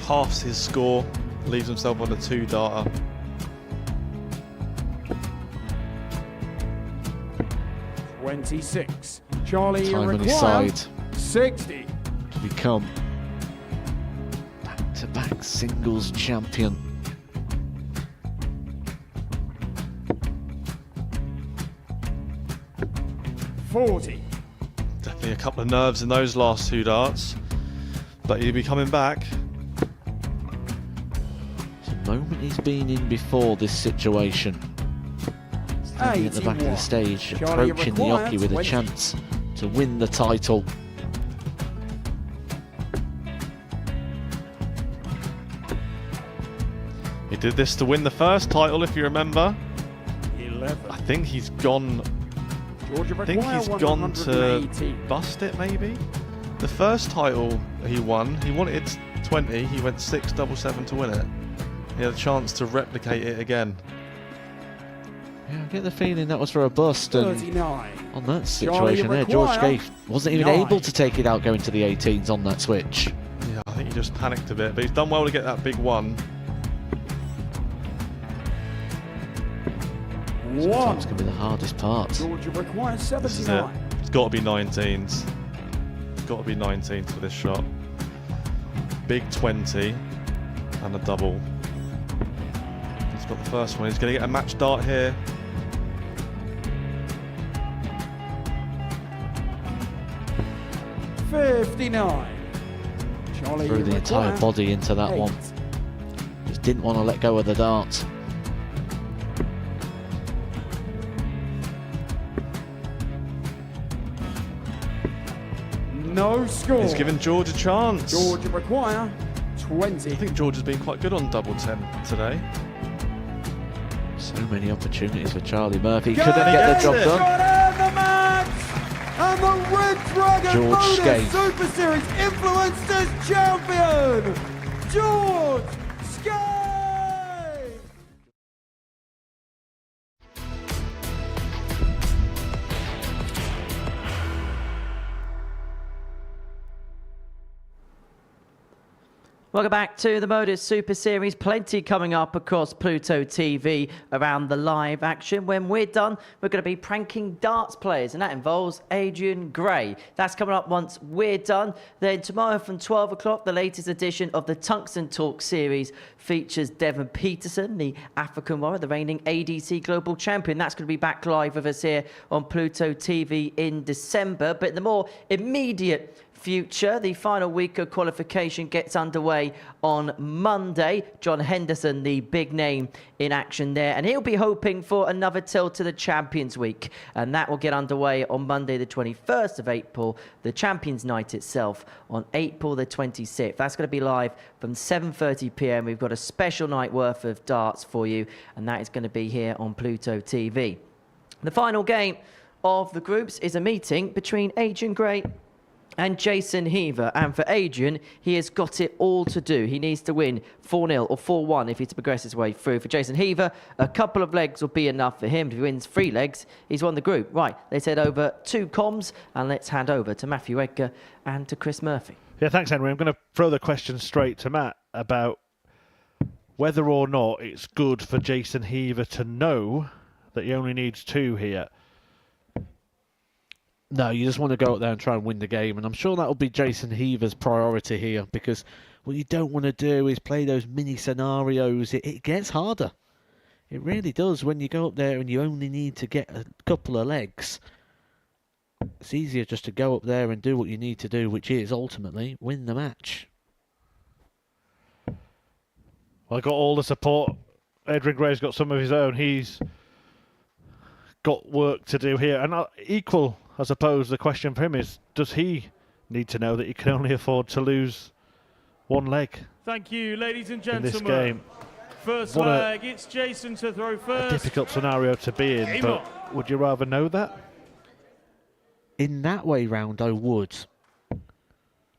Halves his score. Leaves himself on a 2-darter. $26. Charlie Time on his required side 60. to become back-to-back singles champion. $40. Definitely a couple of nerves in those last 2 darts. But he'll be coming back. It's a moment he's been in before this situation. Standing at the back of the stage, Charlie approaching the required Oki with a 20. chance to win the title. He did this to win the first title, if you remember. 11. I think he's gone. Georgia I think require he's gone to 180. bust it, maybe. The first title he won, he wanted 20. He went 6-7-7 to win it. He had a chance to replicate it again. Yeah, I get the feeling that was for a bust, and 39. on that situation there, George Scaife wasn't even able to take it out going to the 18s on that switch. Yeah, I think he just panicked a bit, but he's done well to get that big one. Sometimes can be the hardest part. Georgia requires This is it. 79. It's got to be 19s. It's got to be 19s for this shot. Big 20 and a double. He's got the first one. He's going to get a match dart here. $59. Charlie Threw the entire required body into that 8. one. Just didn't want to let go of the dart. No score. He's given George a chance. Georgia require 20. I think George has been quite good on double 10 today. So many opportunities for Charlie Murphy. Go Couldn't get the job done. And the match! And the Red Dragon George Modus Scaife. Super Series Influencers Champion, George Scaife! Welcome back to the Modus Super Series. Plenty coming up across Pluto TV around the live action. When we're done, we're going to be pranking darts players, and that involves Adrian Gray. That's coming up once we're done. Then tomorrow from 12 o'clock, the latest edition of the Tungsten Talk series features Devon Peterson, the African warrior, the reigning ADC Global Champion. That's going to be back live with us here on Pluto TV in December. But in the more immediate future, the final week of qualification gets underway on Monday. John Henderson, the big name in action there, and he'll be hoping for another tilt to the Champions Week, and that will get underway on Monday the 21st of April, the Champions Night itself on April the 26th. That's going to be live from 7:30 p.m. We've got a special night worth of darts for you, and that is going to be here on Pluto TV. The final game of the groups is a meeting between Adrian Gray and Jason Heaver. And for Adrian, he has got it all to do. He needs to win 4-0 or 4-1 if he's to progress his way through. For Jason Heaver, a couple of legs will be enough for him. If he wins 3 legs, he's won the group. Right, let's head over to comms and let's hand over to Matthew Edgar and to Chris Murphy. Yeah, thanks, Henry. I'm going to throw the question straight to Matt about whether or not it's good for Jason Heaver to know that he only needs 2 here. No, you just want to go out there and try and win the game, and I'm sure that'll be Jason Heaver's priority here, because what you don't want to do is play those mini scenarios. It gets harder. It really does when you go up there and you only need to get a couple of legs. It's easier just to go up there and do what you need to do, which is ultimately win the match. Well, I got all the support. Adrian Gray's got some of his own. He's got work to do here. And equal, I suppose, the question for him is, does he need to know that he can only afford to lose 1 leg? Thank you, ladies and in gentlemen. this game? First What leg, it's Jason to throw a first. difficult scenario to be in, Game but on. would you rather know that? In that way round, I would.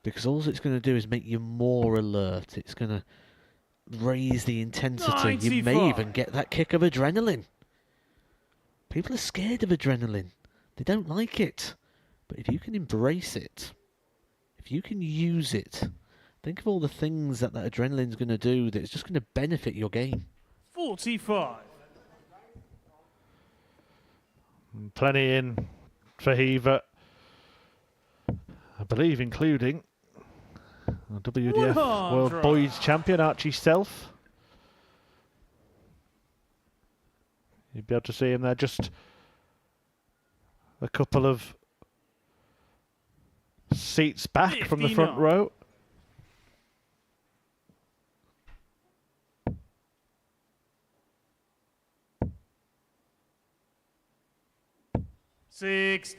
Because all it's going to do is make you more alert. It's going to raise the intensity. You may 95. even get that kick of adrenaline. People are scared of adrenaline. They don't like it. But if you can embrace it, if you can use it, think of all the things that adrenaline's going to do that's just going to benefit your game. 45. Plenty in for Heaver. I believe including WDF 100. World Boys Champion Archie Self. You'd be able to see him there, just a couple of seats back from the front 59. row. $60.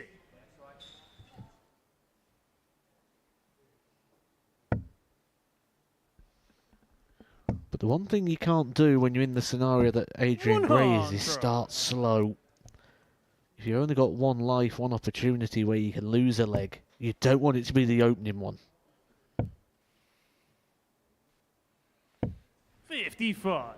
But the one thing you can't do when you're in the scenario that Adrian Gray is start slow. If you've only got 1 life, 1 opportunity where you can lose a leg, you don't want it to be the opening one. 55.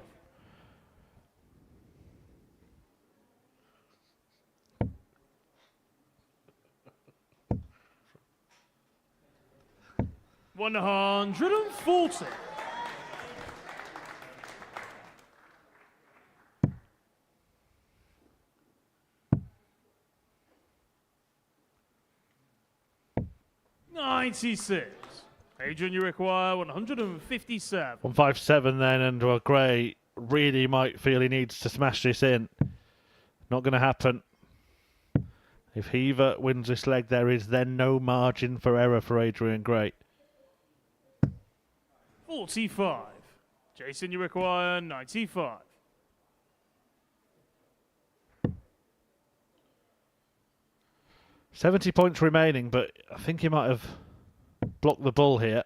$140. $96. Adrian, you require 157. 157 then, and well, Gray really might feel he needs to smash this in. Not going to happen. If Heaver wins this leg, there is then no margin for error for Adrian Gray. 45. Jason, you require 95. $70 points remaining, but I think he might have blocked the bull here.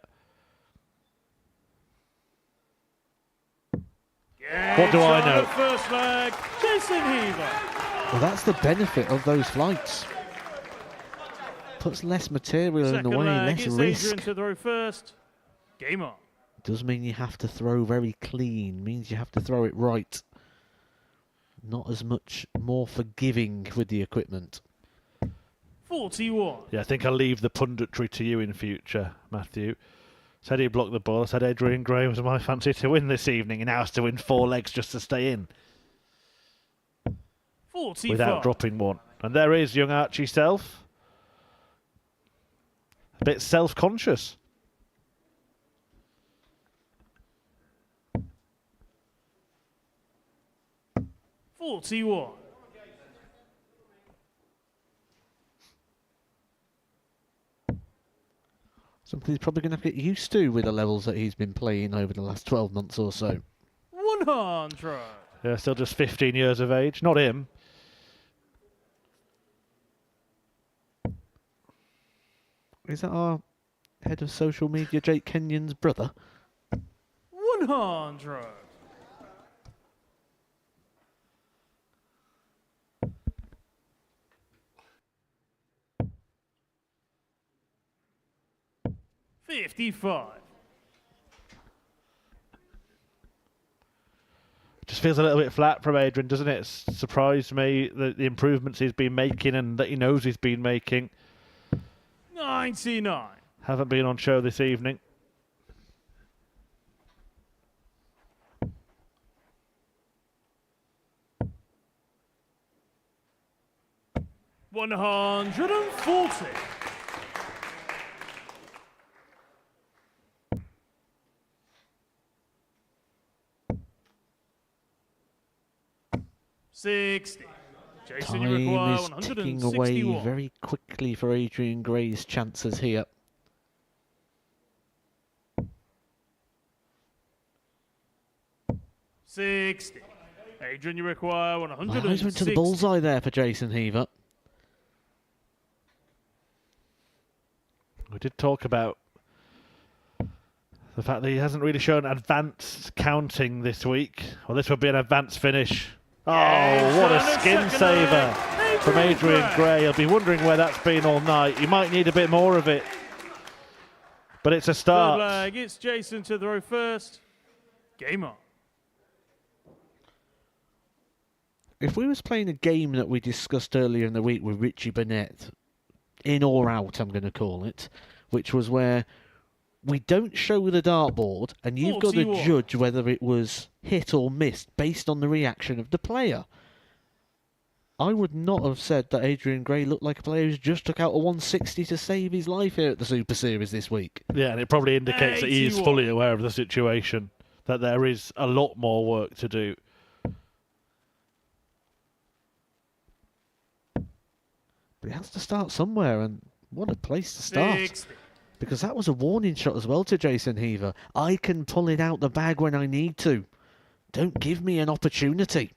What do I know? First leg, Jason Heaver. Well, that's the benefit of those flights. Puts less material in the way, leg, less it's risk. Adrian to throw first. Game on. Does mean you have to throw very clean, means you have to throw it right. Not as much more forgiving with the equipment. 41. Yeah, I think I'll leave the punditry to you in future, Matthew. Said he blocked the ball. I said Adrian Gray was my fancy to win this evening. He now has to win 4 legs just to stay in. 45. Without dropping 1. And there is young Archie Self. A bit self-conscious. $41. Something he's probably going to have to get used to with the levels that he's been playing over the last 12 months or so. 100. Yeah, still just 15 years of age. Not him. Is that our head of social media, Jake Kenyon's brother? 100. 55. Just feels a little bit flat from Adrian, doesn't it? It's surprised me that the improvements he's been making and that he knows he's been making 99. haven't been on show this evening. $140. $60. Jason, you require Time is ticking away 161. very quickly for Adrian Gray's chances here. $60. Adrian, you require Well, 160. eyes went to the bullseye there for Jason Heaver. We did talk about the fact that he hasn't really shown advanced counting this week. Well, this would be an advanced finish. Oh, what a skin saver from Adrian Gray. He'll be wondering where that's been all night. He might need a bit more of it. But it's a Third start. leg, it's Jason to throw first. Game on. If we was playing a game that we discussed earlier in the week with Richie Burnett, in or out, I'm going to call it, which was where we don't show the dartboard and you've got to 41. judge whether it was hit or missed based on the reaction of the player. I would not have said that Adrian Gray looked like a player who's just took out a 160 to save his life here at the Super Series this week. Yeah, and it probably indicates that he is 81. fully aware of the situation, that there is a lot more work to do. But he has to start somewhere, and what a place to start. 60. Because that was a warning shot as well to Jason Heaver. I can pull it out the bag when I need to. Don't give me an opportunity.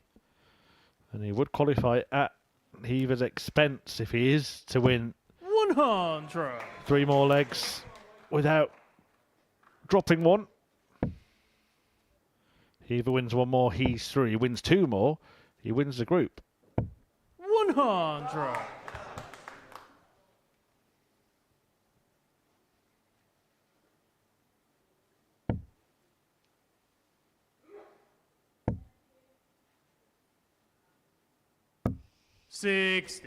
And he would qualify at Heaver's expense if he is to win 100. 3 more legs without dropping one. Heaver wins 1 more, he's through. He wins 2 more, he wins the group. 100. $60.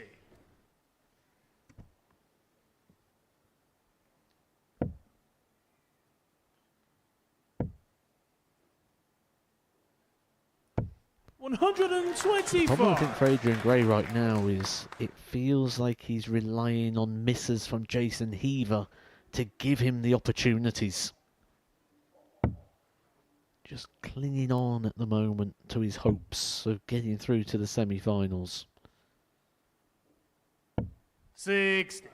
The problem I 125. think for Adrian Gray right now is it feels like he's relying on misses from Jason Heaver to give him the opportunities. Just clinging on at the moment to his hopes of getting through to the semi-finals. 60.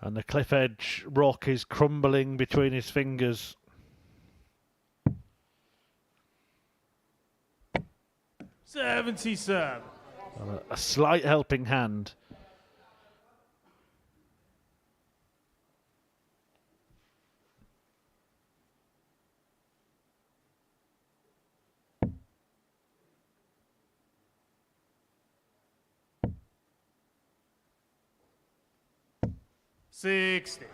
And the cliff edge rock is crumbling between his fingers. 77. A slight helping hand. $60.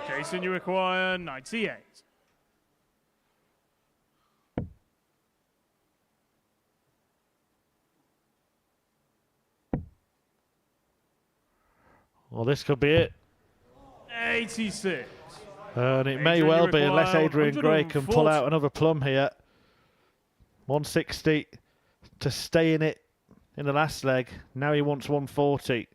Jason, you require 98. Well, this could be it. 86. And it may Adrian, well you be, unless require Adrian Gray can pull 140. out another plum here. 160 to stay in it in the last leg. Now he wants 140.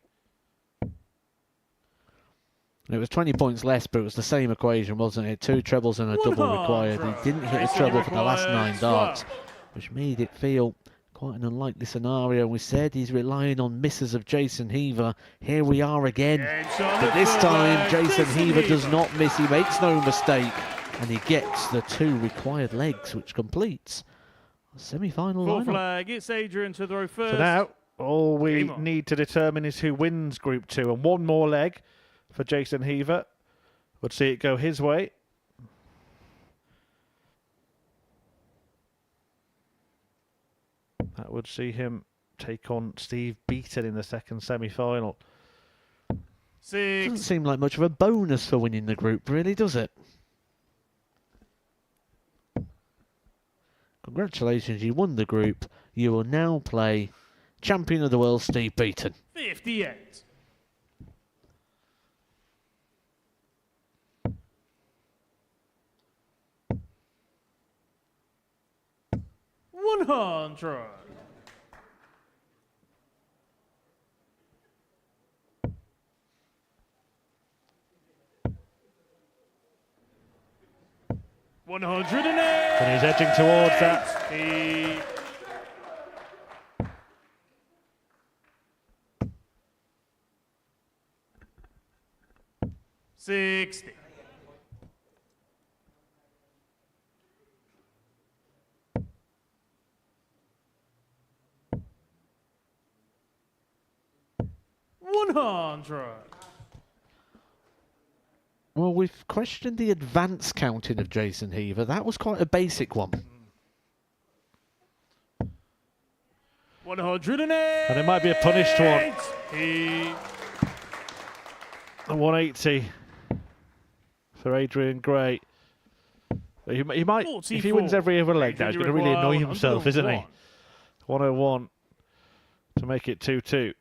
It was 20 points less, but it was the same equation, wasn't it? 2 trebles and a double required. He didn't hit a treble for the last 9 darts, which made it feel quite an unlikely scenario. We said he's relying on misses of Jason Heaver. Here we are again. But this time, Jason Heaver does not miss. He makes no mistake. And he gets the 2 required legs, which completes a semi-final Fourth lineup. leg, it's Adrian to throw first. So now, all we Game on. need to determine is who wins Group 2. And 1 more leg for Jason Heaver would see it go his way. That would see him take on Steve Beaton in the second semi-final. Doesn't seem like much of a bonus for winning the group, really, does it? Congratulations, you won the group. You will now play champion of the world, Steve Beaton. 58. $100. $108. And he's edging towards that. He 60. $100. Well, we've questioned the advance counting of Jason Heaver. That was quite a basic one. 108. And it might be a punished one. He A 180 for Adrian Gray. But he might, if he wins every other leg now, he's going to really annoy himself, isn't he? 101 to make it 2-2.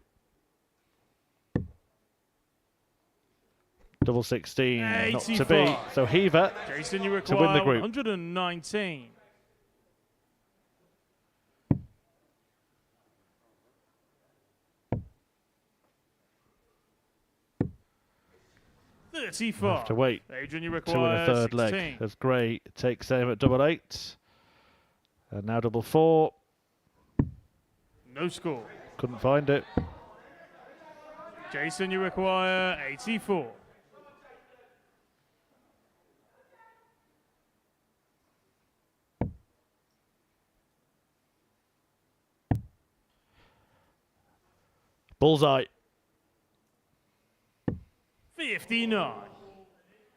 Double 16, not to be. So Heaver Jason, you to require win the group. 119. $35. Have to wait Adrian, you to require win a third 16. leg as Gray takes aim at double 8. And now double 4. No score. Couldn't find it. Jason, you require 84. Bullseye. 59.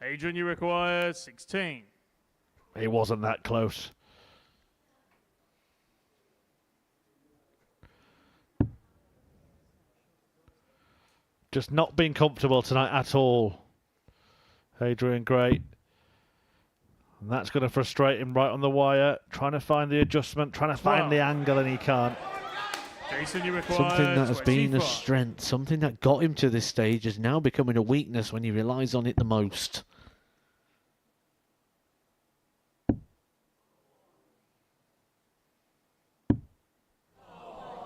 Adrian, you require 16. He wasn't that close. Just not being comfortable tonight at all. Adrian Gray. And that's going to frustrate him right on the wire. Trying to find the adjustment, trying to find the angle, and he can't. Jason, you require Something that has been a 25. strength, something that got him to this stage, is now becoming a weakness when he relies on it the most.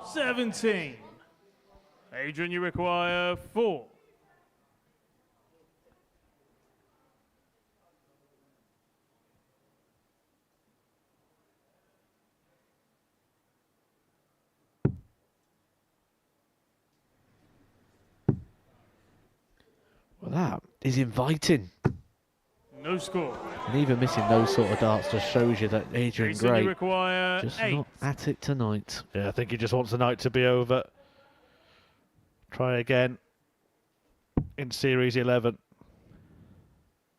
$17. Adrian, you require 4. Well, that is inviting. No score. And even missing those sort of darts just shows you that Adrian Jason, Gray you require just 8. not at it tonight. Yeah, I think he just wants the night to be over. Try again in Series 11.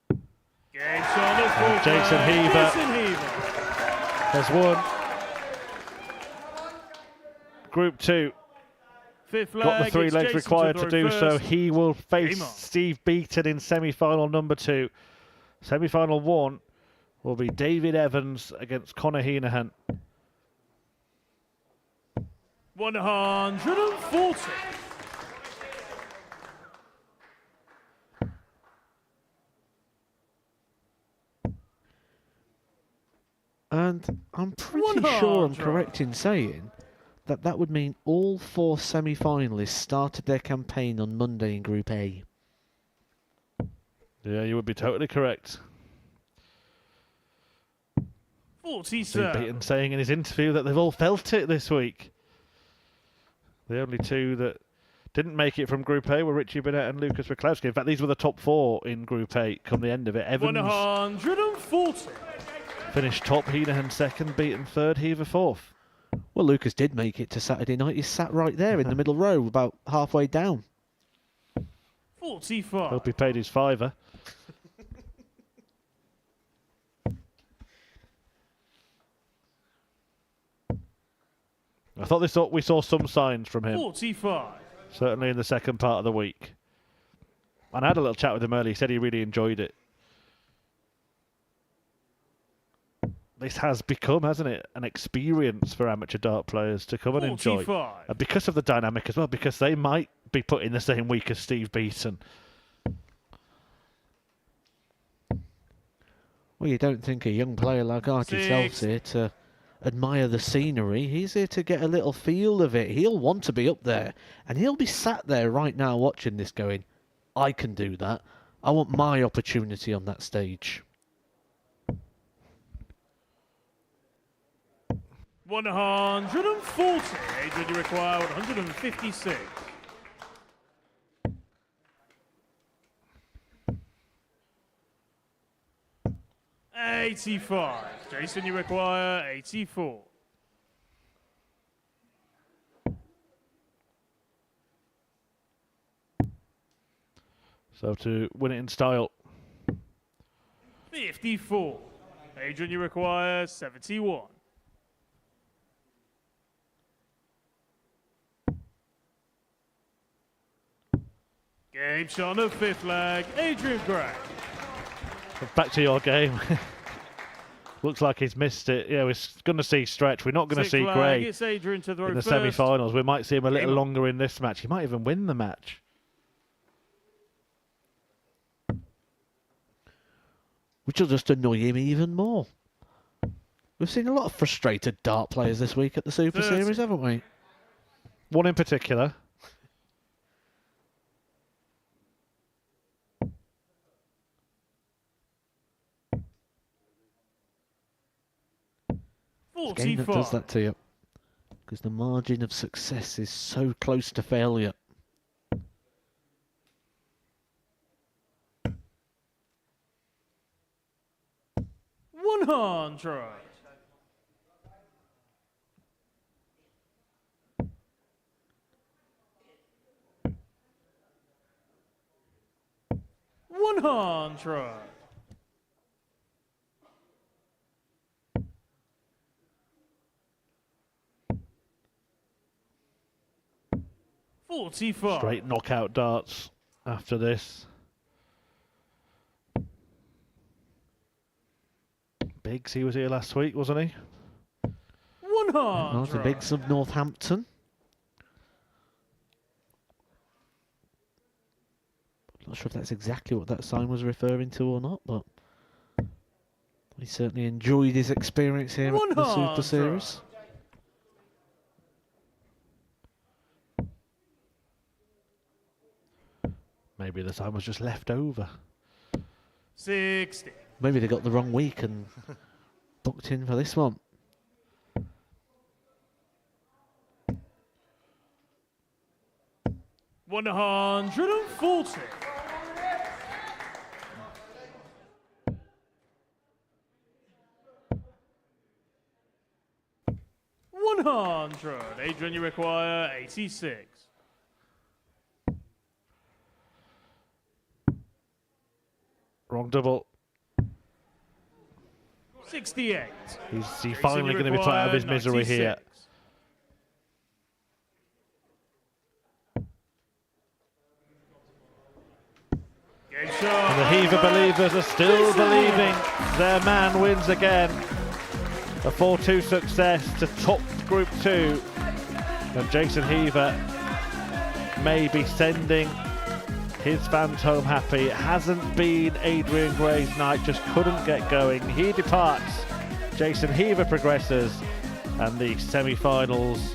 Games on the full Jason play. Heaver Jason Heaver. has won Group 2. Fifth Got the leg, 3 it's legs Jason required to throw do so. first. He will face Game on. Steve Beaton in semi-final number 2. Semi-final 1 will be David Evans against Conor Henahan. 140. And I'm pretty sure I'm correct in saying that that would mean all 4 semi-finalists started their campaign on Monday in Group A. Yeah, you would be totally correct. 47. Steve Beaton saying in his interview that they've all felt it this week. The only 2 that didn't make it from Group A were Richie Bennett and Lucas Rakowski. In fact, these were the top 4 in Group A come the end of it. Evans 140. finished top, Henahan second, Beaton third, Heaver fourth. Well, Lucas did make it to Saturday night. He sat right there in the middle row, about halfway down. 45. Hope he paid his $5. I thought we saw some signs from him. 45. Certainly in the second part of the week. And I had a little chat with him earlier. He said he really enjoyed it. This has become, hasn't it, an experience for amateur dart players to come and enjoy. 45. And because of the dynamic as well, because they might be put in the same week as Steve Beaton. Well, you don't think a young player like Archie Self's here to admire the scenery. He's here to get a little feel of it. He'll want to be up there. And he'll be sat there right now watching this going, I can do that. I want my opportunity on that stage. 140. Adrian, you require 156. $85. Jason, you require 84. So to win it in style. 54. Adrian, you require 71. Game shot on the fifth leg, Adrian Gray. Back to your game. Looks like he's missed it. Yeah, we're going to see Stretch. We're not going to Sixth see leg, Gray it's Adrian to throw in the first. semi-finals. We might see him a little longer in this match. He might even win the match. Which will just annoy him even more. We've seen a lot of frustrated dart players this week at the Super 30. Series, haven't we? One in particular. It's a game that does that to you. Because the margin of success is so close to failure. $100. $100. $45. Straight knockout darts after this. Biggs, he was here last week, wasn't he? 100. Martin Biggs of Northampton. Not sure if that's exactly what that sign was referring to or not, but he certainly enjoyed his experience here at the Super Series. Maybe the time was just left over. 60. Maybe they got the wrong week and booked in for this one. $140. $100. Adrian, you require 86. Wrong double. 68. He's Jason, finally you going to be put out of his require misery here. 96. Game shot. And the Heaver believers are still believing their man wins again. A 4-2 success to top Group 2. And Jason Heaver may be sending his fans home happy. It hasn't been Adrian Gray's night, just couldn't get going. He departs, Jason Heaver progresses, and the semi-finals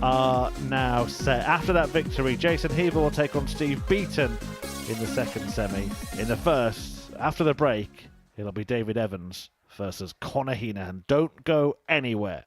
are now set. After that victory, Jason Heaver will take on Steve Beaton in the second semi. In the first, after the break, it'll be David Evans versus Conor Henahan. Don't go anywhere.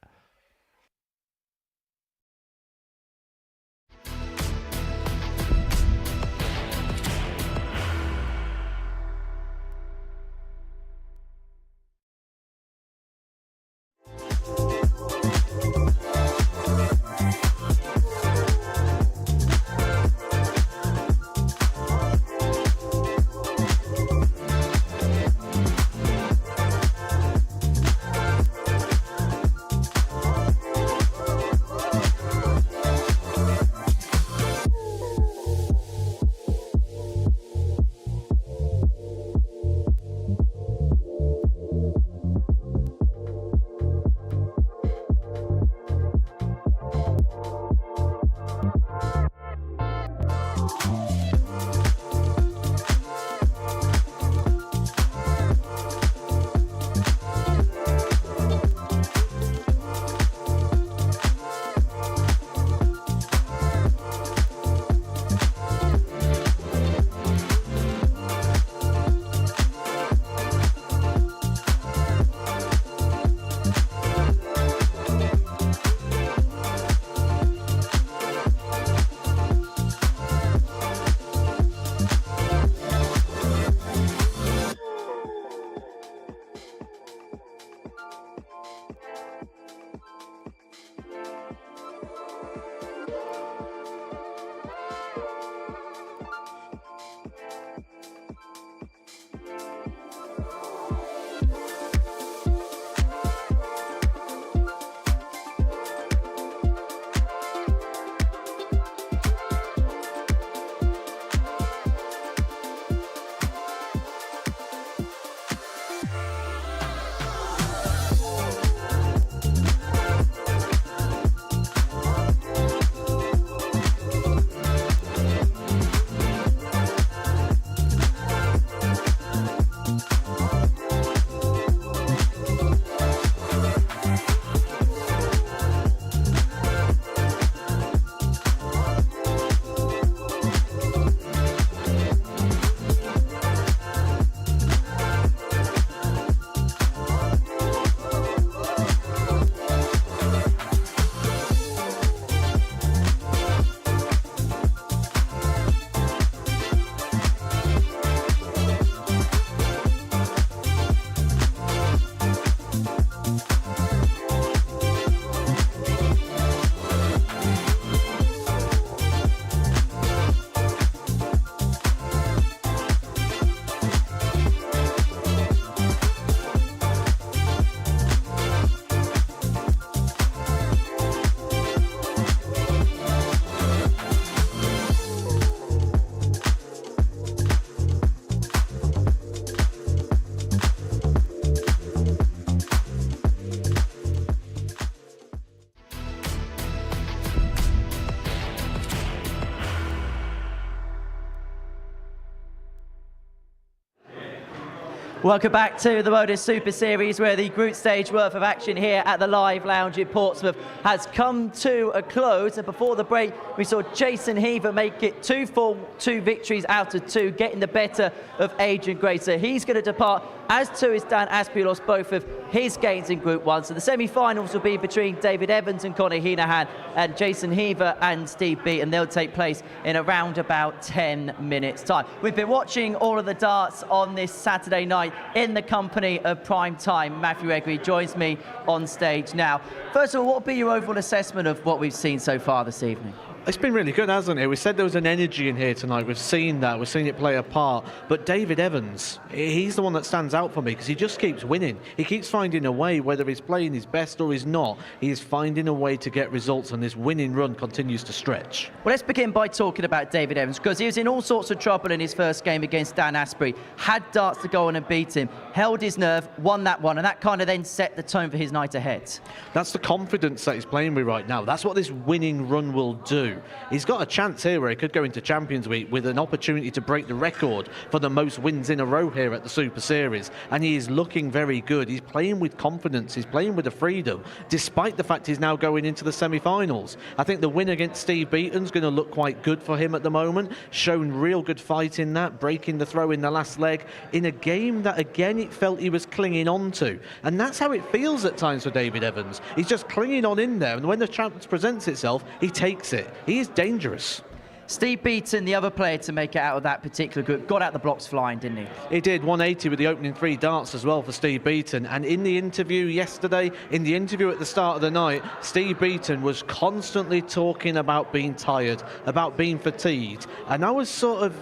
Welcome back to the Modus Super Series, where the group stage worth of action here at the Live Lounge in Portsmouth has come to a close. And before the break, we saw Jason Heaver make it 2 victories out of 2, getting the better of Adrian Gray. So he's going to depart, as too is Dan Aspbury, lost both of his games in Group 1. So the semi-finals will be between David Evans and Conor Henahan, and Jason Heaver and Steve Beaton. They'll take place in around about 10 minutes' time. We've been watching all of the darts on this Saturday night in the company of Prime Time. Matthew Gregory joins me on stage now. First of all, what would be your overall assessment of what we've seen so far this evening? It's been really good, hasn't it? We said there was an energy in here tonight. We've seen that. We've seen it play a part. But David Evans, he's the one that stands out for me because he just keeps winning. He keeps finding a way, whether he's playing his best or he's not. He's finding a way to get results, and this winning run continues to stretch. Well, let's begin by talking about David Evans, because he was in all sorts of trouble in his first game against Dan Aspbury. Had darts to go on and beat him. Held his nerve, won that one, and that kind of then set the tone for his night ahead. That's the confidence that he's playing with right now. That's what this winning run will do. He's got a chance here where he could go into Champions Week with an opportunity to break the record for the most wins in a row here at the Super Series, and he is looking very good. He's playing with confidence, he's playing with the freedom, despite the fact he's now going into the semi-finals. I think the win against Steve Beaton's going to look quite good for him at the moment, shown real good fight in that, breaking the throw in the last leg, in a game that again it felt he was clinging on to, and that's how it feels at times for David Evans. He's just clinging on in there, and when the chance presents itself, he takes it. He is dangerous. Steve Beaton, the other player to make it out of that particular group, got out the blocks flying, didn't he? He did, 180 with the opening 3 darts as well for Steve Beaton. And in the interview yesterday, in the interview at the start of the night, Steve Beaton was constantly talking about being tired, about being fatigued. And I was sort of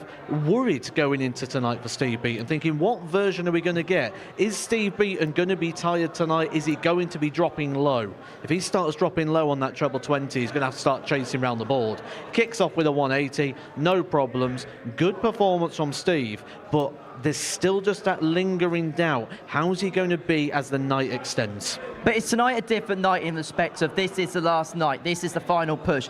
worried going into tonight for Steve Beaton, thinking, what version are we going to get? Is Steve Beaton going to be tired tonight? Is he going to be dropping low? If he starts dropping low on that treble 20, he's going to have to start chasing around the board. Kicks off with a 180, no problems. Good performance from Steve, but there's still just that lingering doubt. How's he going to be as the night extends? But is tonight a different night in respect of this is the last night, this is the final push?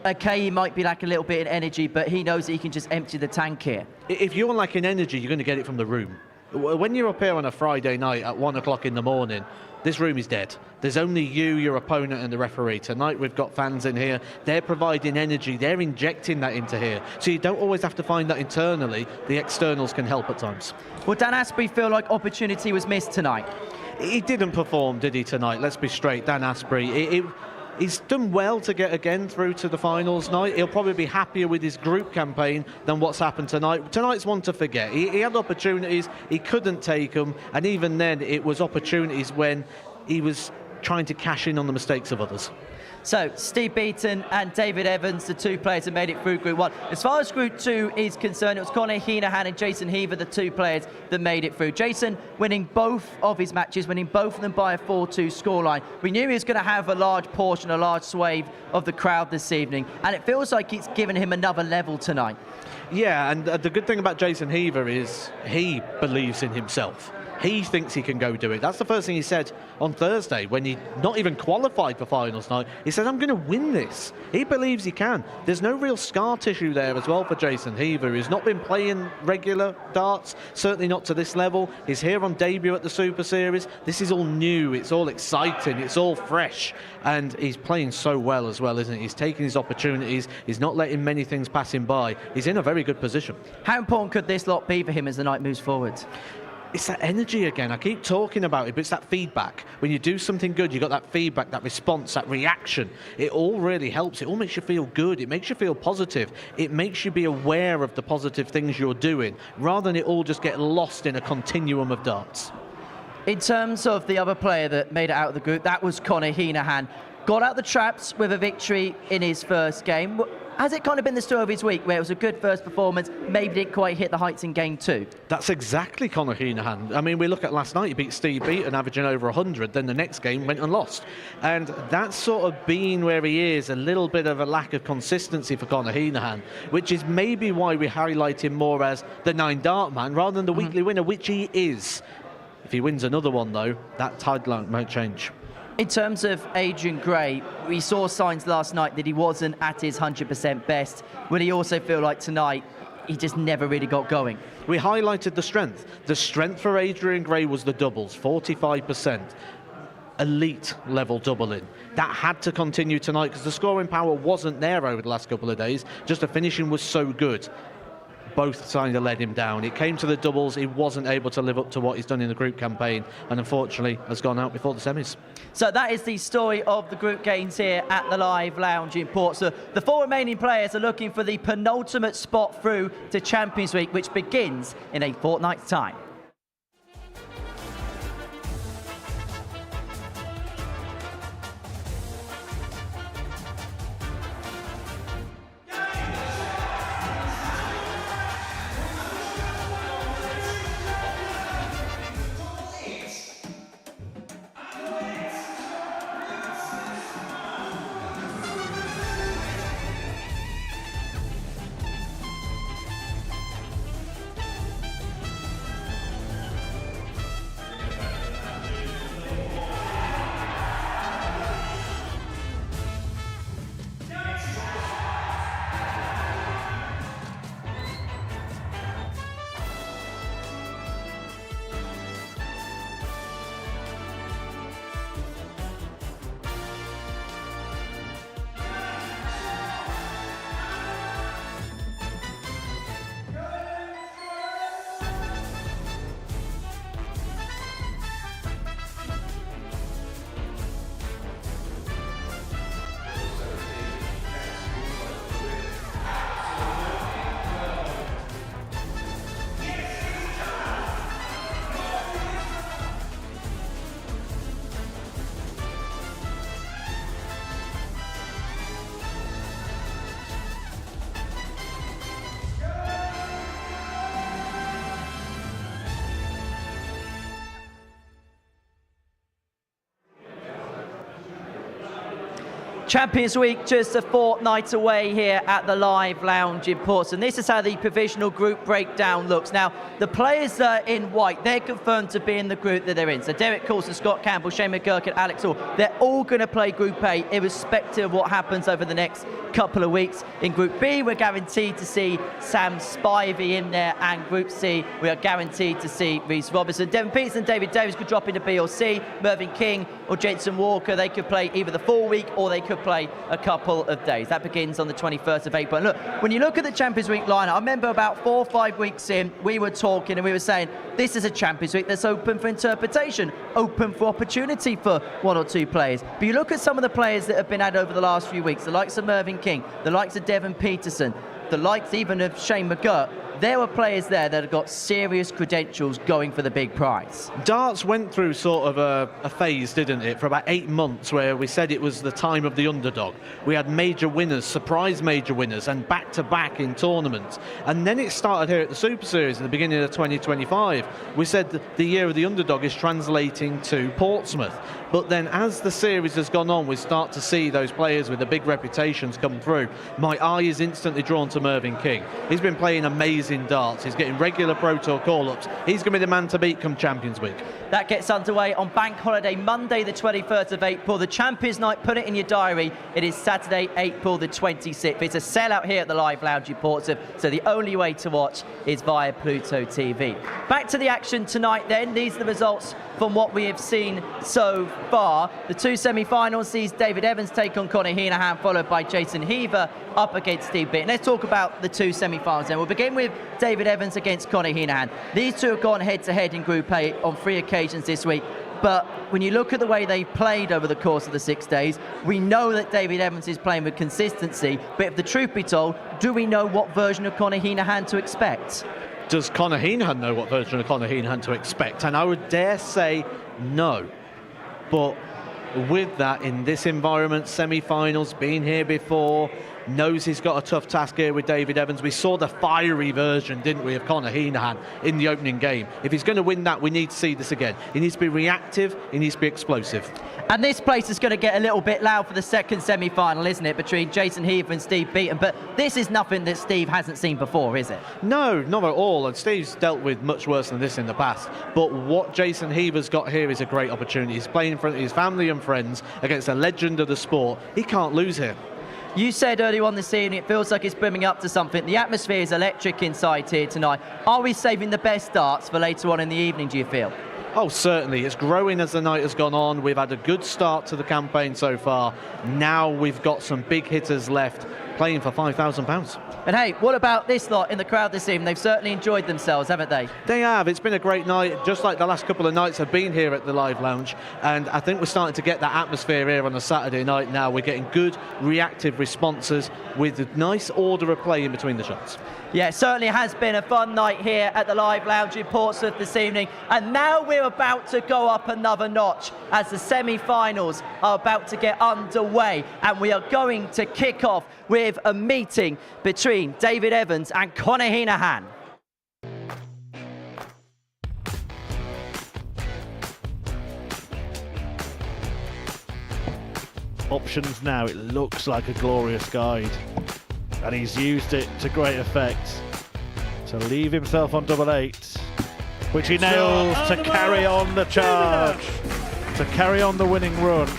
Okay, he might be lacking a little bit in energy, but he knows that he can just empty the tank here. If you're lacking energy, you're going to get it from the room. When you're up here on a Friday night at 1 o'clock in the morning, this room is dead. There's only you, your opponent, and the referee. Tonight we've got fans in here. They're providing energy. They're injecting that into here. So you don't always have to find that internally. The externals can help at times. Well, Dan Aspbury feel like opportunity was missed tonight? He didn't perform, did he, tonight? Let's be straight. Dan Aspbury. He's done well to get again through to the finals night. He'll probably be happier with his group campaign than what's happened tonight. Tonight's one to forget. He had opportunities, he couldn't take them, and even then it was opportunities when he was trying to cash in on the mistakes of others. So, Steve Beaton and David Evans, the 2 players that made it through Group 1. As far as Group 2 is concerned, it was Conor Henahan and Jason Heaver, the 2 players that made it through. Jason winning both of his matches, winning both of them by a 4-2 scoreline. We knew he was going to have a large portion, a large swathe of the crowd this evening, and it feels like it's given him another level tonight. Yeah, and the good thing about Jason Heaver is he believes in himself. He thinks he can go do it. That's the first thing he said on Thursday when he not even qualified for finals night. He said, I'm going to win this. He believes he can. There's no real scar tissue there as well for Jason Heaver. He's not been playing regular darts, certainly not to this level. He's here on debut at the Super Series. This is all new. It's all exciting. It's all fresh. And he's playing so well as well, isn't he? He's taking his opportunities. He's not letting many things pass him by. He's in a very good position. How important could this lot be for him as the night moves forward? It's that energy again. I keep talking about it, but it's that feedback. When you do something good, you got that feedback, that response, that reaction. It all really helps. It all makes you feel good. It makes you feel positive. It makes you be aware of the positive things you're doing, rather than it all just get lost in a continuum of darts. In terms of the other player that made it out of the group, that was Conor Henahan. Got out the traps with a victory in his first game. Has it kind of been the story of his week, where it was a good first performance, maybe didn't quite hit the heights in game 2? That's exactly Conor Henahan. I mean, we look at last night, he beat Steve Beaton, averaging over 100, then the next game went and lost. And that's sort of been where he is, a little bit of a lack of consistency for Conor Henahan, which is maybe why we highlight him more as the 9-dart man, rather than the weekly winner, which he is. If he wins another one, though, that tideline won't change. In terms of Adrian Gray, we saw signs last night that he wasn't at his 100% best. Would he also feel like tonight he just never really got going. We highlighted the strength. The strength for Adrian Gray was the doubles, 45%. Elite level doubling. That had to continue tonight because the scoring power wasn't there over the last couple of days. Just the finishing was so good. Both sides let him down. It came to the doubles, he wasn't able to live up to what he's done in the group campaign, and unfortunately has gone out before the semis. So that is the story of the group games here at the Live Lounge in Portsmouth. The 4 remaining players are looking for the penultimate spot through to Champions Week, which begins in a fortnight's time. Champions Week just a fortnight away here at the Live Lounge in Portsmouth. And this is how the provisional group breakdown looks. Now, the players in white, they're confirmed to be in the group that they're in. So Derek Coulson, Scott Campbell, Shane McGurk and Alex Hall, they're all going to play Group A, irrespective of what happens over the next couple of weeks. In Group B, we're guaranteed to see Sam Spivey in there, and Group C, we are guaranteed to see Reece Robinson. Devon Peterson and David Davis could drop into B or C. Mervyn King or Jensen Walker, they could play either the full week or they could play a couple of days. That begins on the 21st of April. And look, when you look at the Champions Week lineup, I remember about 4 or 5 weeks in, we were talking and we were saying, this is a Champions Week that's open for interpretation, open for opportunity for 1 or 2 players. But you look at some of the players that have been added over the last few weeks, the likes of Mervyn King, the likes of Devon Peterson, the likes even of Shane McGurk. There were players there that have got serious credentials going for the big prize. Darts went through sort of a phase, didn't it, for about 8 months where we said it was the time of the underdog. We had major winners, surprise major winners, and back-to-back in tournaments. And then it started here at the Super Series at the beginning of 2025. We said that the year of the underdog is translating to Portsmouth. But then as the series has gone on, we start to see those players with the big reputations come through. My eye is instantly drawn to Mervyn King. He's been playing amazing darts. He's getting regular Pro Tour call-ups. He's going to be the man to beat come Champions Week. That gets underway on Bank Holiday, Monday the 21st of April. The Champions Night, put it in your diary. It is Saturday, April the 26th. It's a sellout here at the Live Lounge in Portsmouth, so the only way to watch is via Pluto TV. Back to the action tonight then. These are the results from what we have seen so far. The 2 semi-finals sees David Evans take on Conor Henahan, followed by Jason Heaver up against Steve Beaton. Let's talk about the 2 semi-finals then. We'll begin with David Evans against Conor Henahan. These two have gone head-to-head in Group A on 3 occasions this week. But when you look at the way they played over the course of the 6 days, we know that David Evans is playing with consistency. But if the truth be told, do we know what version of Conor Henahan to expect? Does Conor Henahan know what version of Conor Henahan to expect? And I would dare say no. But with that, in this environment, semi-finals, been here before, knows he's got a tough task here with David Evans. We saw the fiery version, didn't we, of Conor Henahan in the opening game. If he's going to win that, we need to see this again. He needs to be reactive, he needs to be explosive. And this place is going to get a little bit loud for the second semi-final, isn't it, between Jason Heaver and Steve Beaton. But this is nothing that Steve hasn't seen before, is it? No, not at all. And Steve's dealt with much worse than this in the past. But what Jason Heaver's got here is a great opportunity. He's playing in front of his family and friends against a legend of the sport. He can't lose here. You said earlier on this evening it feels like it's brimming up to something. The atmosphere is electric inside here tonight. Are we saving the best starts for later on in the evening, do you feel? Oh, certainly. It's growing as the night has gone on. We've had a good start to the campaign so far. Now we've got some big hitters left playing for £5,000. And hey, what about this lot in the crowd this evening? They've certainly enjoyed themselves, haven't they? They have. It's been a great night, just like the last couple of nights have been here at the Live Lounge. And I think we're starting to get that atmosphere here on a Saturday night now. We're getting good reactive responses with a nice order of play in between the shots. Yeah, it certainly has been a fun night here at the Live Lounge in Portsmouth this evening. And now we're about to go up another notch as the semi-finals are about to get underway. And we are going to kick off with a meeting between David Evans and Conor Henahan. Options now, it looks like a glorious guide. And he's used it to great effect to leave himself on 888, which he nails to carry on the charge, to carry on the winning run.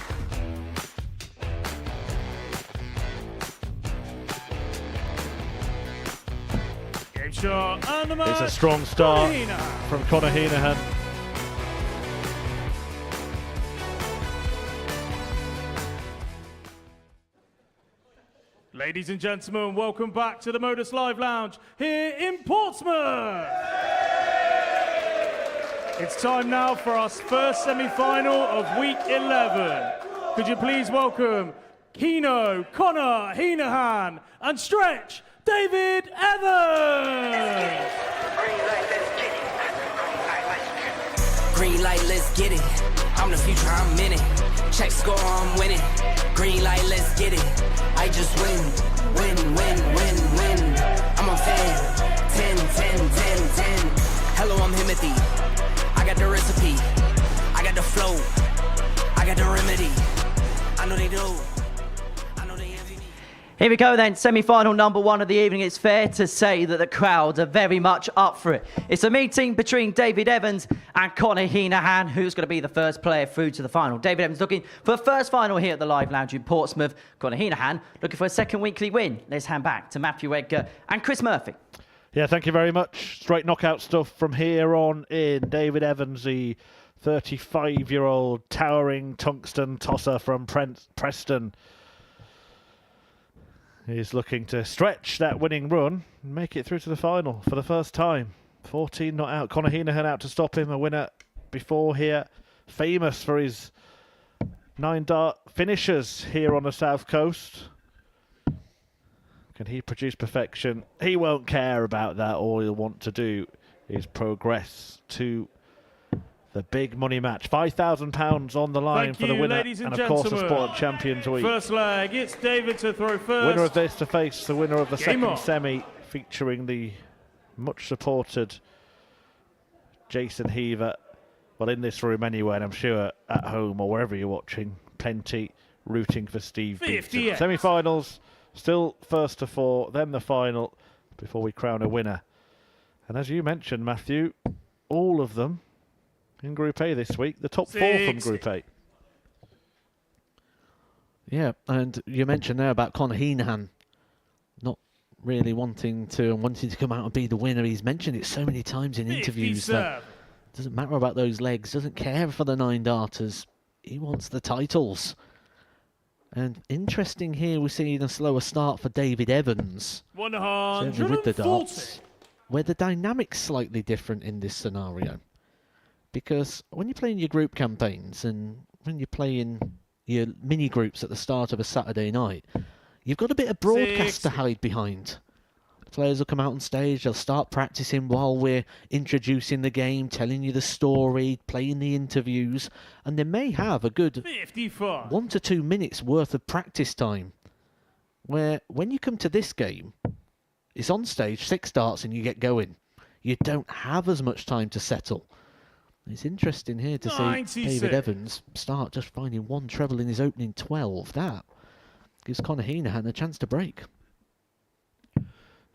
It's a strong start from Conor Henahan. Ladies and gentlemen, welcome back to the Modus Live Lounge here in Portsmouth. It's time now for our first semi-final of week 11. Could you please welcome Conor Henahan and Stretch David Evans. Green light, let's get it. I'm the future, I'm in it. Check score, I'm winning. Green light, let's get it. I just win. I'm a fan. 10. Hello, I'm Timothy. I got the recipe. I got the flow. I got the remedy. I know they do. Here we go then, semi-final number 1 of the evening. It's fair to say that the crowd are very much up for it. It's a meeting between David Evans and Conor Henahan, who's going to be the first player through to the final. David Evans looking for a first final here at the Live Lounge in Portsmouth. Conor Henahan looking for a second weekly win. Let's hand back to Matthew Edgar and Chris Murphy. Yeah, thank you very much. Straight knockout stuff from here on in. David Evans, the 35-year-old towering tungsten tosser from Preston, is looking to stretch that winning run and make it through to the final for the first time. 14 not out. Conor Henahan out to stop him, a winner before here. Famous for his 9-dart finishers here on the south coast. Can he produce perfection? He won't care about that. All he'll want to do is progress to the big money match. £5,000 on the line for the winner, and of course the Sport Champions Week. First leg, it's David to throw first. Winner of this to face the winner of the second on. semi, featuring the much supported Jason Heaver. Well, in this room anyway, and I'm sure at home or wherever you're watching, plenty rooting for Steve Beaton. Semi-finals, still first to 4, then the final before we crown a winner. And as you mentioned, Matthew, all of them in Group A this week, the top 4 from Group A. Yeah, and you mentioned there about Conor Henahan not really wanting to come out and be the winner. He's mentioned it so many times in interviews that it doesn't matter about those legs, doesn't care for the 9-darters. He wants the titles. And interesting here, we're seeing a slower start for David Evans. 140. With the darts, where the dynamic's slightly different in this scenario. Because when you're playing your group campaigns and when you're playing your mini groups at the start of a Saturday night, you've got a bit of broadcast to hide behind. The players will come out on stage, they'll start practicing while we're introducing the game, telling you the story, playing the interviews, and they may have a good 55. 1 to 2 minutes worth of practice time. Where when you come to this game, it's on stage, 6 darts and you get going. You don't have as much time to settle. It's interesting here to see David Evans start just finding 1 treble in his opening 12. That gives Conor Henahan a chance to break.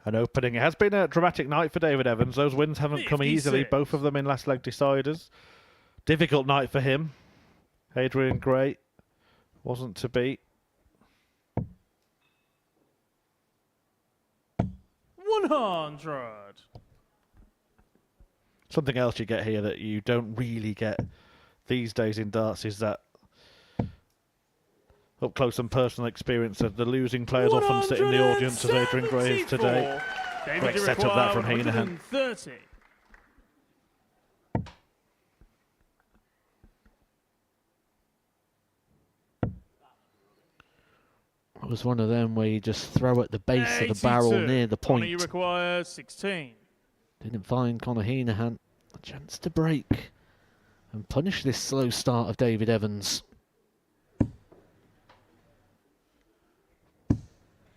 An opening. It has been a dramatic night for David Evans. Those wins haven't come easily, both of them in last leg deciders. Difficult night for him. Adrian Gray wasn't to beat. 100. Something else you get here that you don't really get these days in darts is that up close and personal experience of the losing players often sit in the audience as Adrian Graves today. Great setup that from Henahan. 130. It was one of them where you just throw at the base of the barrel near the point. You require 16. Didn't find Conor Henahan a chance to break and punish this slow start of David Evans.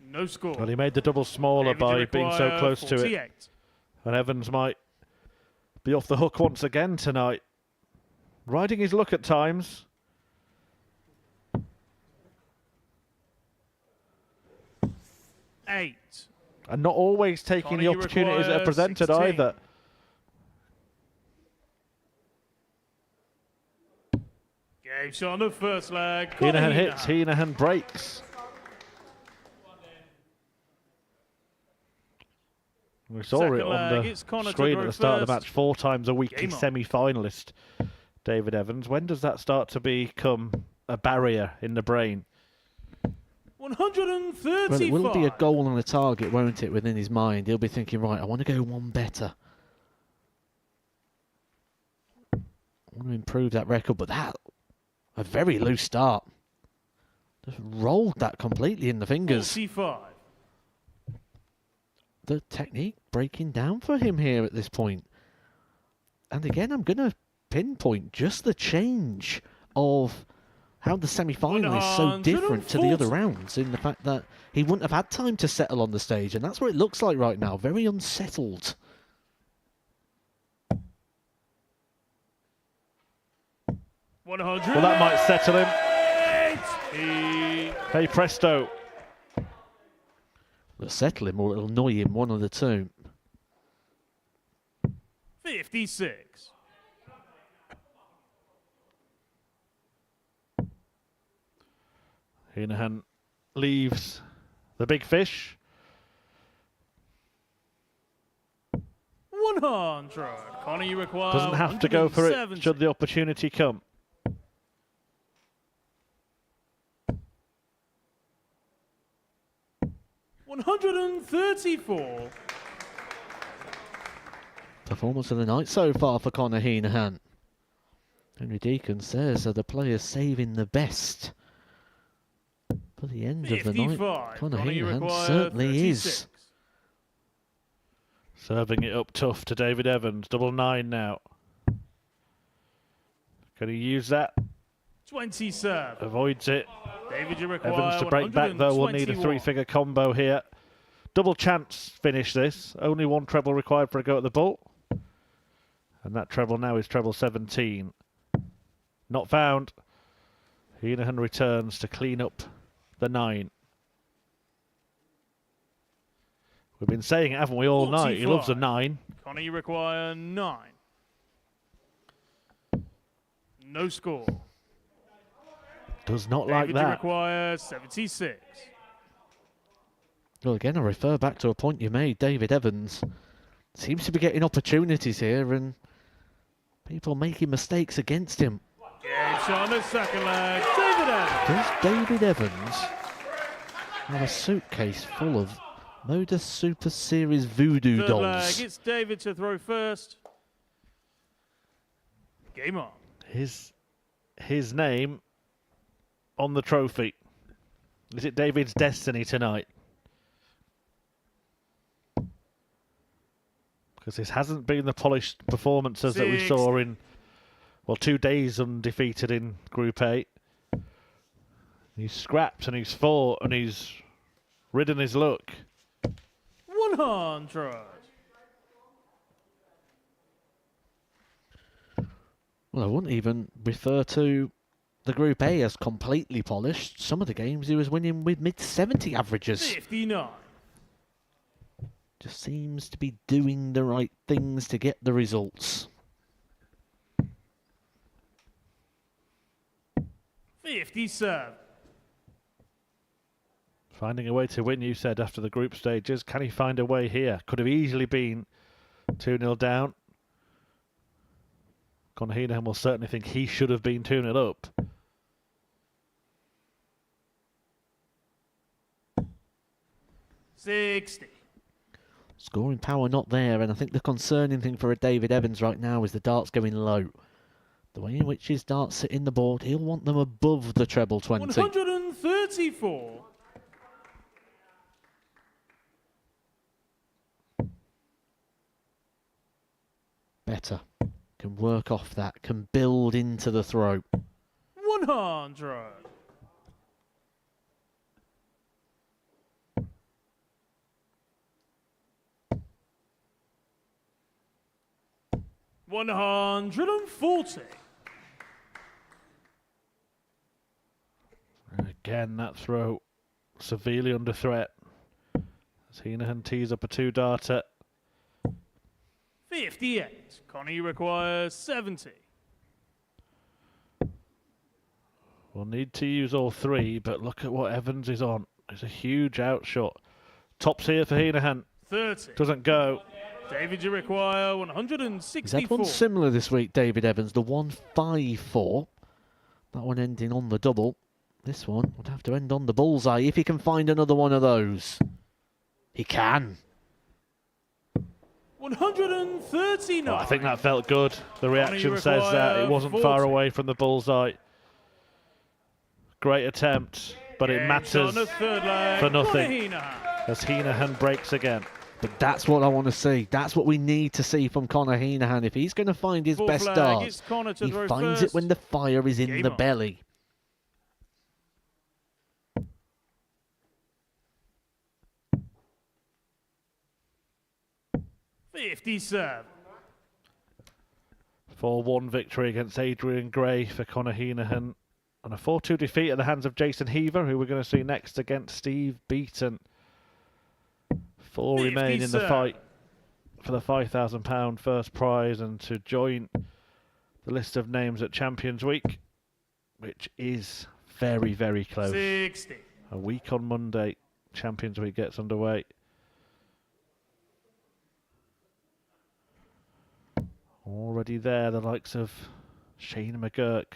No score. Well, he made the double smaller by being so close 48. to it. And Evans might be off the hook once again tonight. Riding his luck at times. Eight. And not always taking the opportunities that are presented 16. either. Game shot on the first leg. Henahan hits, Henahan breaks. We saw Second it on leg, the it's Conor to screen throw at the start of the first. match. 4 times a weekly Game on. semi-finalist, David Evans. When does that start to become a barrier in the brain? 135. Well, it will be a goal and a target, won't it, within his mind? He'll be thinking, right, I want to go one better. I want to improve that record, but that, a very loose start. Just rolled that completely in the fingers. 45. The technique breaking down for him here at this point. And again, I'm going to pinpoint just the change of how the semi-final is so different to the other rounds, in the fact that he wouldn't have had time to settle on the stage, and that's what it looks like right now, very unsettled. Well, that might settle him. 80. Hey, presto. It'll settle him or it'll annoy him, one of the two. 56. Henahan leaves the big fish. 100. Conor, you require Doesn't have to go for it 170. should the opportunity come. $134. Performance of the night so far for Conor Henahan. Henry Deacon says that the players saving the best for the end of the night. 55. Conor Conor, you Henahan require certainly 36. is. Serving it up tough to David Evans. 9 now. Can he use that? 27. Avoids it. David, you require Evans to break back though will need a 121. 3-figure combo here. Double chance finish this. Only 1 treble required for a go at the ball. And that treble now is treble 17. Not found. Henahan returns to clean up the 9. We've been saying it, haven't we, all night? He loves a 9. Conor, you require 9. No score. Does not like David, you that. require 76. Well, again, I refer back to a point you made. David Evans seems to be getting opportunities here and people making mistakes against him. Game shot on the second leg. David Evans. Does David Evans have a suitcase full of Modus Super Series voodoo Third dolls? leg. It's David to throw first. Game on. His name on the trophy. Is it David's destiny tonight? Because this hasn't been the polished performances that we saw in, well, 2 days undefeated in Group A. He's scrapped and he's fought and he's ridden his luck. 100. Well, I wouldn't even refer to the Group A as completely polished. Some of the games he was winning with mid-70 averages. 59. Just seems to be doing the right things to get the results. 57. Finding a way to win, you said, after the group stages. Can he find a way here? Could have easily been 2-0 down. Conor Henahan will certainly think he should have been 2-0 up. Scoring power not there, and I think the concerning thing for a David Evans right now is the darts going low. The way in which his darts sit in the board, he'll want them above the treble 20. 134. Better. Can work off that, can build into the throw. 100. $140. Again, that throw severely under threat. As Henahan tees up a 2-darter. 58. Connie requires 70. We'll need to use all three, but look at what Evans is on. It's a huge outshot. Tops here for Henahan. 30. Doesn't go. David, you require 164. He's had one similar this week, David Evans, the 154. That one ending on the double. This one would have to end on the bullseye if he can find another one of those. He can. 139. Oh, I think that felt good. The reaction says that it wasn't 40. far away from the bullseye. Great attempt, but it matters for nothing as Henahan breaks again. But that's what I want to see. That's what we need to see from Conor Henahan. If he's going to find his best darts, he finds it when the fire is in the belly. $57. 4-1 victory against Adrian Gray for Conor Henahan. And a 4-2 defeat at the hands of Jason Heaver, who we're going to see next against Steve Beaton. 4 remain in the fight for the £5,000 first prize and to join the list of names at Champions Week, which is very, very close. 60. A week on Monday, Champions Week gets underway. Already there, the likes of Shane McGurk,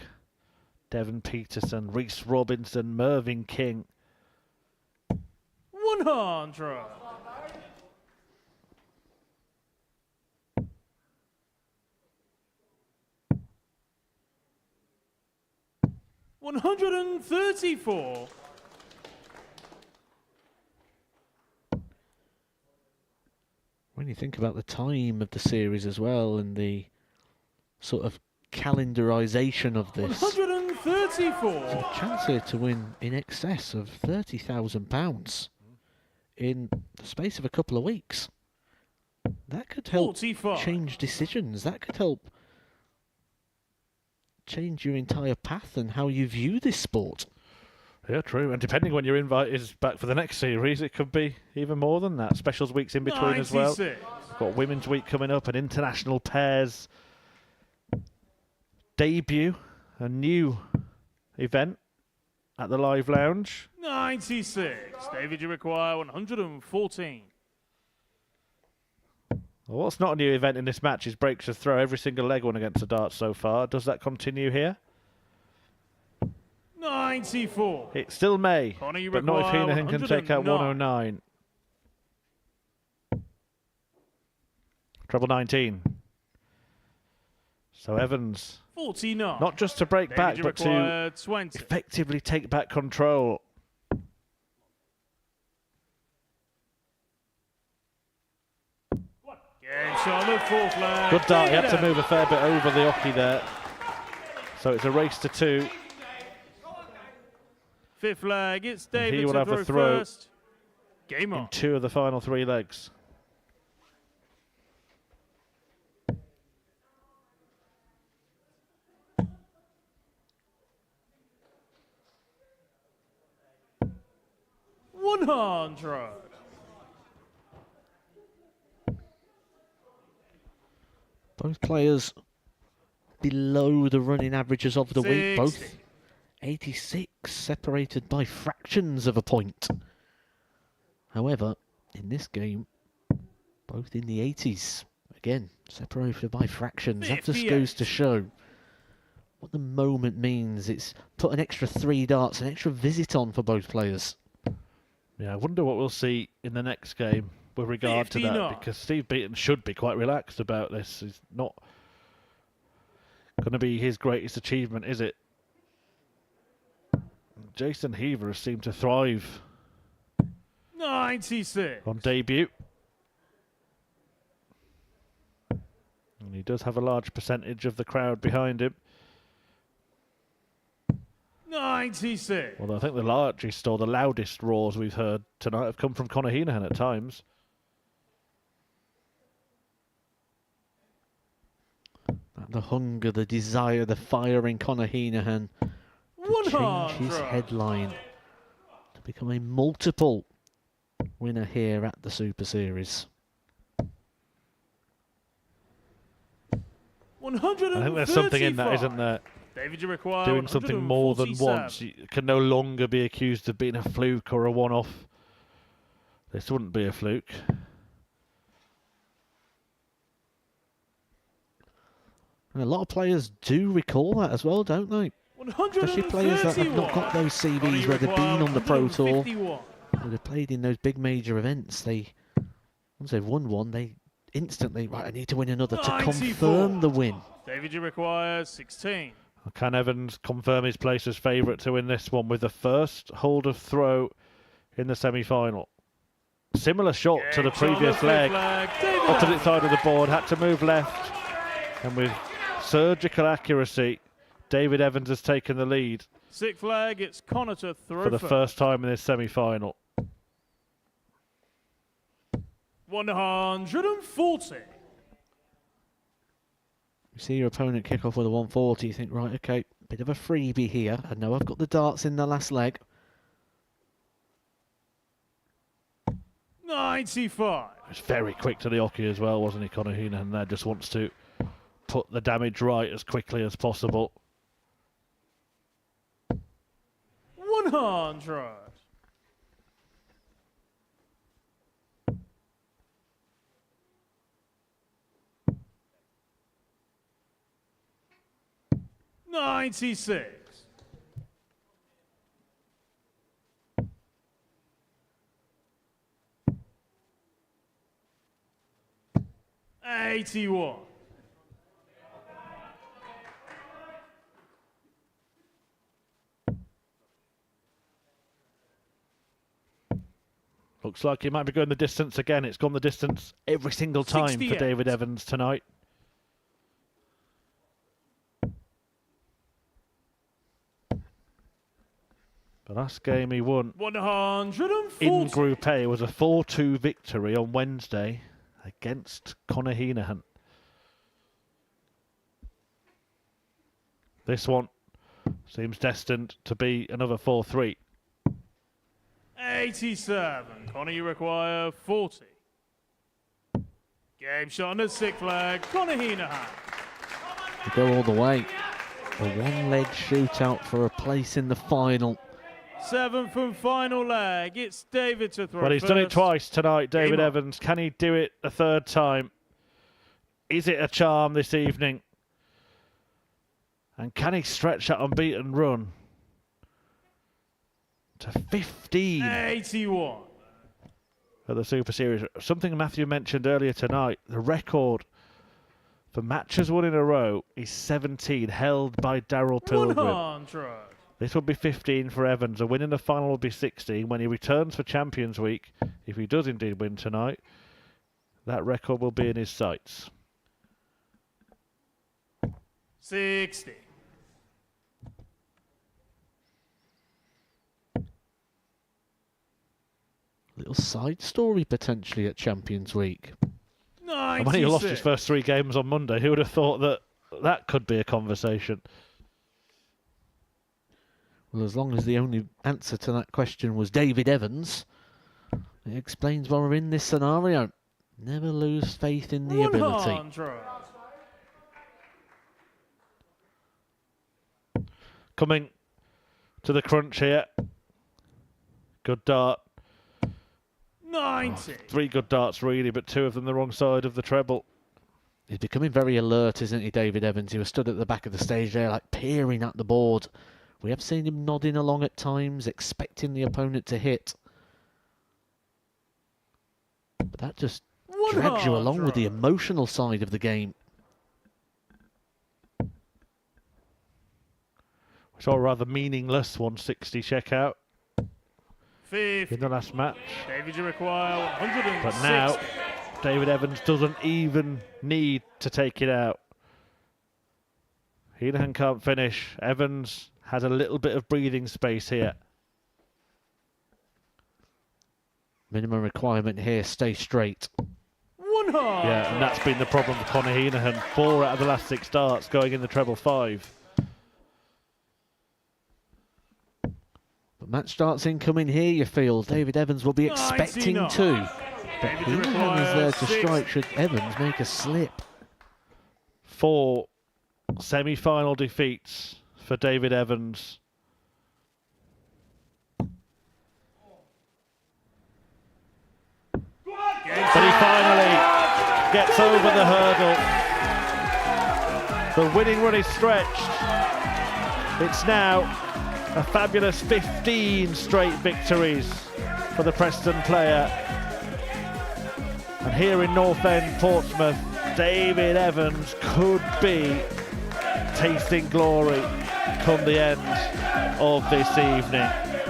Devon Peterson, Reece Robinson, Mervyn King. 100. $134. When you think about the time of the series as well and the sort of calendarisation of this, 134. there's a chance here to win in excess of £30,000 in the space of a couple of weeks. That could help 45. change decisions. That could help change your entire path and how you view this sport. Yeah, true. And depending when your invite is back for the next series, it could be even more than that. Specials weeks in between 96. as well. We've got Women's Week coming up, an international pairs debut, a new event at the Live Lounge. 96. David, you require 114. Well, what's not a new event in this match is breaks of throw. Every single leg one against the darts so far. Does that continue here? 94. It still may, Conor, you but not if require Henahan can take out 109. Treble 19. So Evans, 49. not just to break David, back, you but to require 20. effectively take back control. Gets on the fourth leg. Good dart, he had to move a fair bit over the oche there. So it's a race to 2. Fifth leg, it's And David he will to have throw a throw first. Game on. in 2 of the final 3 legs. $100. Both players below the running averages of the week. 60. Both 86, separated by fractions of a point. However, in this game, both in the 80s, again, separated by fractions. That just goes to show what the moment means. It's put an extra 3 darts, an extra visit on for both players. Yeah, I wonder what we'll see in the next game with regard to that, because Steve Beaton should be quite relaxed about this. It's not going to be his greatest achievement, is it? Jason Heaver has seemed to thrive 96 on debut. And he does have a large percentage of the crowd behind him. 96. Although I think the largest or the loudest roars we've heard tonight have come from Conor Henahan at times. The hunger, the desire, the fire in Conor Henahan to change his headline to become a multiple winner here at the Super Series. 135. I think there's something in that, isn't there? David, you require Doing something more than once. You can no longer be accused of being a fluke or a one-off. This wouldn't be a fluke. And a lot of players do recall that as well, don't they? Especially players that have not got those CVs where they've been on the Pro Tour, where they've played in those big major events. Once they've won one, they instantly, right, I need to win another to confirm the win. David, you require 16. Can Evans confirm his place as favourite to win this one with the first hold of throw in the semi-final? Similar shot to the previous leg. Opposite side of the board, had to move left. And with surgical accuracy, David Evans has taken the lead. Sick flag, it's Conor to throw for the first time in this semi-final. 140. You see your opponent kick off with a 140, you think, right, okay, bit of a freebie here. I know I've got the darts in the last leg. 95. It's very quick to the hockey as well, wasn't he, Conor Henahan there? Just wants to put the damage right as quickly as possible. 100. 96. 81. Looks like he might be going the distance again. It's gone the distance every single time 68. for David Evans tonight. The last game he won 140. in Group A was a 4-2 victory on Wednesday against Conor Henahan. This one seems destined to be another 4-3. 87. Conor, you require 40. Game shot on the sick flag. Conor Henahan. To go all the way. A one-leg shootout for a place in the final. 7th and final leg. It's David to throw. Well, he's done it twice tonight, David Evans. Can he do it a third time? Is it a charm this evening? And can he stretch that unbeaten run to 15? 81. At the Super Series. Something Matthew mentioned earlier tonight. The record for matches won in a row is 17, held by Daryl Pilgrim. 100. This will be 15 for Evans. A win in the final will be 16. When he returns for Champions Week, if he does indeed win tonight, that record will be in his sights. 60. Little side story potentially at Champions Week. 96. And when he lost his first 3 games on Monday, who would have thought that that could be a conversation? Well, as long as the only answer to that question was David Evans, it explains why we're in this scenario. Never lose faith in the ability. 100. Coming to the crunch here. Good dart. 90. 3 good darts, really, but 2 of them the wrong side of the treble. He's becoming very alert, isn't he, David Evans? He was stood at the back of the stage there, like peering at the board. We have seen him nodding along at times, expecting the opponent to hit. But that just drags you along with the emotional side of the game. We saw a rather meaningless 160 checkout Fifth. in the last match. David, you require 160. But now, David Evans doesn't even need to take it out. Henahan can't finish. Evans has a little bit of breathing space here. Minimum requirement here, stay straight. 100. Yeah, and that's been the problem for Conor Henahan. 4 out of the last 6 darts going in the treble 5. But match starts incoming here, you feel. David Evans will be expecting 2. But Henahan is there to strike should Evans make a slip. 4 semi-final defeats for David Evans. But he finally gets over the hurdle. The winning run is stretched. It's now a fabulous 15 straight victories for the Preston player. And here in North End, Portsmouth, David Evans could be tasting glory come the end of this evening.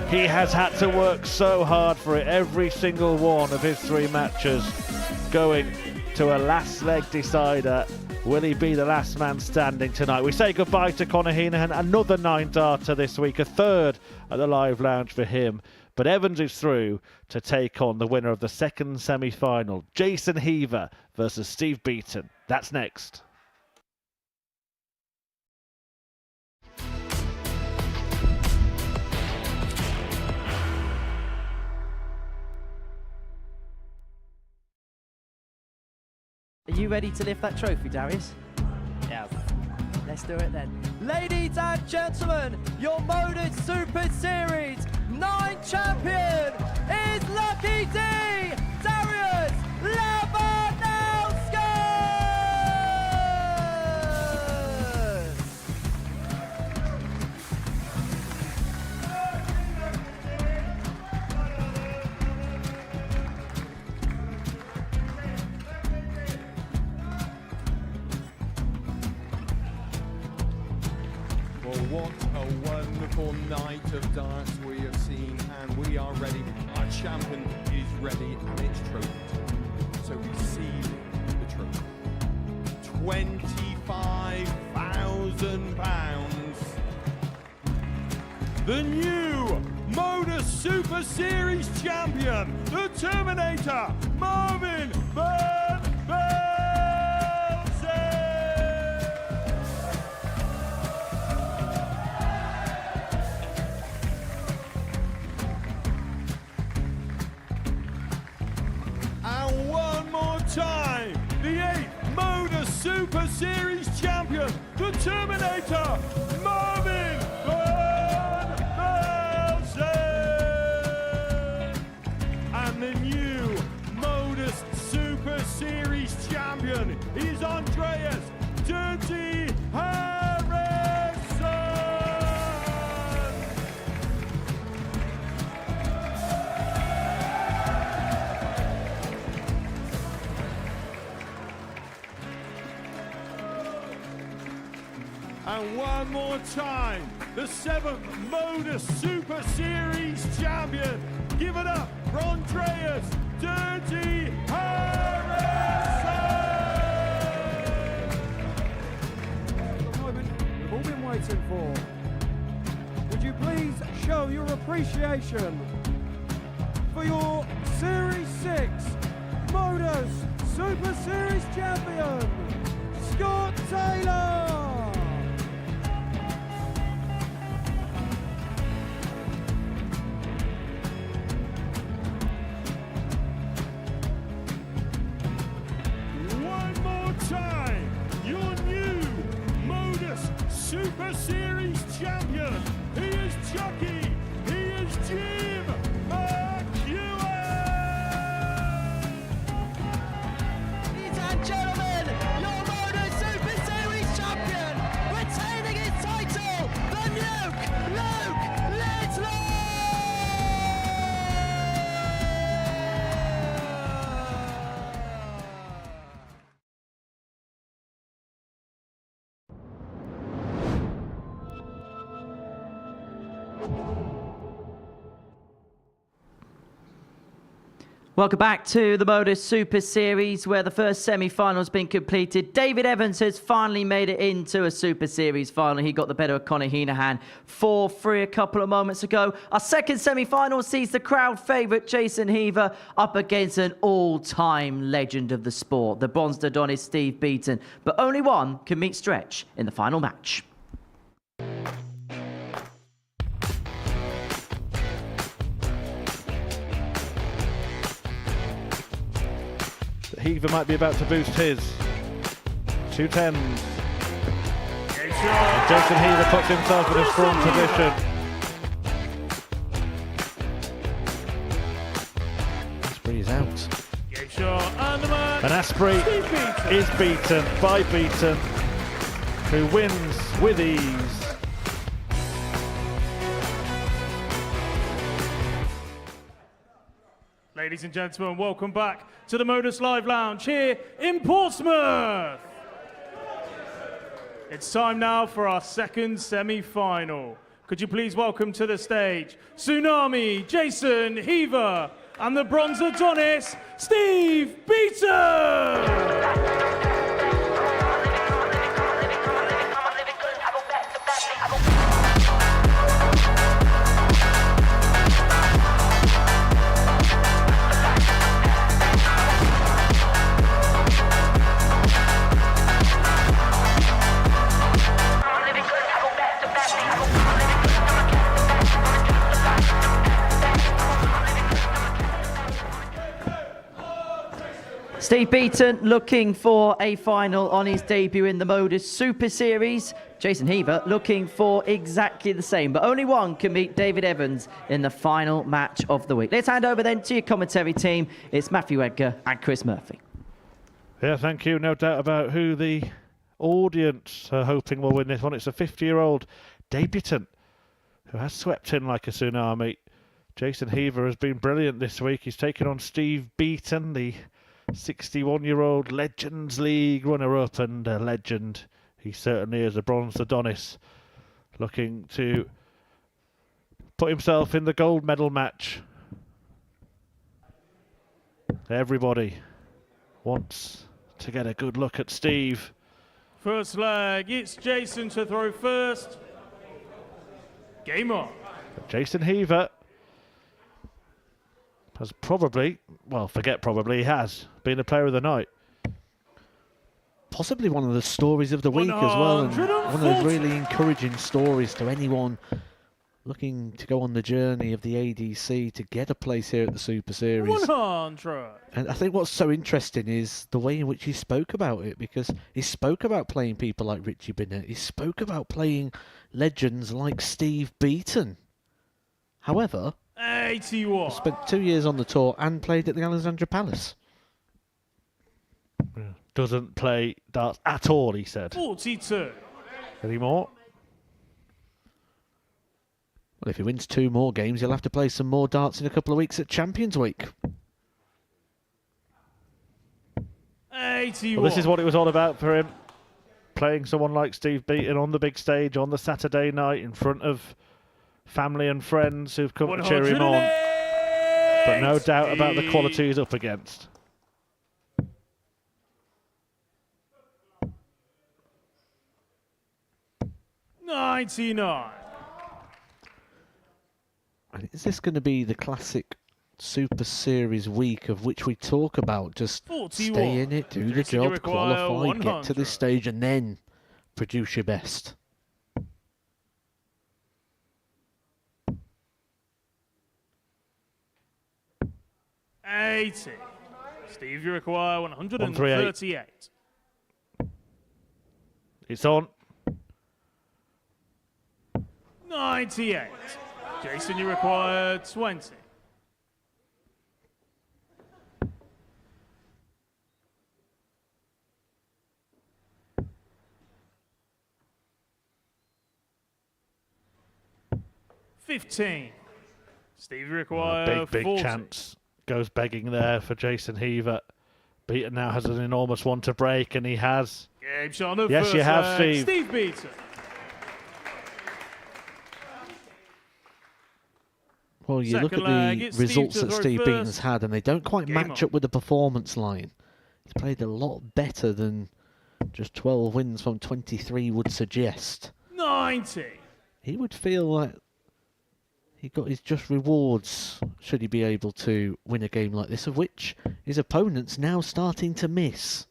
He has had to work so hard for it, every single one of his 3 matches going to a last leg decider. Will he be the last man standing tonight? We say goodbye to Conor Henahan, another 9-darter this week, a 3rd at the Live Lounge for him. But Evans is through to take on the winner of the 2nd semi-final, Jason Heaver versus Steve Beaton. That's next. Are you ready to lift that trophy, Darius? Yes. Let's do it then. Ladies and gentlemen, your Modus Super Series 9 champion is Lucky D, Darius Lewandowski! Well, what a wonderful night of darts we have seen, and we are ready. Our champion is ready, and it's trophy time. So receive the trophy. £25,000. The new Modus Super Series champion, the Terminator, Marvin Van Velzen. And one more time, the 8th Modus Super Series champion, the Terminator, Marvin Van Velzen. And the new Modus Super Series champion is Andreas Dirty Harrison. And one more time, the 7th Modus Super Series champion. Give it up for Andreas Dirty Harrison. The moment we've all been waiting for. Would you please show your appreciation for your Series 6 Modus Super Series champion, Scott Taylor. One more time, your new Modus Super Series champion. He is Chucky. He is Jim McEwen. Welcome back to the Modus Super Series, where the first semi-final has been completed. David Evans has finally made it into a Super Series final. He got the better of Conor Henahan 4-3 a couple of moments ago. Our second semi-final sees the crowd favourite Jason Heaver up against an all-time legend of the sport, the bronze Adonis Steve Beaton. But only one can meet Stretch in the final match. Heaver might be about to boost his. 2 10s. And Jason Heaver puts himself in a strong position. Aspbury is out. And Aspbury is beaten by Beaton, who wins with ease. Ladies and gentlemen, welcome back to the Modus Live Lounge here in Portsmouth. It's time now for our second semi-final. Could you please welcome to the stage Tsunami, Jason Heaver, and the bronze Adonis, Steve Beaton! Steve Beaton looking for a final on his debut in the Modus Super Series. Jason Heaver looking for exactly the same, but only one can meet David Evans in the final match of the week. Let's hand over then to your commentary team. It's Matthew Edgar and Chris Murphy. Yeah, thank you. No doubt about who the audience are hoping will win this one. It's a 50-year-old debutant who has swept in like a tsunami. Jason Heaver has been brilliant this week. He's taken on Steve Beaton, the 61-year-old Legends League runner-up and a legend. He certainly is, a bronze Adonis, looking to put himself in the gold medal match. Everybody wants to get a good look at Steve. First leg, it's Jason to throw first. Game on. Jason Heaver has probably, well, forget probably, he has been the player of the night. Possibly one of the stories of the week as well, and one of those really encouraging stories to anyone looking to go on the journey of the ADC to get a place here at the Super Series. 100. And I think what's so interesting is the way in which he spoke about it, because he spoke about playing people like Richie Bennett, he spoke about playing legends like Steve Beaton. However, 81. Spent 2 years on the tour and played at the Alexandra Palace. Doesn't play darts at all, he said. 42. Any more? Well, if he wins 2 more games, he'll have to play some more darts in a couple of weeks at Champions Week. 81. Well, this is what it was all about for him. Playing someone like Steve Beaton on the big stage on the Saturday night in front of family and friends who've come to cheer him on. But no doubt about the quality he's up against. $99. And is this going to be the classic Super Series week of which we talk about? Just 41. Stay in it, do the job, qualify, get to this stage, and then produce your best. $80. Steve, you require 138. It's on. 98. Jason, you require 20. $15. Steve, you require Big 40. chance goes begging there for Jason Heaver. Beaton now has an enormous one to break, and he has. Game shot on the Yes, first you have, leg. Steve. Steve Beaton. Well, you look at the results that Steve Beaton's had, and they don't quite match up with the performance line. He's played a lot better than just 12 wins from 23 would suggest. 90. He would feel like he got his just rewards should he be able to win a game like this, of which his opponent's now starting to miss.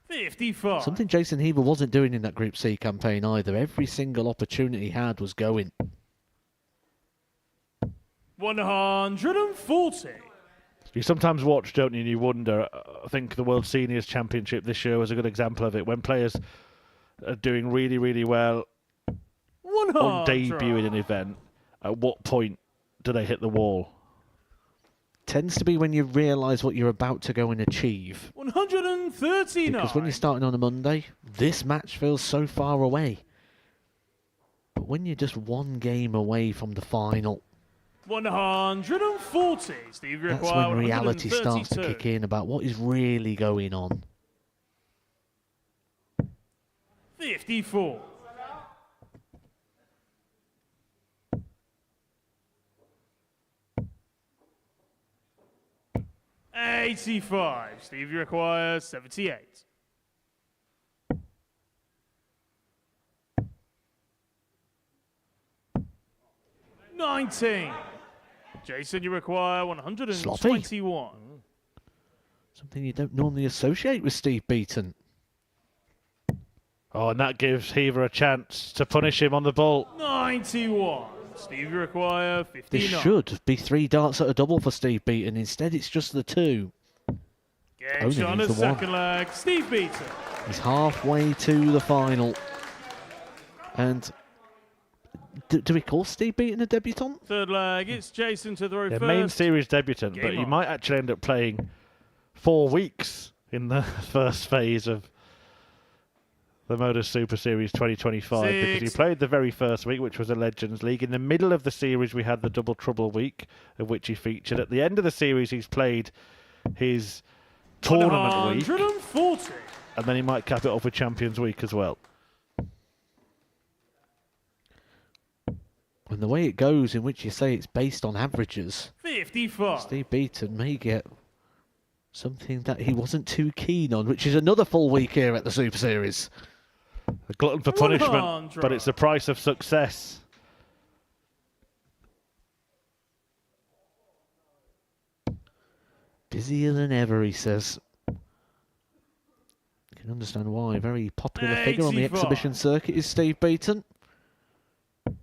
55. Something Jason Heaver wasn't doing in that Group C campaign either. Every single opportunity he had was going. 140. You sometimes watch, don't you, and you wonder. I think the World Seniors Championship this year was a good example of it. When players are doing really, really well on debut in an event, at what point do they hit the wall? Tends to be when you realise what you're about to go and achieve. 139. Because when you're starting on a Monday, this match feels so far away. But when you're just one game away from the final, 140. Steve, that's when reality starts to kick in about what is really going on. 54. $85. Steve, you require 78. $19. Jason, you require 121. Sloppy. Something you don't normally associate with Steve Beaton. Oh, and that gives Heaver a chance to punish him on the ball. 91. Steve, you require 59. This should be 3 darts at a double for Steve Beaton. Instead, it's just the 2. Game shot on the second leg. Steve Beaton. He's halfway to the final. And do we call Steve Beaton a debutant? Third leg, it's Jason to throw first. Main series debutant, Game but he on. might actually end up playing 4 weeks in the first phase of the Modus Super Series 2025 because he played the very first week, which was a Legends League. In the middle of the series, we had the Double Trouble week, of which he featured. At the end of the series, he's played his tournament week, 140. and then he might cap it off with Champions Week as well. And the way it goes, in which you say it's based on averages, 55. Steve Beaton may get something that he wasn't too keen on, which is another full week here at the Super Series. A glutton for punishment, 100. but it's the price of success. Busier than ever, he says. You can understand why. Very popular figure on the 85. exhibition circuit is Steve Beaton.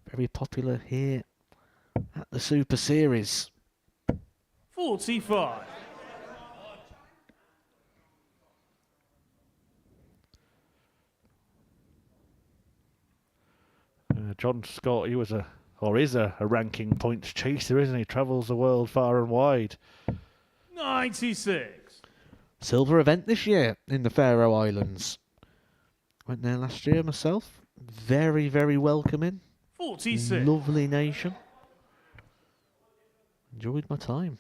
Very popular here at the Super Series. 45. John Scott, he was is a ranking points chaser, isn't he? Travels the world far and wide. 96. Silver event this year in the Faroe Islands. Went there last year myself. Very, very welcoming. 46. Lovely nation. Enjoyed my time.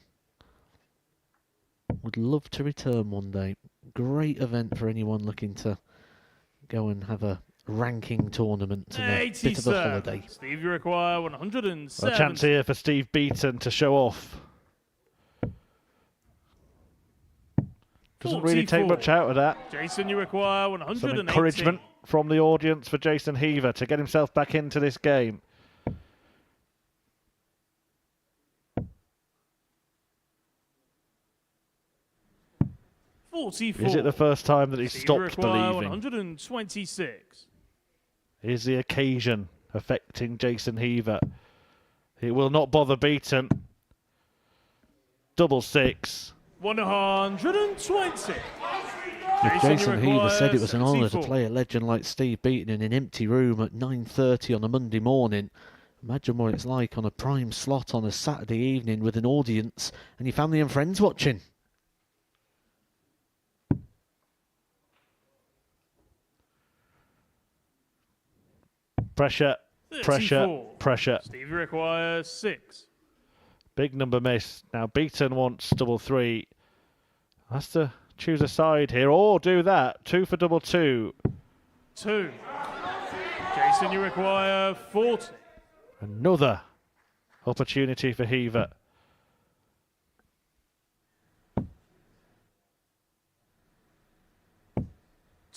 Would love to return one day. Great event for anyone looking to go and have a ranking tournament and a bit of a holiday. Steve, you require 107. A chance here for Steve Beaton to show off. Doesn't really take much out of that. Jason, you require 118. Some encouragement from the audience for Jason Heaver to get himself back into this game. Is it the first time that he's stopped believing? 126. Is the occasion affecting Jason Heaver? It will not bother Beaton. Double 6. 120. If Jason Heaver said it was an honour to play a legend like Steve Beaton in an empty room at 9:30 on a Monday morning, imagine what it's like on a prime slot on a Saturday evening with an audience and your family and friends watching. Pressure, pressure, 34. pressure. Steve requires 6. Big number miss. Now Beaton wants double 3. Has to choose a side here, or do that. 2 for double 2. 2. Jason, you require 40. Another Opportunity for Heaver.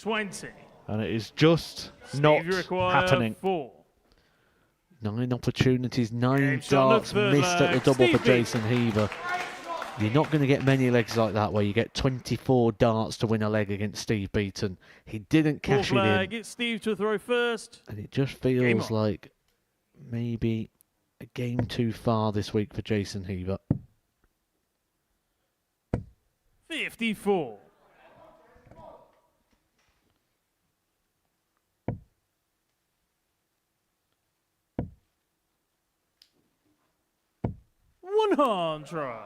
And it is just not happening. 4. 9 opportunities, 9 Game's on the darts third missed at the leg. double for Steve Jason Heaver. You're not going to get many legs like that where you get 24 darts to win a leg against Steve Beaton. He didn't cash Fourth it leg, in. it's Steve to throw first. And it just feels like maybe a game too far this week for Jason Heaver. 54. $100.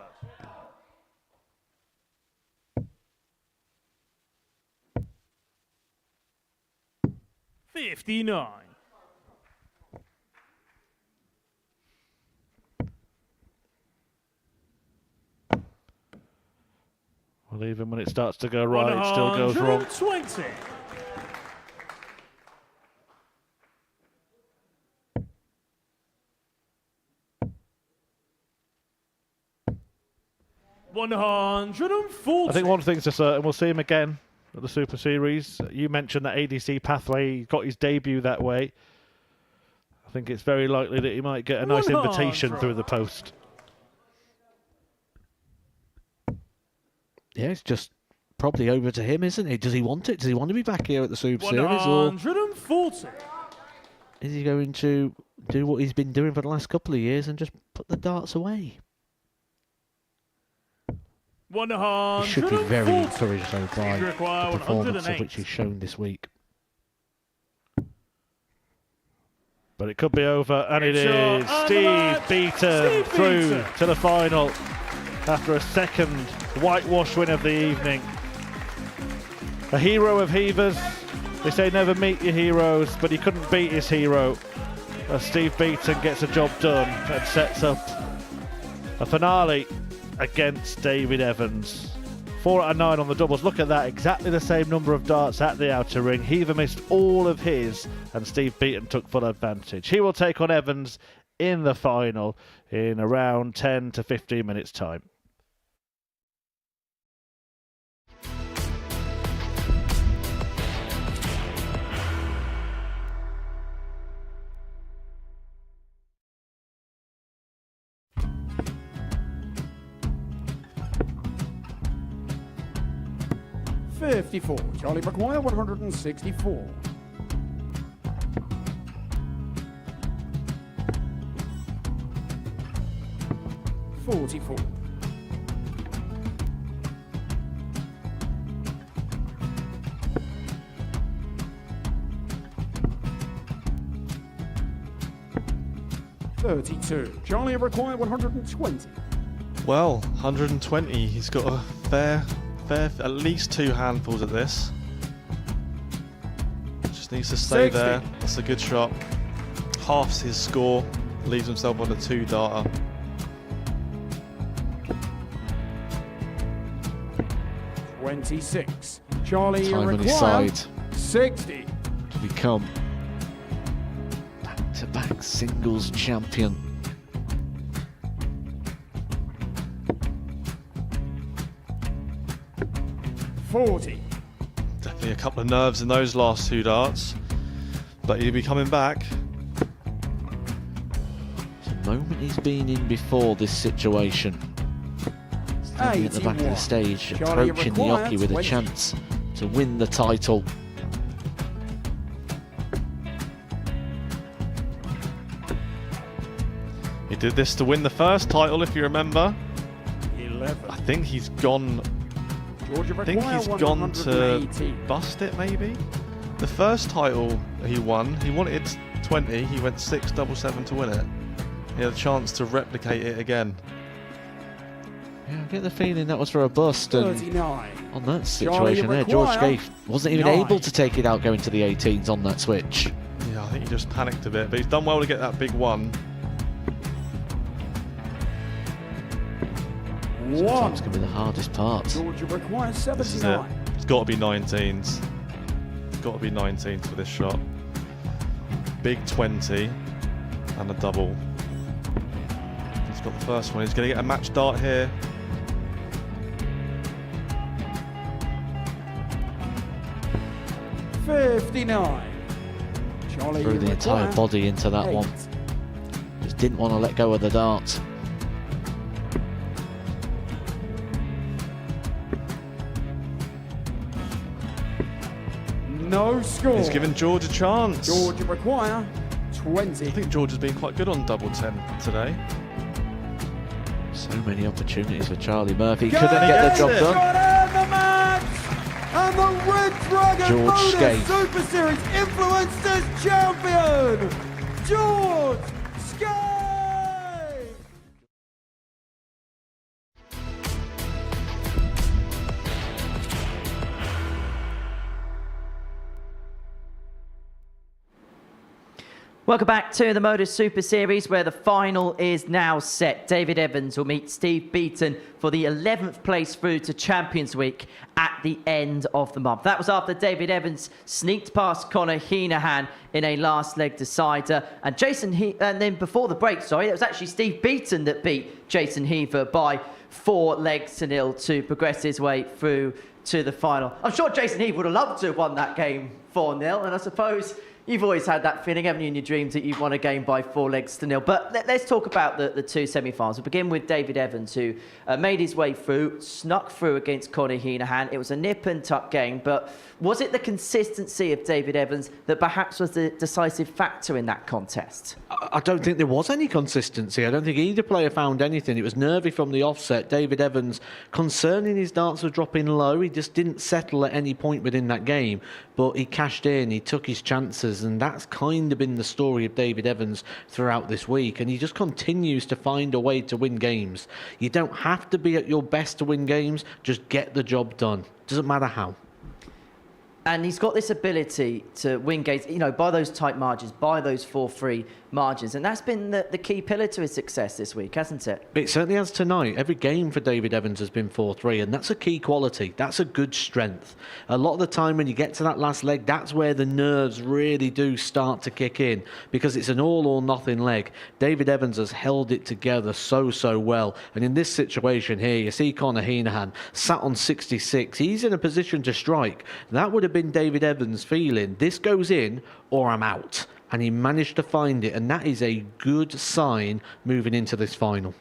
59. Well, even when it starts to go right, it still goes wrong. 120. $140. I think one thing's for certain, we'll see him again at the Super Series. You mentioned that ADC pathway, he got his debut that way. I think it's very likely that he might get a nice invitation through the post. Yeah, it's just probably over to him, isn't it? Does he want it? Does he want to be back here at the Super Series? Or 140. is he going to do what he's been doing for the last couple of years and just put the darts away? He should be very encouraged though by the performance of which he's shown this week. But it could be over, and it is. Steve Beaton through to the final after a second whitewash win of the evening. A hero of Heavers. They say never meet your heroes, but he couldn't beat his hero. As Steve Beaton gets a job done and sets up a finale against David Evans. 4 out of 9 on the doubles. Look at that, exactly the same number of darts at the outer ring. Heaver missed all of his, and Steve Beaton took full advantage. He will take on Evans in the final in around 10 to 15 minutes' time. $54. Charlie McGuire, 164. $44. $32. Charlie require 120. Well, 120. He's got a fair, at least 2 handfuls at this. Just needs to stay 60. there. That's a good shot. Halves his score. Leaves himself on a 2-darter. $26. Charlie Time on his require side 60. to become back-to-back singles champion. $40. Definitely a couple of nerves in those last 2 darts. But he'll be coming back. The moment he's been in before this situation. Standing at the back of the stage, Charlie approaching the required Yoki with a 20. chance to win the title. He did this to win the first title, if you remember. 11. I think he's gone. Georgia I think require he's gone to 118. bust it, maybe. The first title he won, he wanted 20. He went 6-7-7 to win it. He had a chance to replicate it again. Yeah, I get the feeling that was for a bust. And 39. on that situation there, George Scaife wasn't even 9. able to take it out going to the 18s on that switch. Yeah, I think he just panicked a bit, but he's done well to get that big one. Sometimes can be the hardest part. Georgia requires This is it. 79. It's got to be 19s. It's got to be 19s for this shot. Big 20 and a double. First one, he's going to get a match dart here. $59. Charlie Threw the entire body into that one. Just didn't want to let go of the dart. No score. He's given George a chance. George require 20. I think George has been quite good on double 10 today. So many opportunities for Charlie Murphy. Couldn't get the job done. The match! And the Red Dragon George Modus Skate. Super Series Influencers Champion, George Skate! Welcome back to the Modus Super Series, where the final is now set. David Evans will meet Steve Beaton for the 11th place through to Champions Week at the end of the month. That was after David Evans sneaked past Conor Henahan in a last leg decider. And then before the break, it was actually Steve Beaton that beat Jason Heaver by 4-0 to progress his way through to the final. I'm sure Jason Heaver would have loved to have won that game 4-0, and I suppose you've always had that feeling, haven't you, in your dreams, that you've won a game by 4-0. But let's talk about the two semi-finals. We'll begin with David Evans, who made his way through, snuck through against Conor Henahan. It was a nip-and-tuck game, but was it the consistency of David Evans that perhaps was the decisive factor in that contest? I don't think there was any consistency. I don't think either player found anything. It was nervy from the offset. David Evans, concerning his darts were dropping low. He just didn't settle at any point within that game, but he cashed in, he took his chances, and that's kind of been the story of David Evans throughout this week, and he just continues to find a way to win games. You don't have to be at your best to win games, just get the job done. Doesn't matter how. And he's got this ability to win games, by those tight margins, by those 4-3 margins. And that's been the key pillar to his success this week, hasn't it? It certainly has tonight. Every game for David Evans has been 4-3, and that's a key quality. That's a good strength. A lot of the time when you get to that last leg, that's where the nerves really do start to kick in, because it's an all or nothing leg. David Evans has held it together so well. And in this situation here, you see Conor Henahan sat on 66. He's in a position to strike. That would have been David Evans feeling, this goes in or I'm out. And he managed to find it, and that is a good sign moving into this final.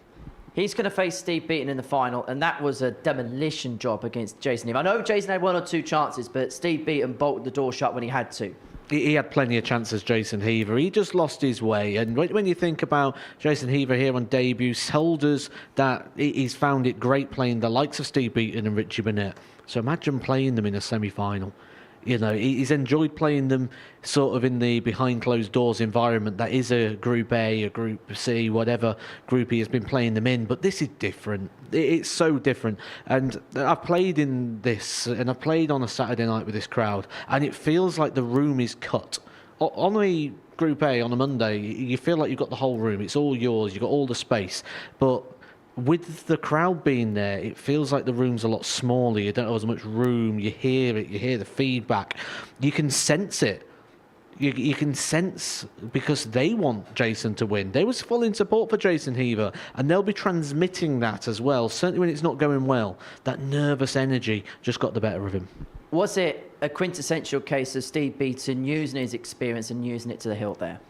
He's going to face Steve Beaton in the final, and that was a demolition job against Jason Heaver. I know Jason had 1 or 2 chances, but Steve Beaton bolted the door shut when he had to. He had plenty of chances, Jason Heaver. He just lost his way. And when you think about Jason Heaver here on debut, told us that he's found it great playing the likes of Steve Beaton and Richie Burnett. So imagine playing them in a semi-final. He's enjoyed playing them sort of in the behind closed doors environment that is a Group A, a Group C, whatever group he has been playing them in. But this is different. It's so different. And I've played in this, and I've played on a Saturday night with this crowd, and it feels like the room is cut. On a Group A, on a Monday, you feel like you've got the whole room. It's all yours. You've got all the space. But with the crowd being there, it feels like the room's a lot smaller. You don't have as much room. You hear it. You hear the feedback. You can sense it. You can sense, because they want Jason to win. They was full in support for Jason Heaver, and they'll be transmitting that as well. Certainly when it's not going well, that nervous energy just got the better of him. Was it a quintessential case of Steve Beaton using his experience and using it to the hilt there?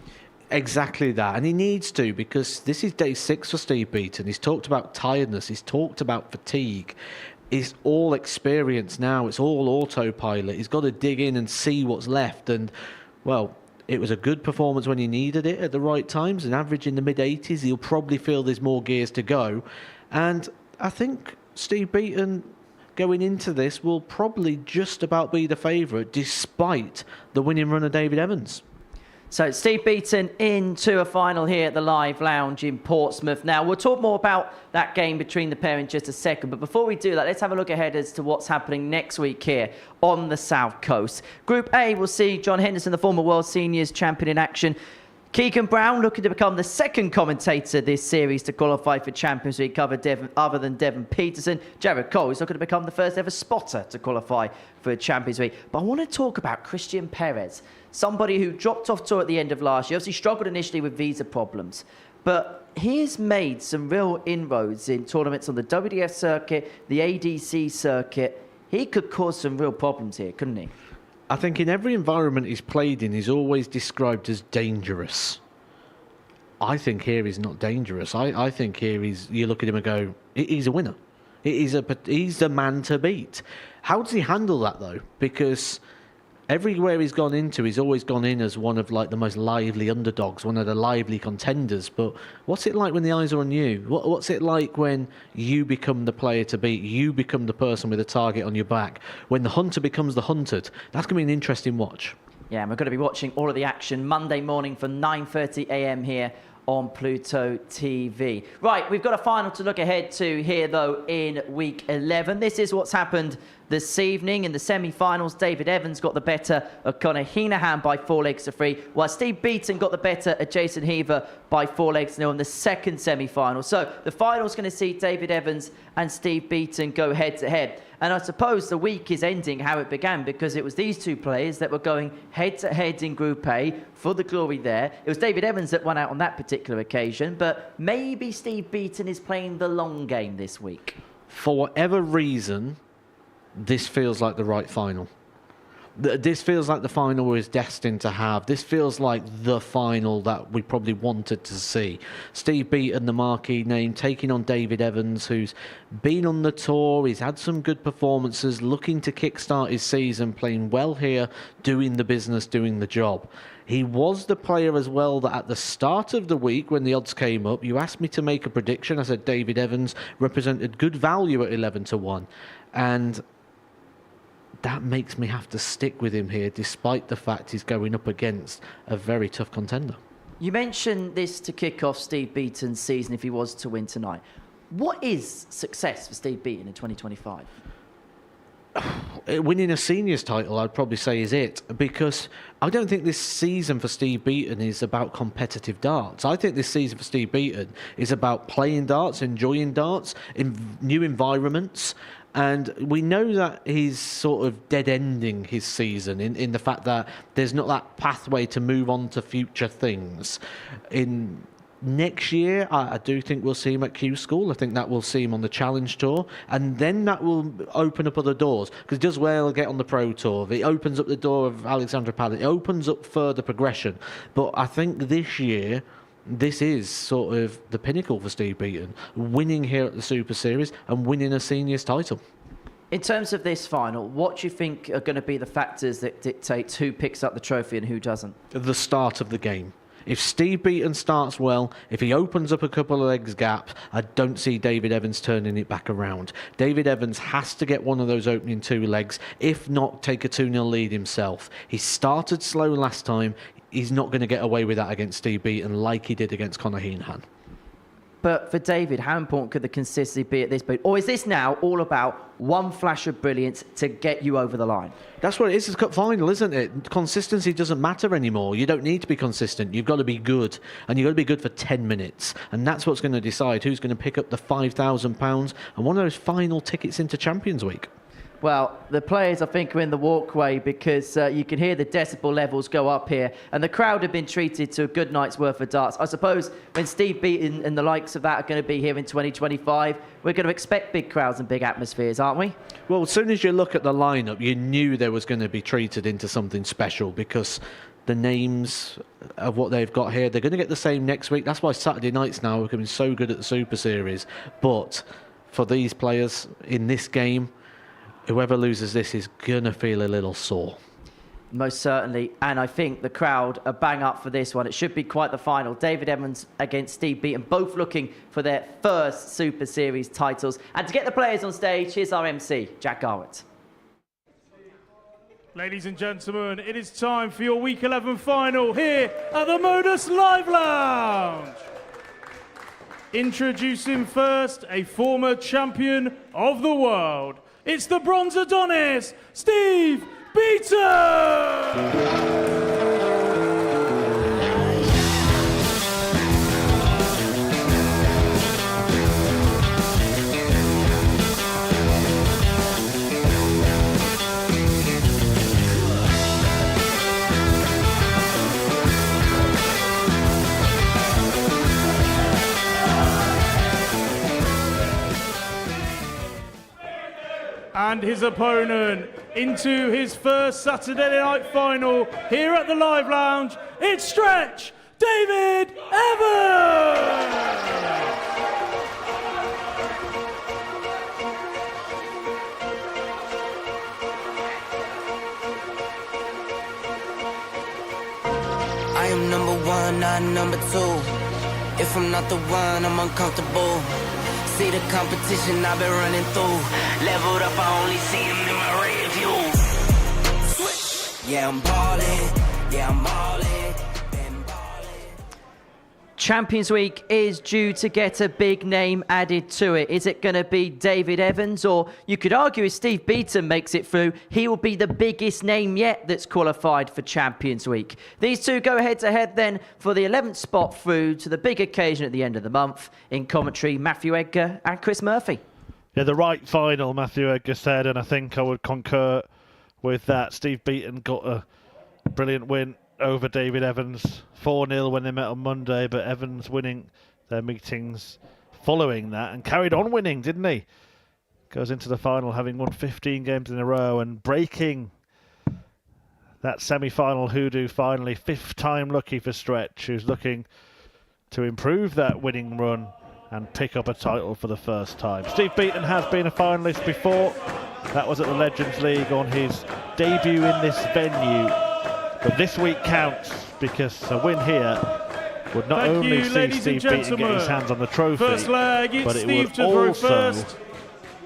Exactly that, and he needs to, because this is day 6 for Steve Beaton. He's talked about tiredness, he's talked about fatigue. It's all experience now, it's all autopilot. He's got to dig in and see what's left, and, well, it was a good performance when he needed it at the right times, an average in the mid-80s. He'll probably feel there's more gears to go, and I think Steve Beaton going into this will probably just about be the favourite, despite the winning run of David Evans. So Steve Beaton into a final here at the Live Lounge in Portsmouth. Now, we'll talk more about that game between the pair in just a second. But before we do that, let's have a look ahead as to what's happening next week here on the South Coast. Group A will see John Henderson, the former World Seniors champion, in action. Keegan Brown looking to become the second commentator this series to qualify for Champions League other than Devon Peterson. Jared Cole is looking to become the first ever spotter to qualify for Champions League. But I want to talk about Christian Perez, somebody who dropped off tour at the end of last year. Obviously struggled initially with visa problems, but he's made some real inroads in tournaments on the WDF circuit, the ADC circuit. He could cause some real problems here, couldn't he? I think in every environment he's played in, he's always described as dangerous. I think here he's not dangerous. I think here you look at him and go, he's a winner. He's the man to beat. How does he handle that, though? Because everywhere he's gone into, he's always gone in as one of like the most lively underdogs, one of the lively contenders. But what's it like when the eyes are on you? What's it like when you become the player to beat? You become the person with a target on your back. When the hunter becomes the hunted, that's going to be an interesting watch. Yeah, and we're going to be watching all of the action Monday morning from 9:30 a.m. here on Pluto TV. Right, we've got a final to look ahead to here, though, in Week 11. This is what's happened this evening. In the semi-finals, David Evans got the better of Conor Henahan by 4-3, while Steve Beaton got the better of Jason Heaver by 4-0 in the second semi-final. So the final's going to see David Evans and Steve Beaton go head-to-head. And I suppose the week is ending how it began, because it was these two players that were going head-to-head in Group A for the glory there. It was David Evans that won out on that particular occasion, but maybe Steve Beaton is playing the long game this week. For whatever reason, this feels like the right final. This feels like the final we're destined to have. This feels like the final that we probably wanted to see. Steve Beaton, the marquee name, taking on David Evans, who's been on the tour. He's had some good performances, looking to kickstart his season, playing well here, doing the business, doing the job. He was the player as well that at the start of the week, when the odds came up, you asked me to make a prediction. I said David Evans represented good value at 11-1. And that makes me have to stick with him here, despite the fact he's going up against a very tough contender. You mentioned this to kick off Steve Beaton's season if he was to win tonight. What is success for Steve Beaton in 2025? Winning a seniors title, I'd probably say, is it, because I don't think this season for Steve Beaton is about competitive darts. I think this season for Steve Beaton is about playing darts, enjoying darts, in new environments. And we know that he's sort of dead-ending his season in the fact that there's not that pathway to move on to future things. In next year, I do think we'll see him at Q School. I think that we'll see him on the Challenge Tour. And then that will open up other doors. Because he does well get on the Pro Tour. It opens up the door of Alexandra Palace. It opens up further progression. But I think this year, this is sort of the pinnacle for Steve Beaton, winning here at the Super Series and winning a seniors title. In terms of this final, what do you think are going to be the factors that dictate who picks up the trophy and who doesn't? The start of the game. If Steve Beaton starts well, if he opens up a couple of legs gaps, I don't see David Evans turning it back around. David Evans has to get one of those opening two legs, if not take a 2-0 lead himself. He started slow last time. He's not going to get away with that against Steve Beaton like he did against Conor Henahan. But for David, how important could the consistency be at this point? Or is this now all about one flash of brilliance to get you over the line? That's what it is. It's a cup final, isn't it? Consistency doesn't matter anymore. You don't need to be consistent. You've got to be good. And you've got to be good for 10 minutes. And that's what's going to decide who's going to pick up the £5,000 and one of those final tickets into Champions Week. Well, the players, I think, are in the walkway because you can hear the decibel levels go up here. And the crowd have been treated to a good night's worth of darts. I suppose when Steve Beaton and the likes of that are going to be here in 2025, we're going to expect big crowds and big atmospheres, aren't we? Well, as soon as you look at the lineup, you knew there was going to be treated into something special because the names of what they've got here, they're going to get the same next week. That's why Saturday nights now are becoming so good at the Super Series. But for these players in this game, whoever loses this is going to feel a little sore. Most certainly. And I think the crowd are bang up for this one. It should be quite the final. David Evans against Steve Beaton, both looking for their first Super Series titles. And to get the players on stage, here's our MC, Jack Garrett. Ladies and gentlemen, it is time for your Week 11 final here at the Modus Live Lounge. Introducing first a former champion of the world. It's the Bronze Adonis, Steve Beaton! and his opponent into his first Saturday night final here at the Live Lounge. It's Stretch David Evans! I am number one, not number two. If I'm not the one, I'm uncomfortable. See the competition I've been running through. Leveled up, I only see him in my rear view. Switch. Yeah, I'm ballin'. Yeah, I'm ballin'. Champions Week is due to get a big name added to it. Is it going to be David Evans? Or you could argue if Steve Beaton makes it through, he will be the biggest name yet that's qualified for Champions Week. These two go head-to-head then for the 11th spot through to the big occasion at the end of the month. In commentary, Matthew Edgar and Chris Murphy. Yeah, the right final, Matthew Edgar said, and I think I would concur with that. Steve Beaton got a brilliant win over David Evans, 4-0 when they met on Monday, but Evans winning their meetings following that and carried on winning, didn't he? Goes into the final having won 15 games in a row and breaking that semi-final hoodoo finally. 5th time lucky for Stretch, who's looking to improve that winning run and pick up a title for the first time. Steve Beaton has been a finalist before. That was at the Legends League on his debut in this venue. But this week counts because a win here would not only see Steve Beaton get his hands on the trophy, First leg, it's but it Steve would to throw also first.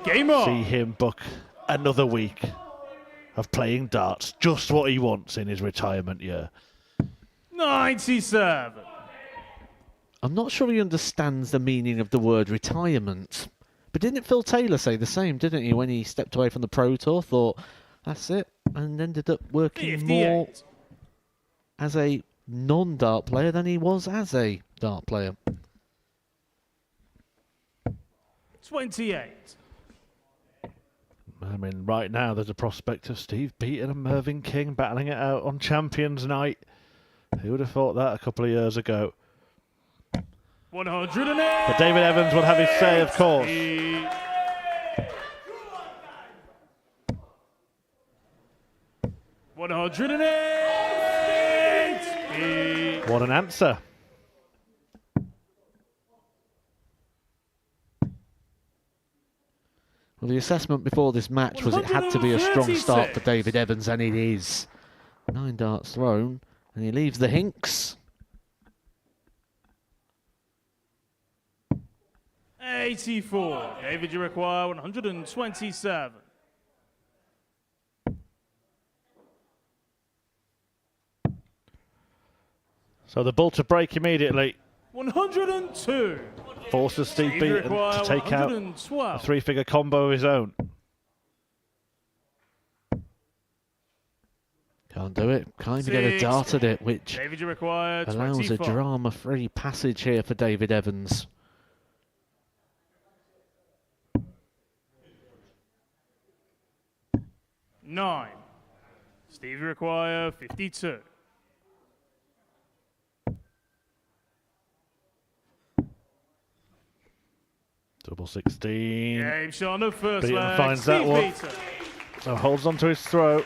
Game on. see him book another week of playing darts, just what he wants in his retirement year. 97. I'm not sure he understands the meaning of the word retirement. But didn't Phil Taylor say the same, didn't he, when he stepped away from the Pro Tour? Thought, that's it, and ended up working 58. more as a non-dart player than he was as a dart player. 28. I mean, right now there's a prospect of Steve Beaton and Mervyn King battling it out on Champions Night. Who would have thought that a couple of years ago? 108. But David Evans will have his say, of course. What an answer. Well, the assessment before this match was it had to be a strong start for David Evans, and it is. 9 darts thrown, and he leaves the Hinks. 84. David, you require 127. So the ball to break immediately 102. forces Steve Steve Beaton require to take out a 112. 3-figure combo of his own. Can't do it. Can't even get a dart at it, which David, you require allows a 25. drama-free passage here for David Evans. Nine. Steve, you require 52. Double 16. Game shot on the first Beaton leg. finds Steve that one. Beaton. So holds on to his throat.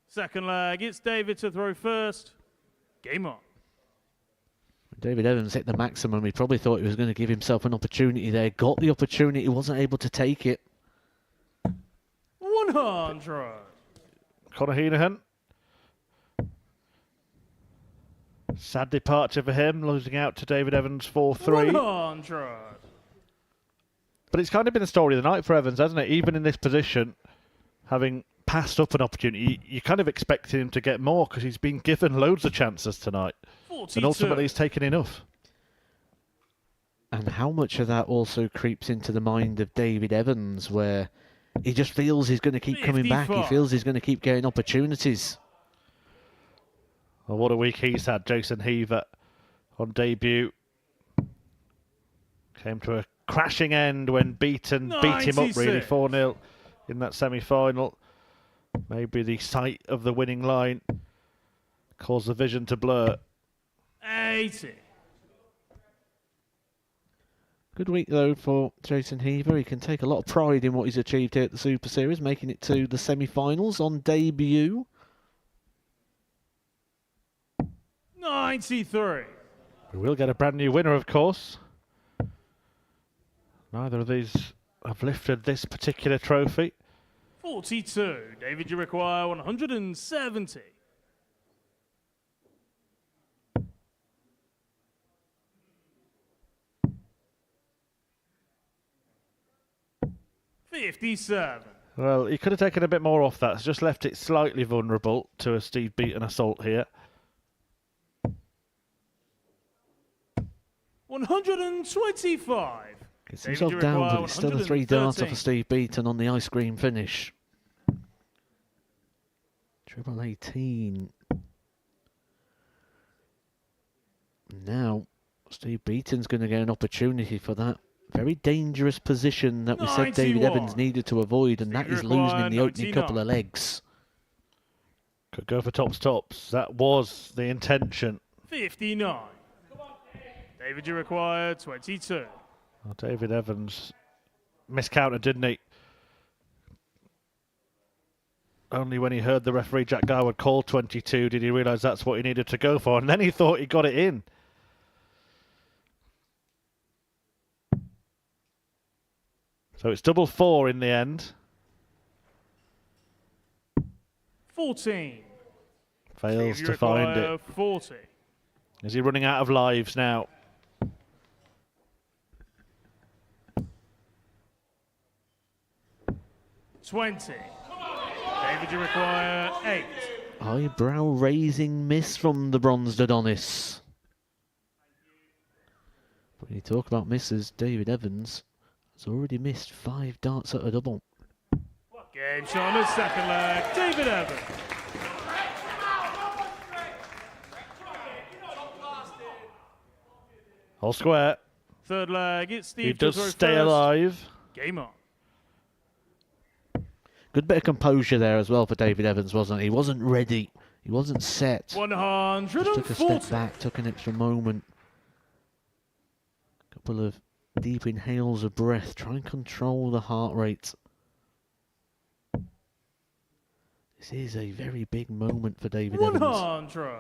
Second leg, it's David to throw first. Game on. David Evans hit the maximum. He probably thought he was going to give himself an opportunity there. Got the opportunity, wasn't able to take it. 100. Conor Henahan. Sad departure for him, losing out to David Evans 4-3. 100. But it's kind of been the story of the night for Evans, hasn't it? Even in this position, having passed up an opportunity, you kind of expected him to get more because he's been given loads of chances tonight. 42. And ultimately he's taken enough. And how much of that also creeps into the mind of David Evans, where he just feels he's going to keep coming back. He 55. feels he's going to keep getting opportunities. Well, what a week he's had. Jason Heaver on debut came to a crashing end when Beaton beat him up really 96. 4-0 in that semi-final. Maybe the sight of the winning line caused the vision to blur. 80. Good week, though, for Jason Heaver. He can take a lot of pride in what he's achieved here at the Super Series, making it to the semi-finals on debut. 93. We will get a brand new winner, of course. Neither of these have lifted this particular trophy. 42. David, you require 170. $57. Well, he could have taken a bit more off that. It's just left it slightly vulnerable to a Steve Beaton assault here. 125. Gets himself down, but it's still a 3 darts off of Steve Beaton on the ice cream finish. Triple 18. Now, Steve Beaton's going to get an opportunity for that very dangerous position that we said David Evans needed to avoid, and that is losing in the opening couple of legs. Could go for tops. That was the intention. 59. David, you require 22. Well, David Evans miscounted, didn't he? Only when he heard the referee Jack Garwood call 22 did he realise that's what he needed to go for, and then he thought he got it in. So it's double 4 in the end. 14. Fails to find it. 40. Is he running out of lives now? $20. David, you require 8. Eyebrow raising miss from the bronzed Adonis. But when you talk about misses, David Evans has already missed 5 darts at a double. Game shot on his second leg. David Evans. All square. Third leg, it's Steve. He does stay alive. Game on. Good bit of composure there as well for David Evans, wasn't he? He wasn't ready. He wasn't set. 140. Just took a step back, took an extra moment. Couple of deep inhales of breath. Try and control the heart rate. This is a very big moment for David Evans. 100.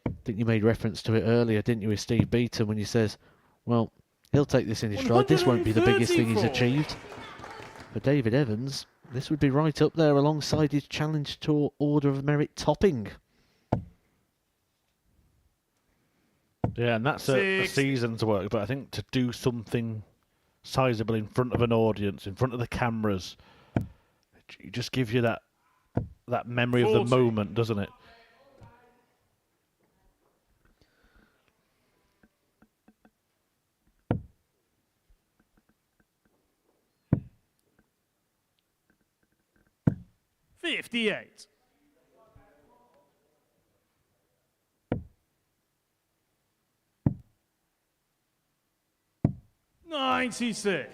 I think you made reference to it earlier, didn't you, with Steve Beaton, when he says, well, he'll take this in his stride. This won't be the biggest thing he's achieved. For David Evans, this would be right up there alongside his Challenge Tour Order of Merit topping. Yeah, and that's a season's work, but I think to do something sizable in front of an audience, in front of the cameras, it just gives you that memory 40. Of the moment, doesn't it? $58. $96.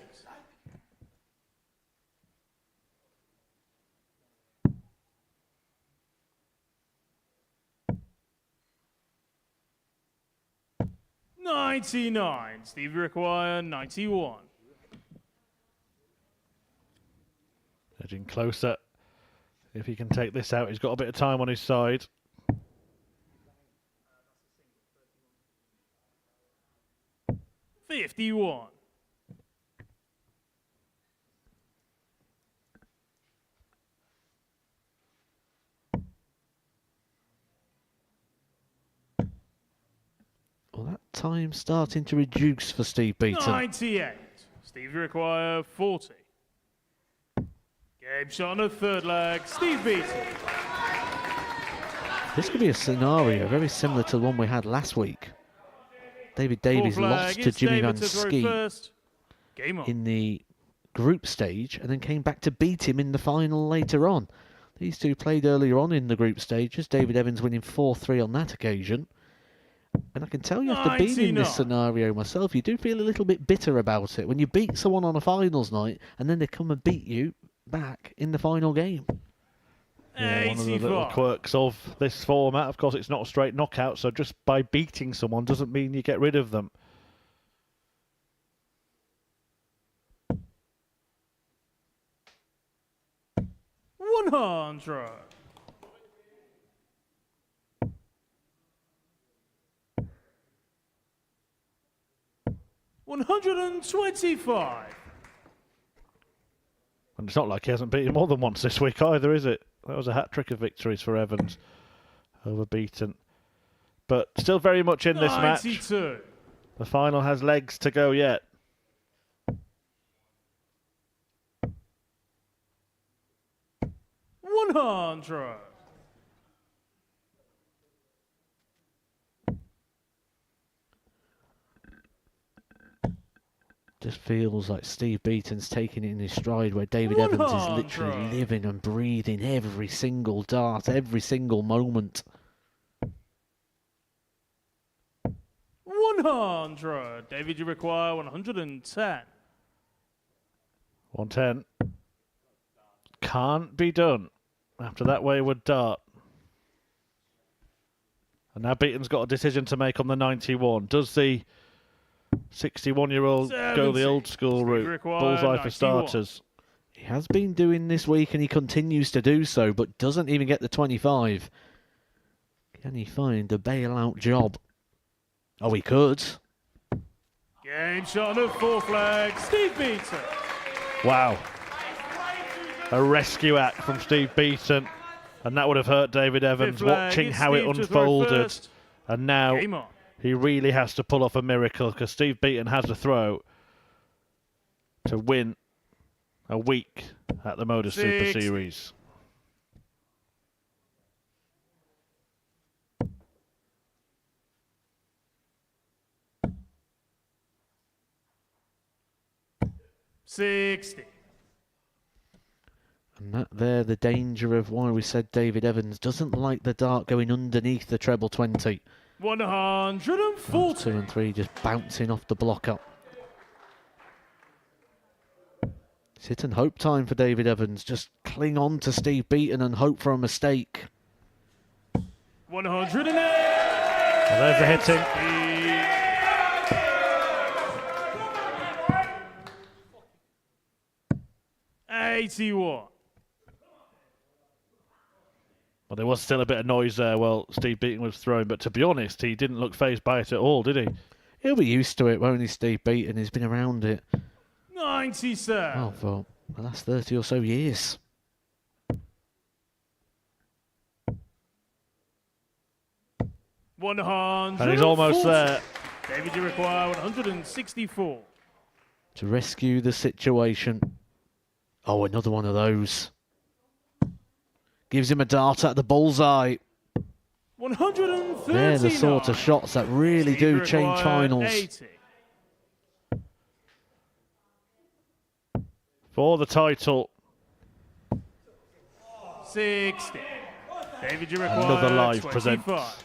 $99. Steve require 91. Edging closer. If he can take this out, he's got a bit of time on his side. $51. Well, that time's starting to reduce for Steve Beaton. 98. Steve require 40. Game shot on the third leg. Steve Beaton. This could be a scenario very similar to the one we had last week. David Davies lost to Jimmy Van Skeet in the group stage and then came back to beat him in the final later on. These two played earlier on in the group stages. David Evans winning 4-3 on that occasion. And I can tell you, after being in this scenario myself, you do feel a little bit bitter about it. When you beat someone on a finals night and then they come and beat you back in the final game. Yeah, one of the little quirks of this format. Of course, it's not a straight knockout, so just by beating someone doesn't mean you get rid of them. $100. 125. And it's not like he hasn't beaten more than once this week either, is it? That was a hat-trick of victories for Evans over Beaton. But still very much in this 92. match. The final has legs to go yet. $100. Just feels like Steve Beaton's taking it in his stride, where David Evans is literally living and breathing every single dart, every single moment. 100. David, you require 110. 110. Can't be done after that wayward dart. And now Beaton's got a decision to make on the 91. Does the 61-year-old go the old school route? Bullseye for starters. He has been doing this week and he continues to do so, but doesn't even get the 25. Can he find a bailout job? Oh, he could. Game shot on a 4 flag. Steve Beaton. Wow. A rescue act from Steve Beaton. And that would have hurt David Evans watching how it unfolded. And now he really has to pull off a miracle because Steve Beaton has a throw to win a week at the Modus Super Series. $60. And that there, the danger of why we said David Evans doesn't like the dart going underneath the treble 20. 140. 2 and 3 just bouncing off the block up. It's hit and hope time for David Evans. Just cling on to Steve Beaton and hope for a mistake. 108. Well, there's the hitting. 81. Well, there was still a bit of noise there while Steve Beaton was throwing, but to be honest, he didn't look fazed by it at all, did he? He'll be used to it, won't he, Steve Beaton? He's been around it. 97. Well, for the last 30 or so years. And he's almost there. David, you require 164. To rescue the situation. Oh, another one of those. Gives him a dart at the bullseye. 139. They're the sort of shots that really do change finals. 80. For the title. 60. David, you require Another live 25. presents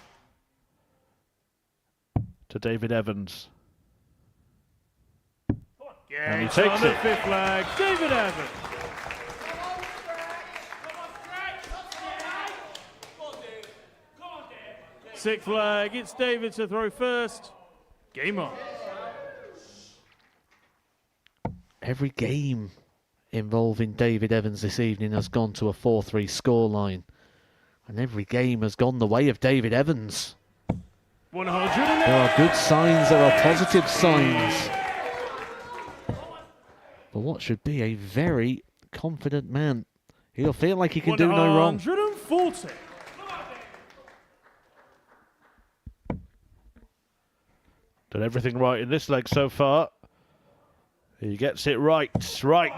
to David Evans. And he takes on the it. 5th flag, David Evans. Sixth flag, it's David to throw first. Game on. Every game involving David Evans this evening has gone to a 4-3 scoreline. And every game has gone the way of David Evans. 100. There are good signs, there are positive signs. But what should be a very confident man. He'll feel like he can do no wrong. 140. Done everything right in this leg so far. He gets it right. Right.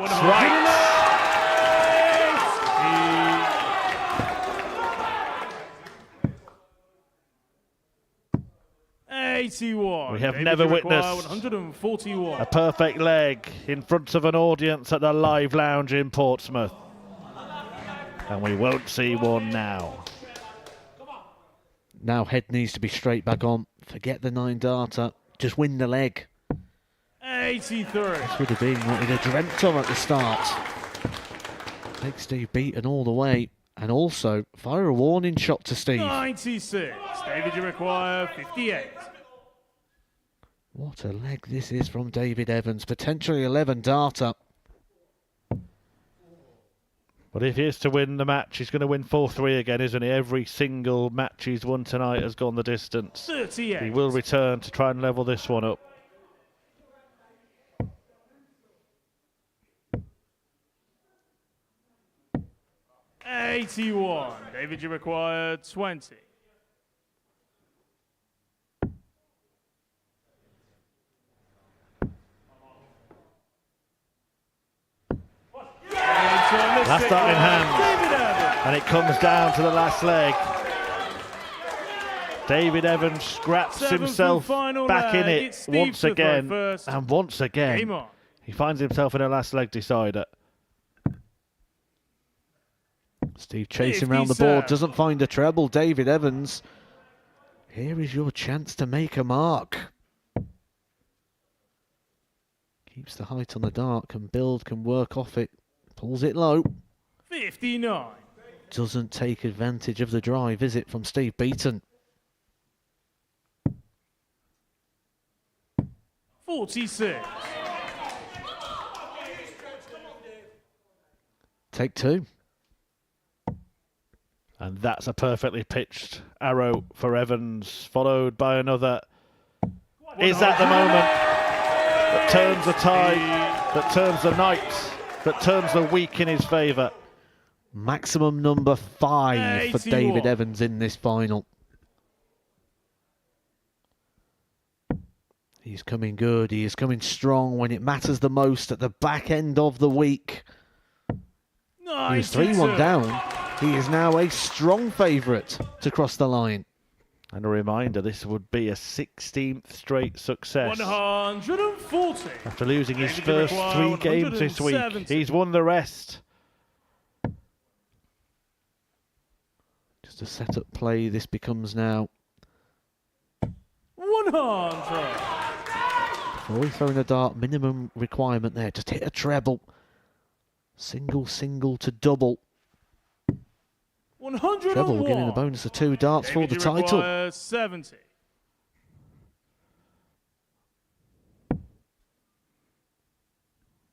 81. We have David, never you require witnessed 141. a perfect leg in front of an audience at the Live Lounge in Portsmouth. And we won't see one now. Now head needs to be straight back on. Forget the 9-darter. Just win the leg. 83. This would have been what he'd have dreamt of at the start. Take Steve Beaton all the way. And also, fire a warning shot to Steve. 96. David, you require 58. What a leg this is from David Evans. Potentially 11 darter. But if he is to win the match, he's going to win 4-3 again, isn't he? Every single match he's won tonight has gone the distance. 38. He will return to try and level this one up. $81. David, you require 20. Last start in hand, and it comes down to the last leg. David Evans scraps himself back in it once again, and once again he finds himself in a last leg decider. Steve chasing around the board, doesn't find a treble. David Evans, here is your chance to make a mark. Keeps the height on the dart, can build, can work off it. Pulls it low. 59. Doesn't take advantage of the drive, is it, from Steve Beaton? 46. Take two. And that's a perfectly pitched arrow for Evans, followed by another. Is that the moment that turns the tide, that turns the night, that turns the week in his favour? Maximum number 5 for David Evans in this final. He's coming good. He is coming strong when it matters the most at the back end of the week. He was 3-1 down. He is now a strong favourite to cross the line. And a reminder, this would be a 16th straight success. 140. After losing his first 3 games this week, he's won the rest. Just a set-up play, this becomes now. 100. Before we throw in a dart, minimum requirement there. Just hit a treble. Single, single to double. 101. Treble will get in a bonus of 2 darts for the title. 70.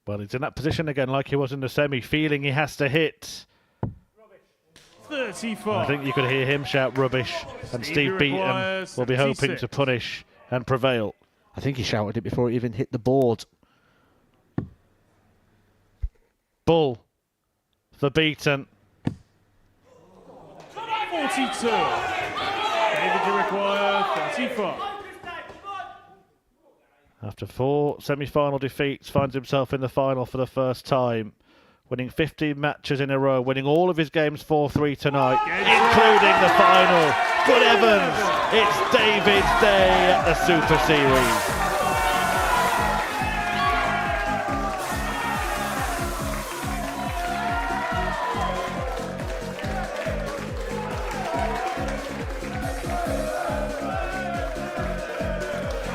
Well, he's in that position again like he was in the semi, feeling he has to hit. 35. I think you could hear him shout rubbish, and Steve Beaton will be hoping to punish and prevail. I think he shouted it before it even hit the board. Bull for Beaton. 42. David, you require 35. After 4 semi-final defeats, finds himself in the final for the first time, winning 15 matches in a row, winning all of his games 4-3 tonight, including the final. Good Evans, it's David's day at the Super Series.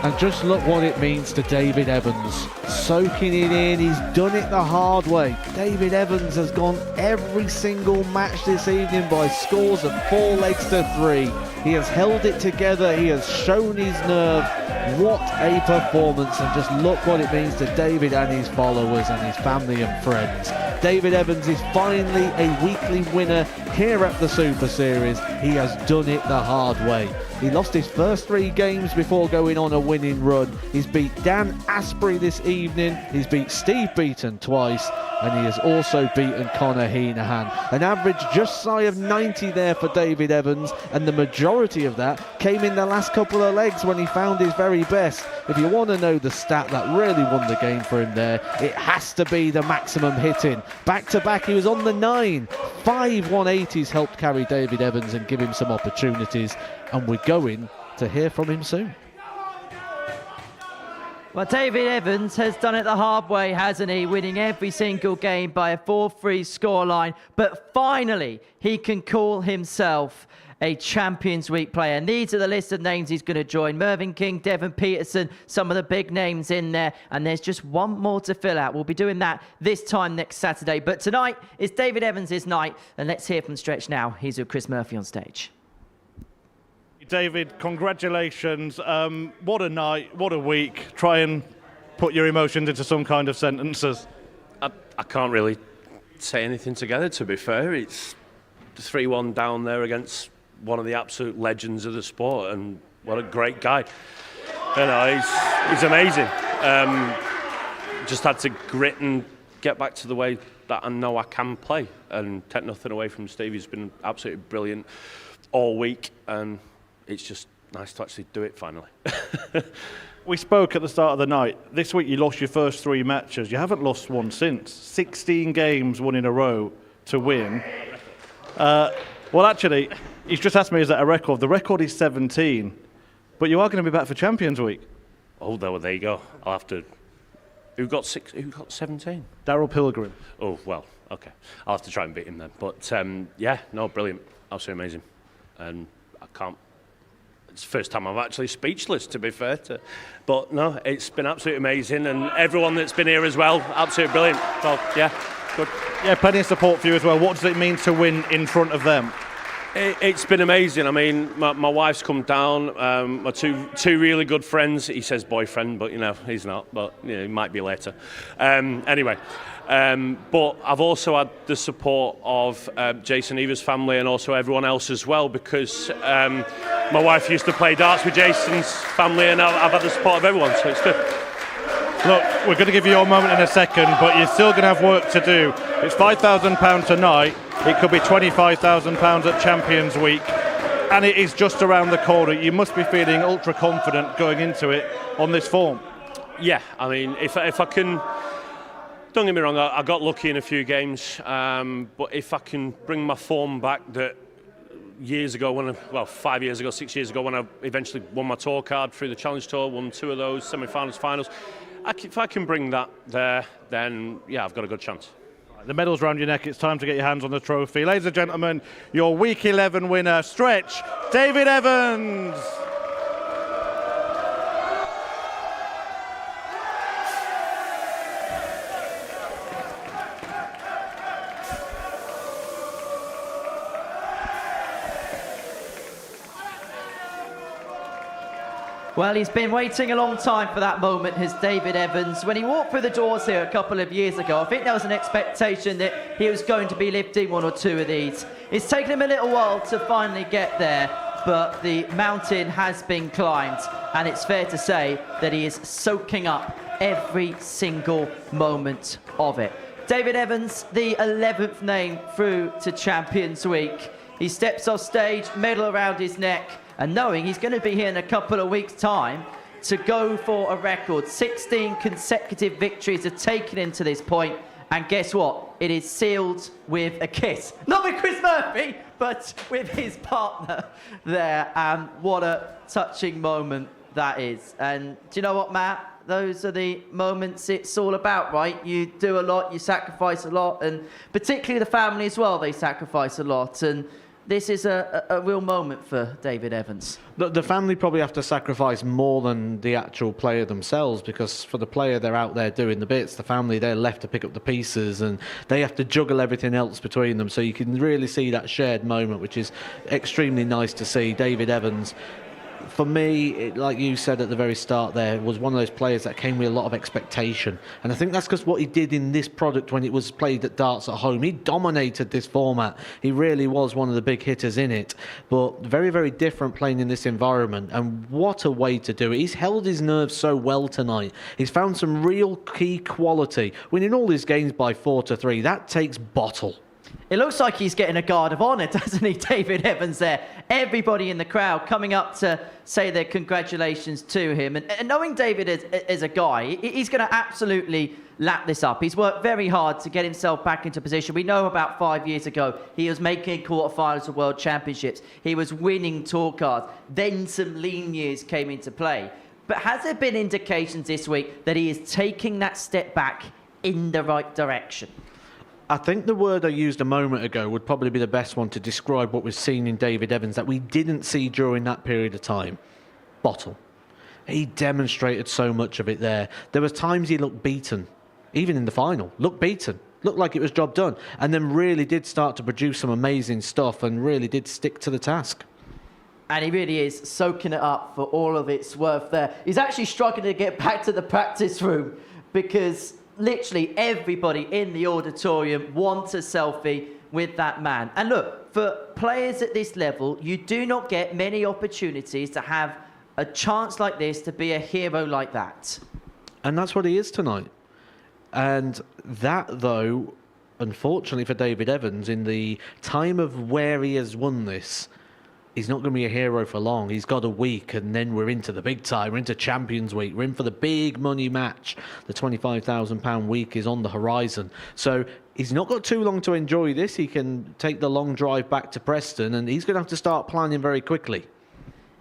And just look what it means to David Evans. Soaking it in, he's done it the hard way. David Evans has gone every single match this evening by scores of 4 legs to 3. He has held it together, he has shown his nerve. What a performance, and just look what it means to David and his followers and his family and friends. David Evans is finally a weekly winner here at the Super Series. He has done it the hard way. He lost his first 3 games before going on a winning run. He's beat Dan Aspbury this evening. He's beat Steve Beaton twice. And he has also beaten Connor Henahan. An average just shy of 90 there for David Evans. And the majority of that came in the last couple of legs when he found his very best. If you want to know the stat that really won the game for him there, it has to be the maximum hitting. Back to back, he was on the 9. 5 180s helped carry David Evans and give him some opportunities. And we're going to hear from him soon. Well, David Evans has done it the hard way, hasn't he? Winning every single game by a 4-3 scoreline. But finally, he can call himself a Champions Week player. And these are the list of names he's going to join. Mervyn King, Devon Peterson, some of the big names in there. And there's just one more to fill out. We'll be doing that this time next Saturday. But tonight is David Evans' night. And let's hear from Stretch now. He's with Chris Murphy on stage. David, congratulations. What a night, what a week. Try and put your emotions into some kind of sentences. I can't really say anything together, to be fair. It's 3-1 down there against one of the absolute legends of the sport, and what a great guy. You know, he's amazing. Just had to grit and get back to the way that I know I can play, and take nothing away from Steve. He's been absolutely brilliant all week, and it's just nice to actually do it finally. We spoke at the start of the night. This week you lost your first 3 matches. You haven't lost one since. 16 games won in a row to win. Well, actually, he's just asked me, is that a record? The record is 17, but you are going to be back for Champions Week. Oh, there you go. I'll have to... Who got 17? Darryl Pilgrim. Oh, well, okay. I'll have to try and beat him then. But, yeah, no, brilliant. Absolutely amazing. And I can't... It's the first time I'm actually speechless, to be fair. But no, it's been absolutely amazing, and everyone that's been here as well, absolutely brilliant. So yeah, good. Yeah, plenty of support for you as well. What does it mean to win in front of them? It's been amazing. I mean, my wife's come down. My two really good friends. He says boyfriend, but you know he's not. But you know, he might be later. Anyway. But I've also had the support of Jason Heaver's family and also everyone else as well, because my wife used to play darts with Jason's family, and I've had the support of everyone, so it's good. Look, we're going to give you your moment in a second, but you're still going to have work to do. It's £5,000 tonight. It could be £25,000 at Champions Week, and it is just around the corner. You must be feeling ultra confident going into it on this form. Yeah, I mean, if I can... Don't get me wrong, I got lucky in a few games, but if I can bring my form back that years ago, 5 years ago, 6 years ago, when I eventually won my tour card through the Challenge Tour, won 2 of those, semi-finals, finals, if I can bring that there, then yeah, I've got a good chance. The medal's round your neck, it's time to get your hands on the trophy. Ladies and gentlemen, your Week 11 winner, Stretch, David Evans! Well, he's been waiting a long time for that moment, has David Evans. When he walked through the doors here a couple of years ago, I think there was an expectation that he was going to be lifting 1 or 2 of these. It's taken him a little while to finally get there, but the mountain has been climbed, and it's fair to say that he is soaking up every single moment of it. David Evans, the 11th name through to Champions Week. He steps off stage, medal around his neck, and knowing he's going to be here in a couple of weeks' time to go for a record. 16 consecutive victories have taken him to this point, and guess what? It is sealed with a kiss. Not with Chris Murphy, but with his partner there. And what a touching moment that is. And do you know what, Matt? Those are the moments it's all about, right? You do a lot, you sacrifice a lot, and particularly the family as well, they sacrifice a lot. And this is a real moment for David Evans. The family probably have to sacrifice more than the actual player themselves, because for the player, they're out there doing the bits. The family, they're left to pick up the pieces, and they have to juggle everything else between them. So you can really see that shared moment, which is extremely nice to see. David Evans, for me, like you said at the very start there, was one of those players that came with a lot of expectation. And I think that's because what he did in this product when it was played at darts at home. He dominated this format. He really was one of the big hitters in it. But very, very different playing in this environment. And what a way to do it. He's held his nerves so well tonight. He's found some real key quality. Winning all his games by 4-3, that takes bottle. It looks like he's getting a guard of honour, doesn't he, David Evans there? Everybody in the crowd coming up to say their congratulations to him. And knowing David as a guy, he's going to absolutely lap this up. He's worked very hard to get himself back into position. We know about 5 years ago, he was making quarterfinals of World Championships. He was winning tour cards. Then some lean years came into play. But has there been indications this week that he is taking that step back in the right direction? I think the word I used a moment ago would probably be the best one to describe what we've seen in David Evans that we didn't see during that period of time. Bottle. He demonstrated so much of it there. There was times he looked beaten, even in the final. Looked beaten. Looked like it was job done. And then really did start to produce some amazing stuff and really did stick to the task. And he really is soaking it up for all of its worth there. He's actually struggling to get back to the practice room because literally everybody in the auditorium wants a selfie with that man. And look, for players at this level, you do not get many opportunities to have a chance like this to be a hero like that. And that's what he is tonight. And that, though, unfortunately for David Evans, in the time of where he has won this, he's not going to be a hero for long. He's got a week, and then we're into the big time. We're into Champions Week. We're in for the big money match. The £25,000 week is on the horizon. So he's not got too long to enjoy this. He can take the long drive back to Preston, and he's going to have to start planning very quickly.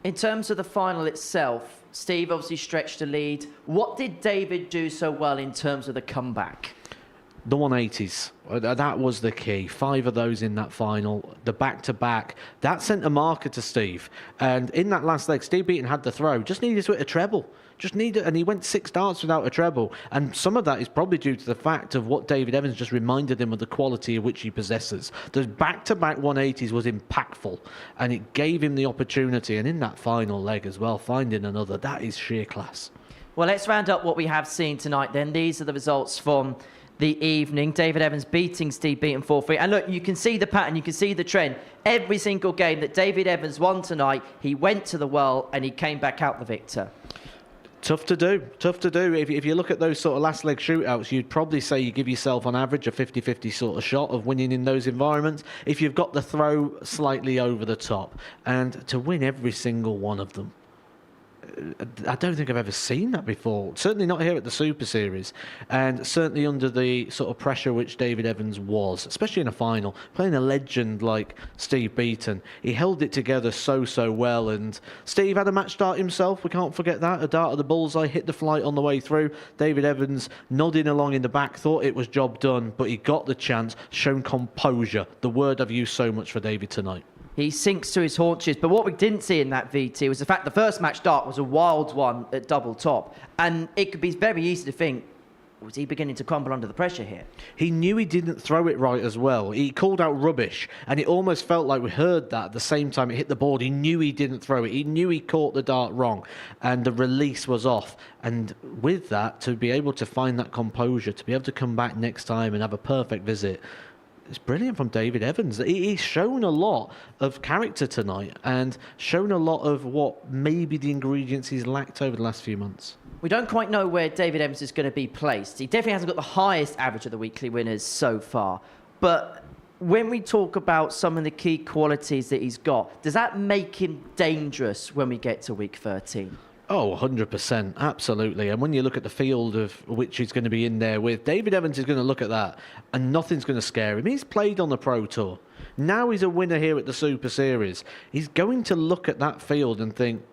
In terms of the final itself, Steve obviously stretched the lead. What did David do so well in terms of the comeback? The 180s, that was the key. 5 of those in that final. The back-to-back, that sent a marker to Steve. And in that last leg, Steve Beaton had the throw. Just needed to hit a treble. Just needed, and he went 6 darts without a treble. And some of that is probably due to the fact of what David Evans just reminded him of the quality of which he possesses. The back-to-back 180s was impactful, and it gave him the opportunity. And in that final leg as well, finding another, that is sheer class. Well, let's round up what we have seen tonight then. These are the results from the evening. David Evans beating Steve Beaton 4-3. And look, you can see the pattern, you can see the trend. Every single game that David Evans won tonight, he went to the well and he came back out the victor. Tough to do. If you look at those sort of last leg shootouts, you'd probably say you give yourself on average a 50-50 sort of shot of winning in those environments if you've got the throw slightly over the top. And to win every single one of them, I don't think I've ever seen that before. Certainly not here at the Super Series. And certainly under the sort of pressure which David Evans was, especially in a final, playing a legend like Steve Beaton. He held it together so well. And Steve had a match start himself. We can't forget that. A dart of the bullseye, hit the flight on the way through. David Evans nodding along in the back, thought it was job done, but he got the chance, shown composure. The word I've used so much for David tonight. He sinks to his haunches. But what we didn't see in that VT was the fact the first match dart was a wild one at double top. And it could be very easy to think, was he beginning to crumble under the pressure here? He knew he didn't throw it right as well. He called out rubbish, and it almost felt like we heard that at the same time it hit the board. He knew he didn't throw it. He knew he caught the dart wrong, and the release was off. And with that, to be able to find that composure, to be able to come back next time and have a perfect visit, it's brilliant from David Evans. He's shown a lot of character tonight and shown a lot of what maybe the ingredients he's lacked over the last few months. We don't quite know where David Evans is going to be placed. He definitely hasn't got the highest average of the weekly winners so far. But when we talk about some of the key qualities that he's got, does that make him dangerous when we get to week 13? Oh, 100%, absolutely. And when you look at the field of which he's going to be in there with, David Evans is going to look at that and nothing's going to scare him. He's played on the Pro Tour. Now he's a winner here at the Super Series. He's going to look at that field and think,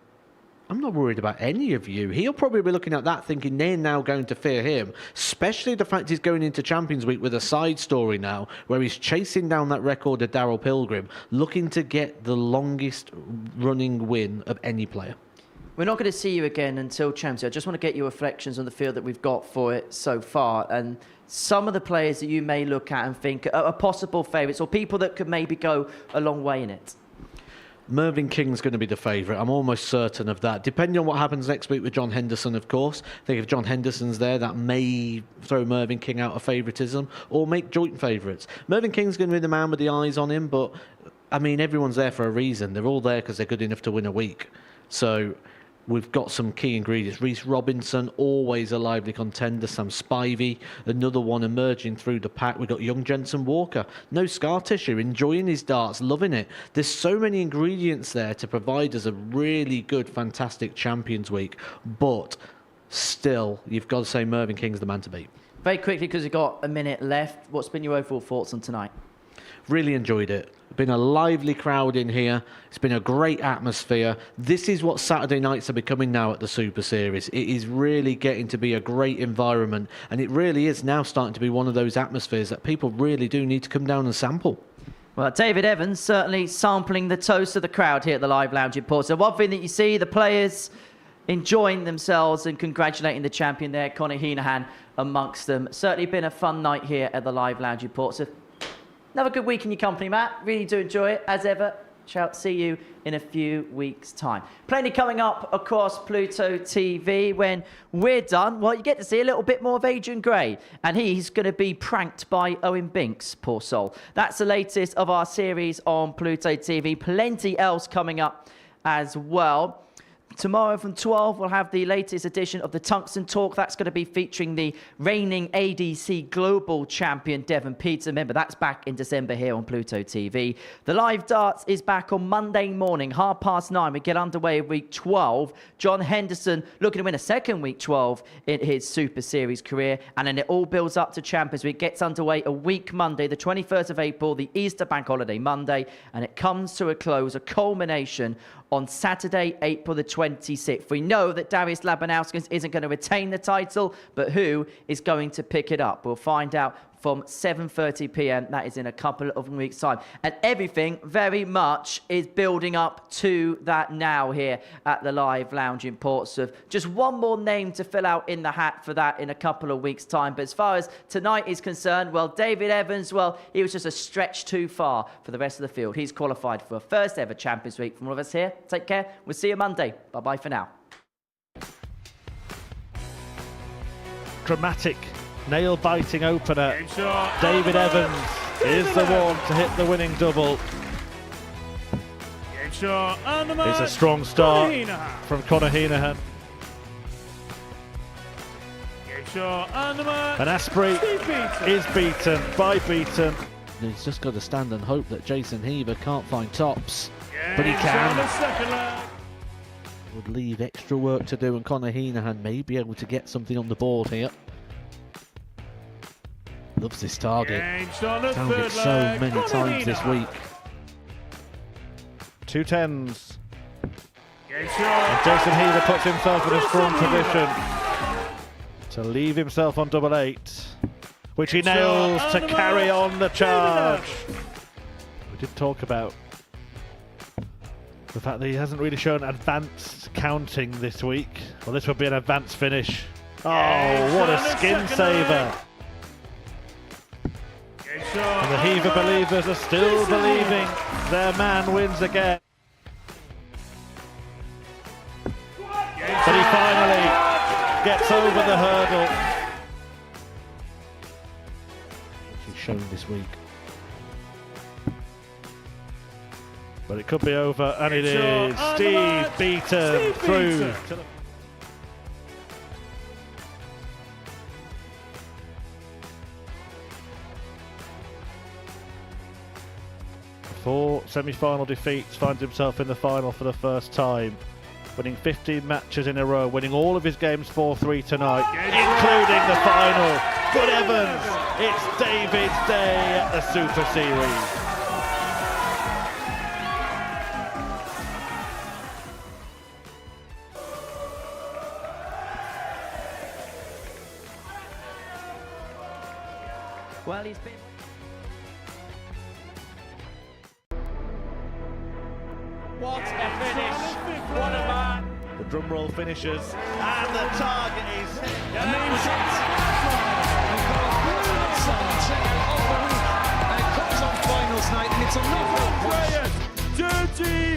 I'm not worried about any of you. He'll probably be looking at that thinking they're now going to fear him, especially the fact he's going into Champions Week with a side story now where he's chasing down that record of Darryl Pilgrim, looking to get the longest running win of any player. We're not going to see you again until Champions. I just want to get your reflections on the field that we've got for it so far and some of the players that you may look at and think are possible favourites or people that could maybe go a long way in it. Mervyn King's going to be the favourite. I'm almost certain of that. Depending on what happens next week with John Henderson, of course. I think if John Henderson's there, that may throw Mervyn King out of favouritism or make joint favourites. Mervyn King's going to be the man with the eyes on him, but, I mean, everyone's there for a reason. They're all there because they're good enough to win a week. So we've got some key ingredients. Reece Robinson, always a lively contender. Sam Spivey, another one emerging through the pack. We've got young Jensen Walker. No scar tissue, enjoying his darts, loving it. There's so many ingredients there to provide us a really good, fantastic Champions Week. But still, you've got to say Mervyn King's the man to beat. Very quickly, because we've got a minute left, what's been your overall thoughts on tonight? Really enjoyed it. Been a lively crowd in here. It's been a great atmosphere. This is what Saturday nights are becoming now at the Super Series. It is really getting to be a great environment, and it really is now starting to be one of those atmospheres that people really do need to come down and sample. Well, David Evans certainly sampling the toast of the crowd here at the Live Lounge in Portsmouth. One thing that you see, the players enjoying themselves and congratulating the champion there, Conor Henahan, amongst them. Certainly been a fun night here at the Live Lounge in Portsmouth. Another good week in your company, Matt. Really do enjoy it, as ever. Shall see you in a few weeks' time. Plenty coming up across Pluto TV. When we're done, well, you get to see a little bit more of Adrian Gray. And he's going to be pranked by Owen Binks, poor soul. That's the latest of our series on Pluto TV. Plenty else coming up as well. Tomorrow from 12, we'll have the latest edition of the Tungsten Talk. That's going to be featuring the reigning ADC Global Champion, Devon Peterson. Remember, that's back in December here on Pluto TV. The Live Darts is back on Monday morning, 9:30. We get underway in week 12. John Henderson looking to win a second week 12 in his Super Series career. And then it all builds up to Champions Week. Gets underway a week Monday, the 21st of April, the Easter Bank Holiday Monday. And it comes to a close, a culmination on Saturday, April the 26th. We know that Darius Labanauskas isn't going to retain the title, but who is going to pick it up? We'll find out from 7:30 p.m. That is in a couple of weeks' time. And everything very much is building up to that now here at the Live Lounge in Portsmouth. Just one more name to fill out in the hat for that in a couple of weeks' time. But as far as tonight is concerned, well, David Evans, well, he was just a stretch too far for the rest of the field. He's qualified for a first ever Champions Week. From all of us here, take care. We'll see you Monday. Bye-bye for now. Dramatic, nail-biting opener. David Evans is the one to hit the winning double. It's a strong start from Conor Henahan. And Aspbury is beaten by Beaton. He's just got to stand and hope that Jason Heaver can't find tops, but he can. Would leave extra work to do, and Conor Henahan may be able to get something on the board here. Loves this target. Found it so many times this week. 2 10s. And Jason Heaver puts himself in a strong position to leave himself on 8-8, which he nails to carry on the charge. We did talk about the fact that he hasn't really shown advanced counting this week. Well, this would be an advanced finish. Oh, what a skin saver. And the Heaver believers are still believing their man wins again. But he finally gets over the hurdle. He's shown this week. But it could be over, and it is. Steve Beaton through. Four semi-final defeats, finds himself in the final for the first time, winning 15 matches in a row, winning all of his games 4-3 tonight, including the final. Good Evans, it's David's day at the Super Series. Well, he's been... What a finish! What a man! The drum roll finishes, and the target is hit. Finals night, and it's another Dirty